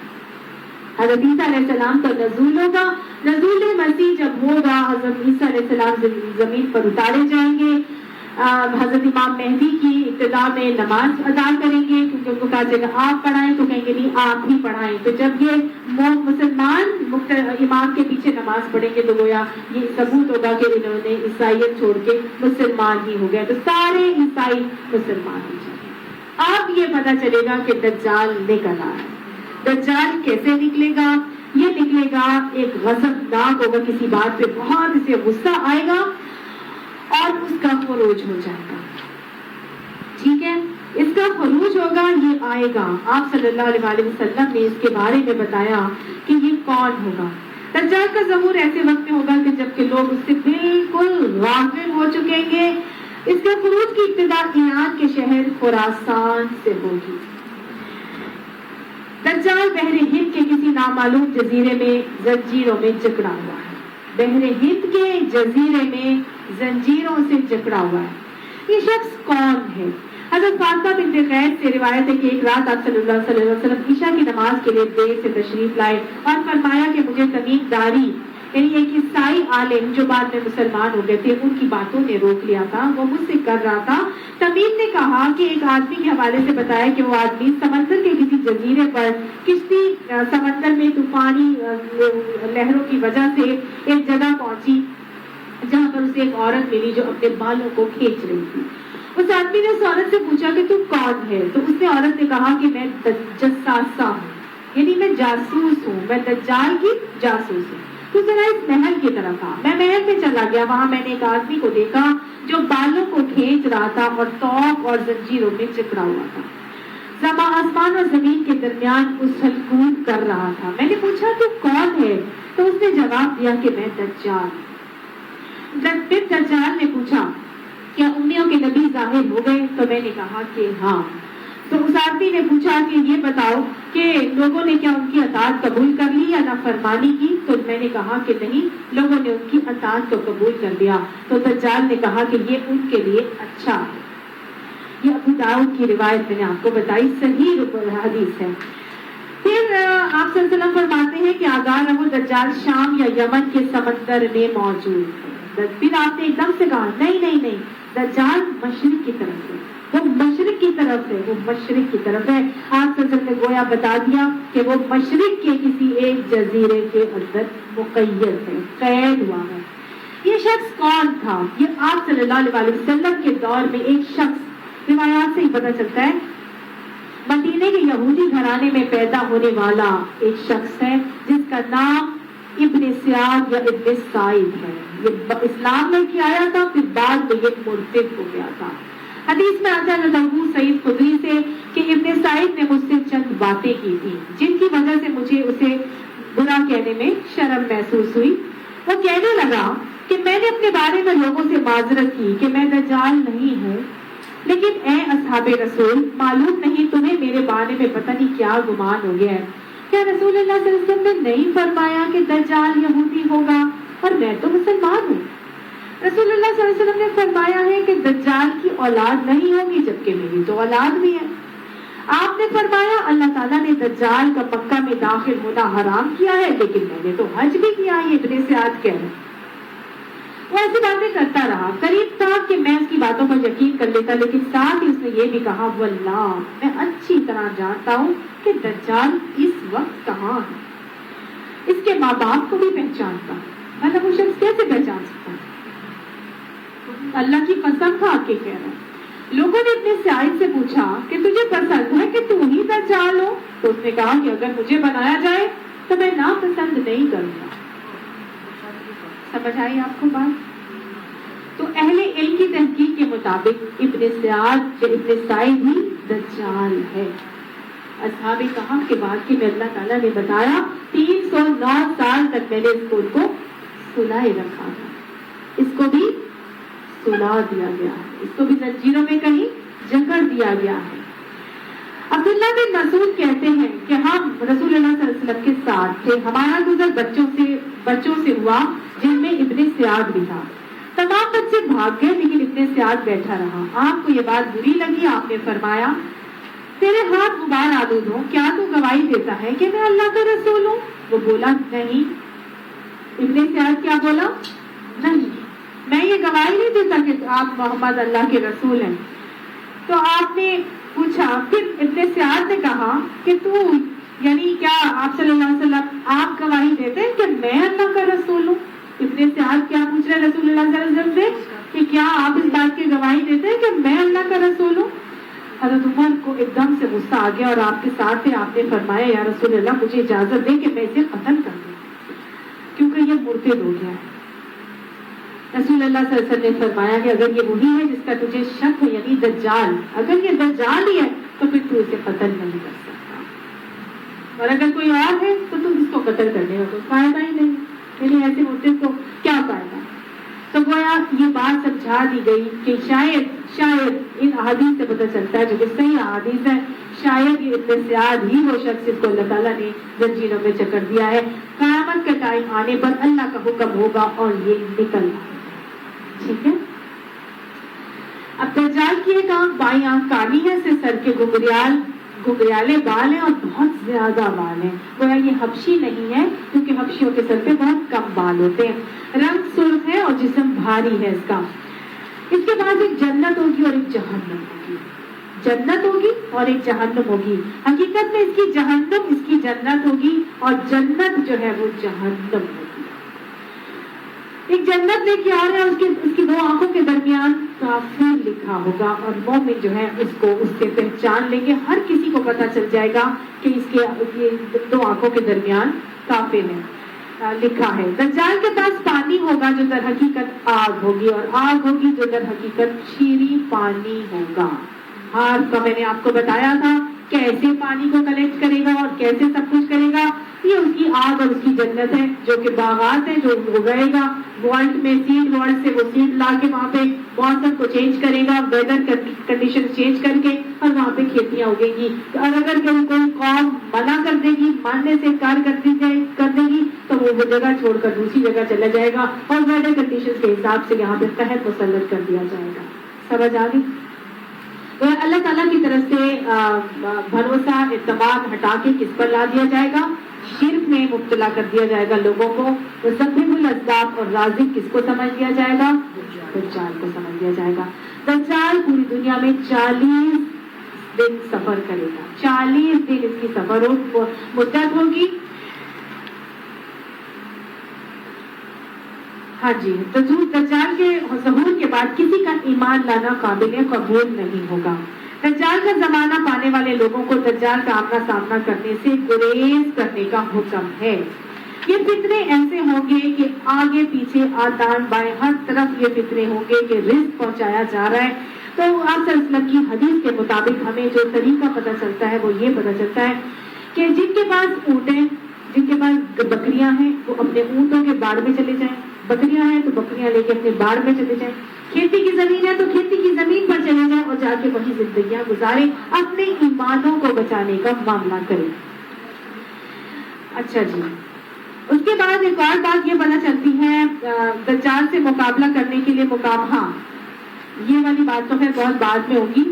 حضرت عیسیٰ علیہ السلام کا نزول ہوگا. نزول مسیح جب ہوگا حضرت عیسیٰ علیہ السلام زمین پر اتارے جائیں گے. حضرت امام مہدی کی ابتدا میں نماز ادا کریں گے کیونکہ ان کو کہا جائے گا آپ پڑھائیں، تو کہیں گے نہیں آپ ہی پڑھائیں. تو جب یہ مسلمان امام کے پیچھے نماز پڑھیں گے تو گویا یہ ثبوت ہوگا کہ انہوں نے عیسائیت چھوڑ کے مسلمان ہی ہو گئے، تو سارے عیسائی مسلمان ہو جائیں گے. اب یہ پتہ چلے گا کہ دجال نکل آیا ہے. دجال کیسے نکلے گا؟ یہ نکلے گا ایک غضبناک ہوگا، کسی بات پہ بہت اسے غصہ آئے گا اور اس کا خروج ہو جائے گا. ٹھیک ہے، اس کا خروج ہوگا، یہ آئے گا. آپ صلی اللہ علیہ وسلم نے اس کے بارے میں بتایا کہ یہ کون ہوگا. دجال کا ظہور ایسے وقت میں ہوگا کہ جب کہ لوگ اس سے بالکل غافل ہو چکیں گے. اس کے خروج کی ابتدا ایران کے شہر خراسان سے ہوگی. دجال بحر ہند کے کسی نامعلوم جزیرے میں زنجیروں میں جکڑا ہوا ہے. بحر ہند کے جزیرے میں زنجیروں سے جکڑا ہوا ہے۔ یہ شخص کون ہے؟ حضرت فاطمہ بنت قیس سے روایت ہے کہ ایک رات آپ صلی اللہ علیہ وسلم عشاء کی نماز کے لیے دیر سے تشریف لائے اور فرمایا کہ مجھے تمیم داری یعنی ایک عیسائی عالم جو بعد میں مسلمان ہو گئے تھے ان کی باتوں نے روک لیا تھا، وہ مجھ سے کر رہا تھا۔ تمیم نے کہا کہ ایک آدمی کے حوالے سے بتایا کہ وہ آدمی سمندر کے کسی جزیرے پر کشتی سمندر میں طوفانی لہروں کی وجہ سے ایک جگہ پہنچی جہاں پر اسے ایک عورت ملی جو اپنے بالوں کو کھینچ رہی تھی۔ اس آدمی نے اس عورت سے پوچھا کہ تم کون ہے؟ تو اس نے عورت نے کہا کہ میں جساسہ ہوں، یعنی میں جاسوس ہوں، میں دجال کی جاسوس ہوں۔ تو ذرا اس محل کی طرف آ۔ میں محل میں چلا گیا، وہاں میں نے ایک آدمی کو دیکھا جو بالوں کو کھینچ رہا تھا اور توق اور زنجیروں میں جکڑا ہوا تھا، آسمان اور زمین کے درمیان اچھل کود کر رہا تھا۔ میں نے پوچھا تو کون ہے؟ تو اس نے جواب دیا کہ میں دجال۔ پھر دجال نے پوچھا کیا امیوں کے نبی ظاہر ہو گئے؟ تو میں نے کہا کہ ہاں۔ تو اس آدمی نے پوچھا کہ یہ بتاؤ کہ لوگوں نے کیا ان کی اطاعت قبول کر لی یا نافرمانی کی؟ تو میں نے کہا کہ نہیں، لوگوں نے ان کی اطاعت کو قبول کر لیا۔ تو دجال نے کہا کہ یہ ان کے لیے اچھا ہے۔ یہ ابو داؤد کی روایت میں نے آپ کو بتائی، صحیح حدیث ہے۔ پھر آپ صلی اللہ علیہ وسلم فرماتے ہیں کہ آگاہ رہو دجال شام یا یمن کے سمندر میں موجود ہے۔ پھر آپ نے ایک دم سے کہا نہیں، دجال مشرق کی طرف ہے، وہ مشرق کی طرف ہے، وہ مشرق کی طرف ہے۔ آپ صلی اللہ علیہ وسلم نے گویا بتا دیا کہ وہ مشرق کے کسی ایک جزیرے کے اندر مقید ہے، قید ہوا ہے۔ یہ شخص کون تھا؟ یہ آپ صلی اللہ علیہ وسلم کے دور میں ایک شخص، روایات سے ہی پتہ چلتا ہے، مدینے کے یہودی گھرانے میں پیدا ہونے والا ایک شخص ہے جس کا نام ابن سیاد یا ابن سعید ہے۔ یہ اسلام میں کیا آیا تھا، پھر بعد میں یہ مرتد ہو گیا تھا۔ حدیث میں آتا ہے ابو سعید خدری سے کہ ابن سعید نے مجھ سے چند باتیں کی تھی جن کی وجہ سے مجھے اسے برا کہنے میں شرم محسوس ہوئی۔ وہ کہنے لگا کہ میں نے اپنے بارے میں لوگوں سے معذرت کی کہ میں دجال نہیں ہوں، لیکن اے اصحاب رسول، معلوم نہیں تمہیں میرے بارے میں پتہ نہیں کیا گمان ہو گیا ہے۔ کیا رسول اللہ صلی اللہ علیہ وسلم نے نہیں فرمایا کہ دجال یہودی ہوگا اور میں تو مسلمان ہوں؟ رسول اللہ صلی اللہ علیہ وسلم نے فرمایا ہے کہ دجال کی اولاد نہیں ہوگی، جبکہ میری تو اولاد بھی ہے۔ آپ نے فرمایا اللہ تعالیٰ نے دجال کا مکہ میں داخل ہونا حرام کیا ہے، لیکن میں نے تو حج بھی کیا ہے، ابن سعد کہہ رہے۔ وہ ایسی باتیں کرتا رہا، قریب تھا کہ میں اس کی باتوں پر یقین کر لیتا، لیکن ساتھ ہی اس نے یہ بھی کہا واللہ میں اچھی طرح جانتا ہوں کہ دجال اس وقت کہاں ہے، اس کے ماں باپ کو بھی پہچانتا، مطلب وہ شخص کیسے پہچان سکتا ہے؟ اللہ کی قسم کھا کے کہہ رہا ہے۔ لوگوں نے اپنے سعید سے پوچھا کہ تجھے پسند ہے کہ تو ہی دجال ہو؟ تو اس نے کہا کہ اگر مجھے بنایا جائے تو میں ناپسند نہیں کروں گا۔ سمجھ آئی آپ کو بات؟ تو اہل علم کی تحقیق کے مطابق ابن سعد یا ابن سعید ہی دجال ہے۔ اصحاب کہف کے واقعے میں اللہ تعالیٰ نے بتایا 309 سال تک میں نے اس کو سلائے رکھا تھا، اس کو بھی سلا دیا گیا ہے، اس کو بھی زنجیروں میں کہیں جکڑ دیا گیا ہے۔ عبداللہ بن مسعود کہتے ہیں کہ ہم رسول اللہ صلی اللہ علیہ وسلم کے ساتھ تھے، ہمارا گزر بچوں سے ہوا جن میں ابن سعد بھی تھا۔ تمام بچے بھاگ گئے لیکن ابن سعد بیٹھا رہا۔ آپ کو یہ بات بری لگی، آپ نے فرمایا تیرے ہاتھ غبار آلود ہوں، کیا تو گواہی دیتا ہے کہ میں اللہ کا رسول ہوں؟ وہ بولا نہیں۔ ابن سعد کیا بولا؟ نہیں، میں یہ گواہی نہیں دیتا کہ آپ محمد اللہ کے رسول ہیں۔ تو آپ نے پوچھا، پھر ابن سعد نے کہا کہ تو یعنی کیا آپ صلی اللہ علیہ وسلم آپ گواہی دیتے ہیں کہ میں اللہ کا رسول ہوں؟ ابن سعد کیا پوچھ رہے رسول اللہ صلی اللہ علیہ وسلم سے کہ کیا آپ اس بات کی گواہی دیتے ہیں کہ میں اللہ کا رسول ہوں؟ حضرت عمر کو ایک دم سے غصہ آ گیا اور آپ کے ساتھ تھے، آپ نے فرمایا یا رسول اللہ مجھے اجازت دیں کہ میں اسے قتل کر دوں کیونکہ یہ مرتد ہو گیا ہے۔ رسول اللہ صلی اللہ علیہ وسلم نے فرمایا کہ اگر یہ وہی ہے جس کا تجھے شک ہے یعنی دجال، اگر یہ دجال ہی ہے تو پھر تو اسے قتل نہیں کر سکتا، اور اگر کوئی اور ہے تو تم اس کو قتل کرنے کا کوئی فائدہ ہی نہیں، یعنی ایسے مرتد کو کیا فائدہ۔ تو گویا یہ بات سمجھا دی گئی کہ شاید ان احادیث سے پتہ چلتا ہے جو کہ صحیح احادیث ہے، شاید یہ ابن سیاد ہی وہ شخص جس کو اللہ تعالیٰ نے زنجیروں میں جکڑ دیا ہے. قیامت کا ٹائم آنے پر اللہ کا حکم ہوگا اور یہ نکل آئے گا. ٹھیک ہے. اب دجال کی ایک آنکھ بائیں آنکھ کالی ہے، سے سر کے گھگریالے بال ہیں اور بہت زیادہ بال ہیں. گویا یہ حبشی نہیں ہے کیونکہ حبشیوں کے سر پہ بہت کم بال ہوتے ہیں. رنگ سرخ ہے اور جسم بھاری ہے اس کا. اس کے بعد ایک جنت ہوگی اور ایک جہنم ہوگی. جنت ہوگی اور ایک جہنم ہوگی. حقیقت میں اس کی جہنم اس کی جنت ہوگی اور جنت جو ہے وہ جہنم ہوگی. ایک جنت لے کے آ رہا ہے، اس کی دو آنکھوں کے درمیان کافر لکھا ہوگا اور مومن جو ہے اس کو اس سے پہچان لیں گے. ہر کسی کو پتا چل جائے گا کہ اس کے دو آنکھوں کے درمیان کافر ہے لکھا ہے. دجال کے پاس پانی ہوگا جو در حقیقت آگ ہوگی اور آگ ہوگی جو در حقیقت شیریں پانی ہوگا. آگ کا میں نے آپ کو بتایا تھا کیسے پانی کو کلیکٹ کرے گا اور کیسے سب کچھ کرے گا. یہ اس کی آگ اور اس کی جنت ہے جو کہ باغات ہیں جو اگائے گا. ورلڈ میں سیڈ ورلڈ سے وہ سیڈ لا کے وہاں پہ موسم کو چینج کرے گا، ویدر کنڈیشن چینج کر کے اور وہاں پہ کھیتیاں اگیں گی. اور اگر کوئی قوم منع کر دے گی، ماننے سے انکار کر دے گی تو وہ جگہ چھوڑ کر دوسری جگہ چلا جائے گا اور ویدر کنڈیشن کے حساب سے یہاں پہ قحط مسلط کر دیا جائے گا. سمجھ آ گئی؟ اللہ تعالیٰ کی طرف سے بھروسہ اعتماد ہٹا کے کس پر لا دیا جائے گا؟ شرک میں مبتلا کر دیا جائے گا لوگوں کو. مسبب الاسباب اور رازق کس کو سمجھ دیا جائے گا؟ دجال کو سمجھ دیا جائے گا. دجال پوری دنیا میں 40 دن سفر کرے گا. 40 دن اس کی سفر مدت ہوگی. ہاں جی. دجال کے ظہور کے بعد کسی کا ایمان لانا قابل قبول نہیں ہوگا. دجال کا زمانہ پانے والے لوگوں کو دجال کا آمنا سامنا کرنے سے گریز کرنے کا حکم ہے. یہ فتنے ایسے ہوں گے کہ آگے پیچھے آدان بائیں ہر طرف یہ فتنے ہوں گے کہ رزق پہنچایا جا رہا ہے. تو آپ صلی اللہ علیہ وسلم کی حدیث کے مطابق ہمیں جو طریقہ پتہ چلتا ہے وہ یہ پتہ چلتا ہے کہ جن کے پاس اونٹیں، جن کے پاس بکریاں ہیں وہ اپنے اونٹوں کے باڑ میں چلے جائیں. بکریاں ہیں تو بکریاں لے کے اپنے باڑ میں چلے جائیں. کھیتی کی زمین ہے تو کھیتی کی زمین پر چلے جائیں اور جا کے وہی زندگیاں گزاریں، اپنے ایمانوں کو بچانے کا معاملہ کریں. اچھا جی. اس کے بعد ایک اور بات یہ پتہ چلتی ہے دجال سے مقابلہ کرنے کے لیے ہاں یہ والی بات تو ہے بہت بعد میں ہوگی.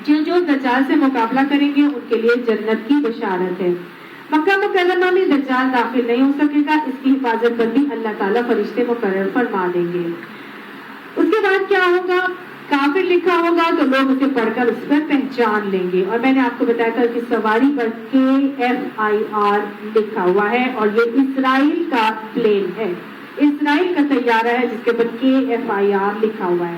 جو دجال سے مقابلہ کریں گے ان کے لیے جنت کی بشارت ہے. مکہ مکرمہ میں دجال داخل نہیں ہو سکے گا. اس کی حفاظت پر بھی اللہ تعالیٰ فرشتے مقرر فرما دیں گے. اس کے بعد کیا ہوگا؟ کافر لکھا ہوگا تو لوگ اسے پڑھ کر اس پر پہچان لیں گے. اور میں نے آپ کو بتایا تھا کہ سواری پر KFIR لکھا ہوا ہے اور یہ اسرائیل کا پلین ہے، اسرائیل کا طیارہ ہے جس کے اوپر KFIR لکھا ہوا ہے.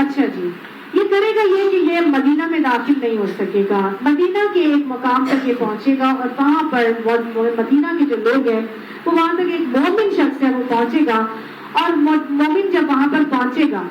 اچھا جی. یہ کرے گا یہ کہ یہ مدینہ میں داخل نہیں ہو سکے گا. مدینہ کے ایک مقام تک یہ پہنچے گا اور وہاں پر مدینہ کے جو لوگ ہیں وہ وہاں تک ایک مومن شخص ہے وہ پہنچے گا. اور مومن جب وہاں پر پہنچے گا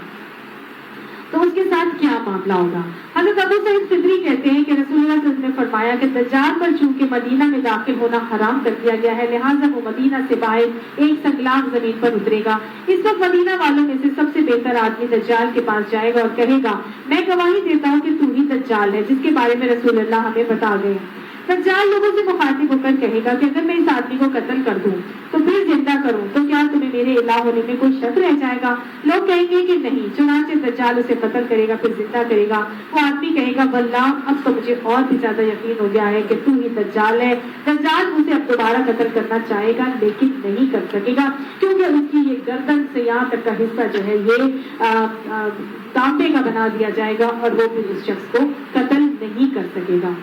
تو اس کے ساتھ کیا معاملہ ہوگا؟ حضرت ابو سعید خدری کہتے ہیں کہ رسول اللہ صلی اللہ علیہ وسلم نے فرمایا کہ دجال پر چونکہ مدینہ میں داخل ہونا حرام کر دیا گیا ہے لہٰذا وہ مدینہ سے باہر ایک سنگلاخ زمین پر اترے گا. اس وقت مدینہ والوں میں سے سب سے بہتر آدمی دجال کے پاس جائے گا اور کہے گا میں گواہی دیتا ہوں کہ تو ہی دجال ہے جس کے بارے میں رسول اللہ ہمیں بتا گئے. دجال لوگوں سے مخاطب ہو کر کہے گا کہ اگر میں اس آدمی کو قتل کر دوں تو پھر زندہ کروں تو کیا تمہیں میرے الہ ہونے میں کوئی شک رہ جائے گا؟ لوگ کہیں گے کہ نہیں. چنانچہ دجال اسے قتل کرے گا پھر زندہ کرے گا. وہ آدمی کہے گا واللہ اب تو مجھے اور بھی زیادہ یقین ہو گیا ہے کہ تو ہی دجال ہے. دجال اسے اب دوبارہ قتل کرنا چاہے گا لیکن نہیں کر سکے گا کیونکہ اس کی یہ گردن سے یہاں تک کا حصہ جو ہے یہ تانبے کا بنا دیا جائے گا اور وہ بھی اس شخص کو قتل نہیں کر سکے گا.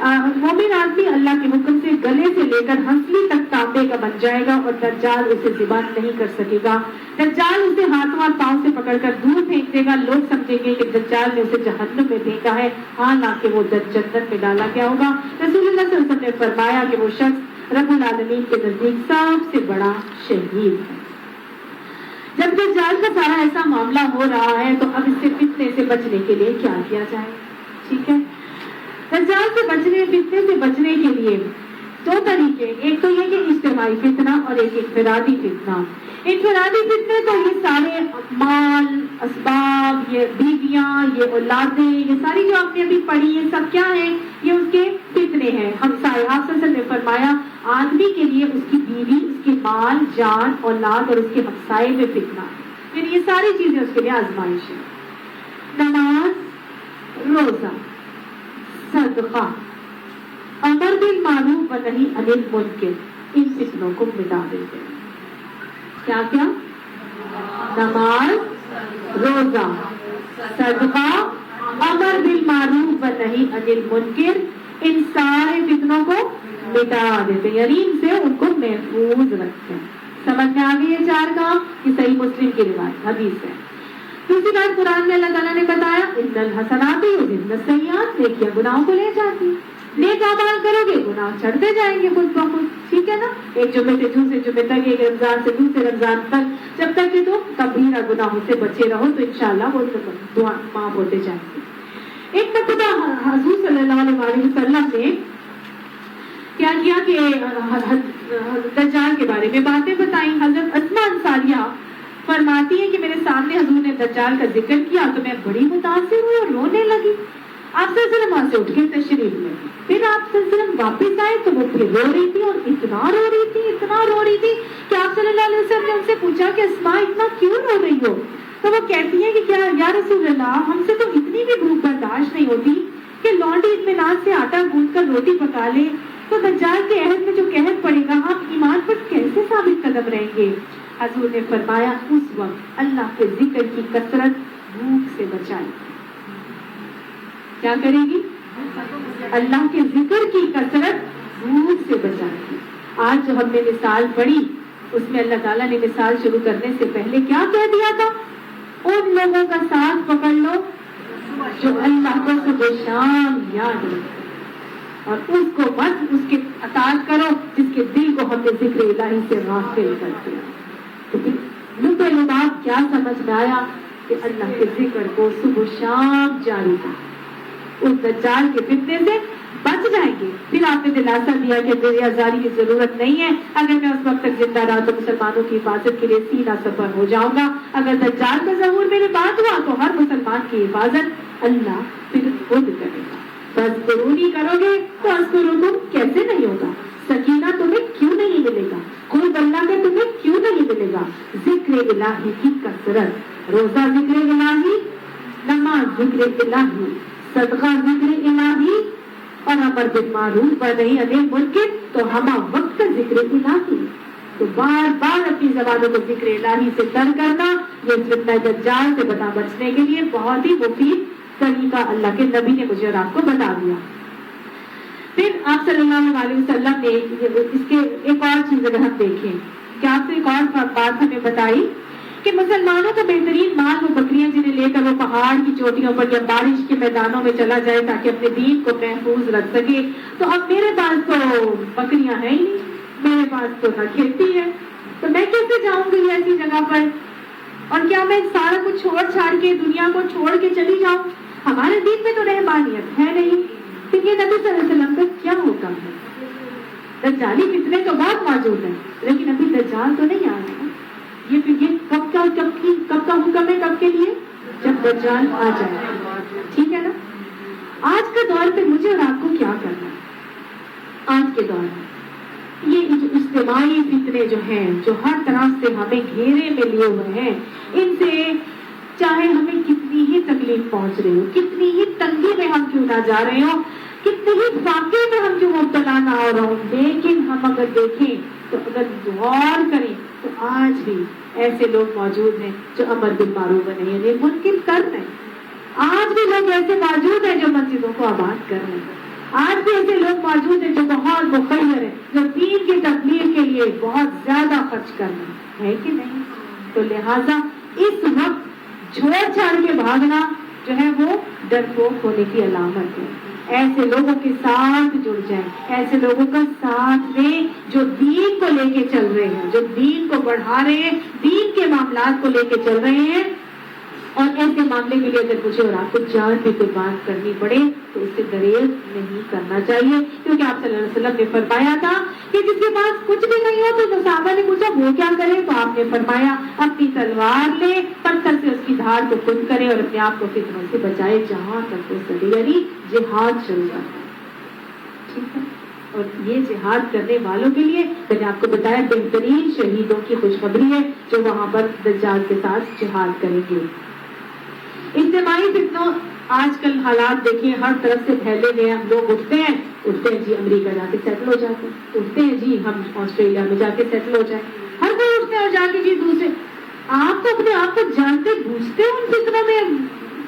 مومن آدمی اللہ کے حکم سے گلے سے لے کر ہنسلی تک تانبے کا بن جائے گا اور دجال اسے ذبح نہیں کر سکے گا. دجال اسے ہاتھوں اور پاؤں سے پکڑ کر دور پھینک دے گا. لوگ سمجھیں گے کہ دجال نے اسے جہنم میں پھینکا ہے، حالانکہ وہ جنت میں ڈالا گیا ہوگا. رسول اللہ صلی اللہ علیہ وسلم نے فرمایا کہ وہ شخص رب العالمین کے نزدیک سب سے بڑا شہید ہے. جب دجال کا سارا ایسا معاملہ ہو رہا ہے تو اب اس سے فتنے سے بچنے کے لیے کیا کیا جائے؟ ٹھیک ہے. دجال سے فتنے سے بچنے کے لیے دو طریقے، ایک تو یہ کہ اجتماعی فتنہ اور ایک انفرادی فتنہ. انفرادی فتنے تو یہ سارے مال، اسباب، یہ بیویاں، یہ اولادیں، یہ ساری جو آپ نے ابھی پڑھی یہ سب کیا ہیں؟ یہ اس کے فتنے ہیں. ہمسائے، آپ صلی اللہ علیہ وسلم نے فرمایا آدمی کے لیے اس کی بیوی، اس کے مال، جان، اولاد اور اس کے ہمسائے میں فتنہ ہے. یعنی یہ ساری چیزیں اس کے لیے آزمائش ہے. نماز، روزہ، صدقہ، امر بالمعروف و نہی عن المنکر، ان فتنوں کو مٹا دیتے ہیں. کیا کیا؟ نماز، روزہ، صدقہ، امر بالمعروف و نہی عن المنکر، ان سارے فتنوں کو مٹا دیتے ہیں، یعنی ان سے ان کو محفوظ رکھتے ہیں. سمجھ میں آ گئی یہ چار کام؟ یہ صحیح مسلم کی روایت حدیث ہے. دوسری بات قرآن میں اللہ تعالیٰ نے بتایا ان الحسنات یذہبن السیئات، نیکیاں گناہوں کو لے جاتی ہیں. نیک اعمال کرو گے گناہ چڑھتے جائیں گے خود بخود. ٹھیک ہے نا؟ ایک جمعے سے دوسرے جمعے تک، ایک رمضان سے دوسرے رمضان تک، جب تک کہ تم کبیرہ گناہوں سے بچے رہو تو انشاءاللہ وہ دعا معاف ہوتے جائیں گے. ایک مرتبہ حضور صلی اللہ علیہ وسلم نے کیا کیا کہ دجال کے بارے میں باتیں بتائیں. حضرت اسماء انصاریہ فرماتی ہے کہ میرے سامنے حضور نے دجال کا ذکر کیا تو میں بڑی متاثر ہوئی اور رونے لگی. آپ صلی اللہ علیہ وسلم وہاں سے اٹھ کے تشریف میں، پھر آپ صلی اللہ علیہ وسلم واپس آئے تو وہ پھر رو رہی تھی اور اتنا رو رہی تھی کہ آپ صلی اللہ علیہ وسلم نے ان سے پوچھا کہ اسماء اتنا کیوں رو رہی ہو؟ تو وہ کہتی ہے کہ کیا یا رسول اللہ، ہم سے تو اتنی بھی بھوک برداشت نہیں ہوتی کہ لونڈی اطمینان سے آٹا گوندھ کر روٹی پکا لے، تو دجال کے عہد میں جو قحط پڑے گا ہم ایمان پر کیسے ثابت قدم رہیں گے؟ حضور نے فرمایا اس وقت اللہ کے ذکر کی کثرت بھوک سے بچائے گی. کیا کرے گی؟ اللہ کے ذکر کی کثرت بھوک سے بچائے گی. آج جو ہم نے مثال پڑھی اس میں اللہ تعالیٰ نے مثال شروع کرنے سے پہلے کیا کہہ دیا تھا؟ ان لوگوں کا ساتھ پکڑ لو جو اللہ کو صبح شام یاد رکھتے اور اس کو مت اس کے اطاعت کرو جس کے دل کو ہم نے ذکر الہی سے غافل کر دیا. تو لطف لباب کیا سمجھ میں آیا کہ اللہ کے ذکر کو صبح شام جاری کر، اس دجال کے فتنے سے بچ جائیں گے. پھر آپ نے دلاسا دیا کہ میری آزاری کی ضرورت نہیں ہے، اگر میں اس وقت تک زندہ رہا تو مسلمانوں کی حفاظت کے لیے سینہ سفر ہو جاؤں گا. اگر دجال کا ظہور میرے پاس ہوا تو ہر مسلمان کی حفاظت اللہ پھر خود کرے گا. بس ضروری کرو گے تو اذکرکم کیسے نہیں ہوگا؟ سکینہ تمہیں کیوں نہیں ملے گا؟ خود اللہ کا تمہیں کیوں نہیں ملے گا؟ ذکر الہی کی کثرت، روزہ ذکر الہی، نماز ذکر الہی، صدقہ ذکر الہی اور امر بالمعروف و نہی عن المنکر تو ہمہ وقت ذکر الہی. تو بار بار اپنی زبانوں کو ذکر الہی سے تر کرنا یہ فتنہ دجال سے بچنے کے لیے بہت ہی مفید طریقہ اللہ کے نبی نے مجھے اور آپ کو بتا دیا. پھر آپ صلی اللہ علیہ وسلم نے اس کے ایک اور چیز اگر ہم دیکھیں کہ آپ سے ایک اور بات ہمیں بتائی کہ مسلمانوں کا بہترین مال وہ بکریاں جنہیں لے کر وہ پہاڑ کی چوٹیوں پر یا بارش کے میدانوں میں چلا جائے تاکہ اپنے دین کو محفوظ رکھ سکے. تو اب میرے پاس تو بکریاں ہیں ہی نہیں، میرے پاس تو نہ کھیتی ہے، تو میں کیسے جاؤں گی ایسی جگہ پر؟ اور کیا میں سارا کچھ چھوڑ چھاڑ کے دنیا کو چھوڑ کے چلی جاؤں؟ ہمارے دین میں تو رحمانیت ہے نہیں. پھر یہ نبی صلی اللہ علیہ وسلم کا کیا حکم ہے؟ دجالی فتنے تو بہت موجود ہیں لیکن ابھی دجال تو نہیں آیا ہے. یہ کب کا حکم ہے؟ کب کے لیے؟ جب دجال آ جائے. ٹھیک ہے نا؟ آج کا دور پہ مجھے اور آپ کو کیا کرنا ہے؟ آج کے دور میں یہ اجتماعی فتنے جو ہیں جو ہر طرف سے ہمیں گھیرے میں لیے ہوئے ہیں، ان سے چاہے ہمیں کتنی ہی تکلیف پہنچ رہی ہو، کتنی ہی تنگی میں ہم کیوں نہ جا رہے ہوں، کتنی ہی فاقے میں ہم کیوں مبتلا نہ ہو رہا ہوں، لیکن ہم اگر دیکھیں تو اگر غور کریں تو آج بھی ایسے لوگ موجود ہیں جو امر بالمعروف و نہی عن المنکر کر رہے ہیں. آج بھی لوگ ایسے موجود ہیں جو مسجدوں کو آباد کر رہے ہیں. آج بھی ایسے لوگ موجود ہیں جو بہت مخیر ہیں، جو دین کی تبلیغ کے لیے بہت زیادہ خرچ کر رہے ہیں کہ نہیں؟ تو لہٰذا اس وقت چھوڑ چھاڑ کے بھاگنا جو ہے وہ ڈرپوک ہونے کی علامت ہے. ایسے لوگوں کے ساتھ جڑ جائیں، ایسے لوگوں کا ساتھ میں جو دین کو لے کے چل رہے ہیں، جو دین کو بڑھا رہے ہیں، دین کے معاملات کو لے کے چل رہے ہیں. اور ایسے معاملے کے لیے اگر مجھے اور آپ کو جان بھی قربان کرنی پڑے تو اس سے گریز نہیں کرنا چاہیے، کیونکہ آپ صلی اللہ علیہ وسلم نے فرمایا تھا کہ جس کے پاس کچھ بھی نہیں ہو. تو صحابہ نے پوچھا وہ کیا کرے؟ تو آپ نے فرمایا اپنی تلوار لے, پتھر سے اس کی دھار کو کند کرے اور اپنے آپ کو فتنوں سے بچائے جہاں تک وہ سڑے, یعنی جہاد چل رہا ہے. ٹھیک ہے, اور یہ جہاد کرنے والوں کے لیے میں نے آپ کو بتایا بہترین شہیدوں کی خوشخبری ہے جو وہاں پر دجال کے ساتھ جہاد کریں گے. اجتماعی فتنوں, آج کل حالات دیکھیے ہر طرف سے پھیلے ہوئے ہیں. لوگ اٹھتے ہیں جی امریکہ جا کے سیٹل ہو جاتے ہیں, اٹھتے ہیں جی ہم آسٹریلیا میں جا کے سیٹل ہو جائیں, ہر کوئی اٹھتے ہیں اور جا کے جی دوسرے. آپ تو اپنے آپ کو جانتے بوجھتے ان فتنوں میں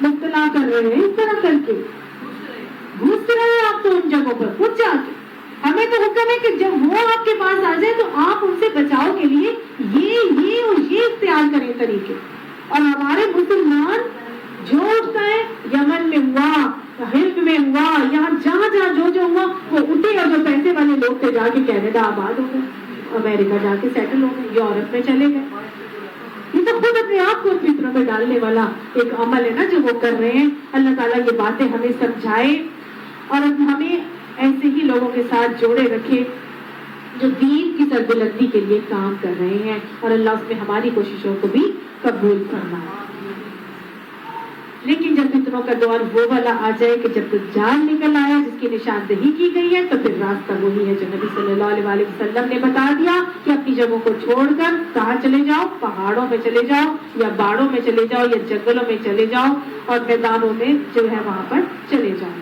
مبتلا کر رہے ہیں, اس طرح کر کے گھستے رہے آپ تو ان جگہوں پر خود جا کے. ہمیں تو حکم ہے کہ جب وہ آپ کے پاس آ جائے تو آپ ان سے بچاؤ کے لیے یہ اختیار کریں طریقے. اور ہمارے مسلمان جو اٹھتا ہے, یمن میں ہوا, ہند میں ہوا, یہاں جہاں جو ہوا وہ اٹھے, اور جو پیسے والے لوگ تھے جا کے کینیڈا آباد ہو گئے, امریکہ جا کے سیٹل ہو گئے, یورپ میں چلے گئے. یہ تو خود اپنے آپ کو فطروں میں ڈالنے والا ایک عمل ہے نا جو وہ کر رہے ہیں. اللہ تعالیٰ یہ باتیں ہمیں سمجھائے اور ہمیں ایسے ہی لوگوں کے ساتھ جوڑے رکھے جو دین کی سربلندی کے لیے کام کر رہے ہیں, اور اللہ اس میں ہماری کوششوں کو بھی قبول فرمائے. لیکن جب فتنوں کا دور وہ والا آ جائے کہ جب دجال نکل آیا جس کی نشاندہی کی گئی ہے, تو پھر راستہ وہی ہے جو نبی صلی اللہ علیہ وسلم نے بتا دیا کہ اپنی جگہوں کو چھوڑ کر کہاں چلے جاؤ, پہاڑوں میں چلے جاؤ یا باڑوں میں چلے جاؤ یا جنگلوں میں چلے جاؤ اور میدانوں میں جو ہے وہاں پر چلے جاؤ.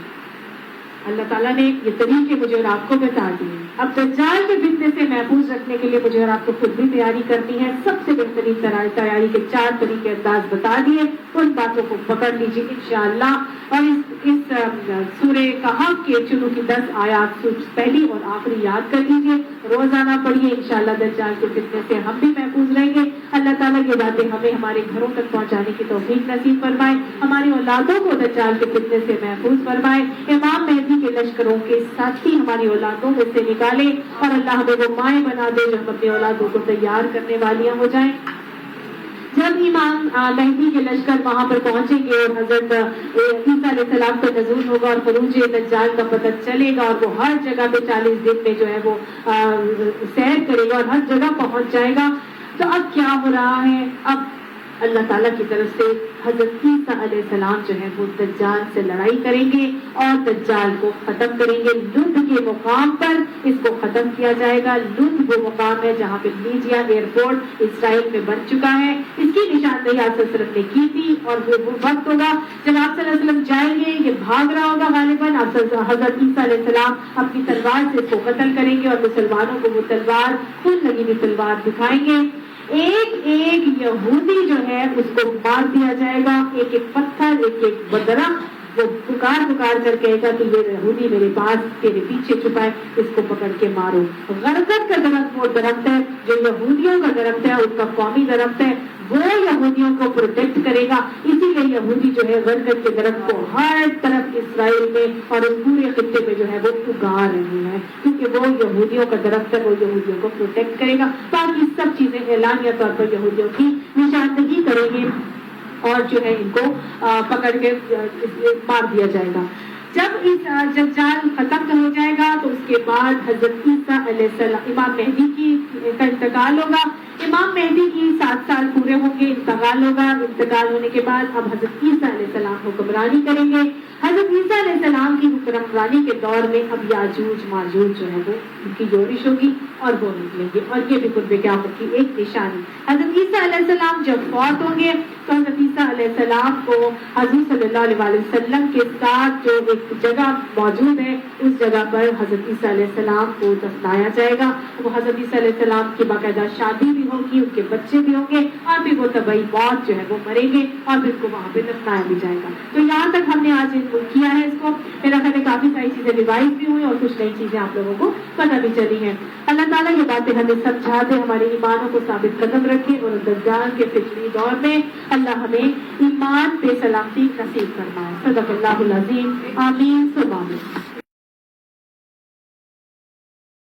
اللہ تعالیٰ نے یہ طریقے مجھے اور آپ کو بتا دیے. اب دجال کے فتنے سے محفوظ رکھنے کے لیے مجھے اور آپ کو خود بھی تیاری کرنی ہے. سب سے بہترین تیاری کے 4 طریقے انداز بتا دیے, ان باتوں کو پکڑ لیجیے انشاءاللہ. اور اس سورہ کہف کے شروع کی 10 آیات پہلی اور آخری یاد کر لیجیے, روزانہ پڑھیے. انشاءاللہ دجال کے فتنے سے ہم بھی محفوظ رہیں گے. اللہ تعالیٰ یہ باتیں ہمیں ہمارے گھروں تک پہنچانے کی توفیق نصیب فرمائے, ہماری اولادوں کو دجال کے فتنے سے محفوظ فرمائے, امام مہدی کے لشکروں کے ساتھی ہماری اولادوں میں سے نکالے, اور اللہ ہمیں وہ مائیں بنا دے جو ہم اپنی اولادوں کو تیار کرنے والیاں ہو جائیں. جب امام مہدی کے لشکر وہاں پر پہنچیں گے اور حضرت عیسیٰ علیہ السلام کا نزول ہوگا اور خروج دجال کا پتہ چلے گا, اور وہ ہر جگہ پہ 40 دن میں جو ہے وہ سیر کرے گا اور ہر جگہ پہنچ جائے گا, تو اب کیا ہو رہا ہے؟ اب اللہ تعالیٰ کی طرف سے حضرت عیسیٰ علیہ السلام جو ہے وہ دجال سے لڑائی کریں گے اور دجال کو ختم کریں گے. لد کے مقام پر اس کو ختم کیا جائے گا. لد وہ مقام ہے جہاں پہ لیجیا ایئرپورٹ اسرائیل میں بن چکا ہے. اس کی نشاندہی آپ صلی اللہ علیہ وسلم نے کی تھی, اور وہ وقت ہوگا جب آپ صلی اللہ علیہ وسلم جائیں گے, یہ بھاگ رہا ہوگا غالباً, حضرت عیسیٰ علیہ السلام اپنی تلوار سے اس کو قتل کریں گے اور مسلمانوں کو وہ تلوار, خون لگی ہوئی تلوار دکھائیں گے. ایک ایک یہودی جو ہے اس کو مار دیا جائے گا, ایک ایک پتھر, ایک ایک درخت, وہ پکار کر کہے گا کہ یہ یہودی میرے پاس تیرے پیچھے چھپا ہے, اس کو پکڑ کے مارو. غرقت کا درخت وہ درخت ہے جو یہودیوں کا درخت ہے, اس کا قومی درخت ہے, وہ یہودیوں کو پروٹیکٹ کرے گا. اسی لیے یہودی جو ہے غرقت کے درخت کو ہر طرف اسرائیل میں اور اس پورے خطے میں جو ہے وہ اگا رہے ہیں, کیونکہ وہ یہودیوں کا درخت ہے, وہ یہودیوں کو پروٹیکٹ کرے گا. باقی سب چیزیں اعلانیہ طور پر یہودیوں کی نشاندہی کریں گے اور جو ہے ان کو پکڑ کے مار دیا جائے گا. جب دجال ختم ہو جائے گا تو اس کے بعد حضرت عیسیٰ علیہ السلام, امام مہدی کا انتقال ہوگا. امام مہدی کی 7 سال پورے ہوں گے, انتقال ہوگا. انتقال ہونے کے بعد اب حضرت عیسیٰ علیہ السلام حکمرانی کریں گے. حضرت عیسیٰ علیہ السلام کی حکمرانی کے دور میں اب یاجوج ماجوج جو ہے وہ ان کی جوڑش ہوگی اور وہ نکلیں گے, اور یہ بھی قرب قیامت کی ایک نشانی. حضرت عیسیٰ علیہ السلام جب فوت ہوں گے تو حضرت عیسیٰ علیہ السلام کو حضور صلی اللہ علیہ وسلم کے ساتھ جو ایک جگہ موجود ہے اس جگہ پر حضرت عیسیٰ علیہ السلام کو دفنایا جائے گا. وہ حضرت عیسیٰ علیہ السلام کی باقاعدہ شادی بھی ہوگی, ان کے بچے بھی ہوں گے, اور پھر وہ طبعی موت جو ہے وہ مریں گے اور پھر کو وہاں پہ دفنایا بھی جائے گا. تو یہاں تک ہم نے آج کیا ہے اس کو. میرا خیال ہے کافی ساری چیزیں ریوائز بھی ہوئی اور کچھ نئی چیزیں آپ لوگوں کو پتہ بھی چلی ہیں. اللہ تعالیٰ یہ باتیں ہمیں سمجھا دے, ہمارے ایمانوں کو ثابت قدم رکھے, اور دجال کے فتنی دور میں اللہ ہمیں ایمان پہ سلامتی نصیب فرمائے. صدق اللہ العظیم. آمین ثم آمین.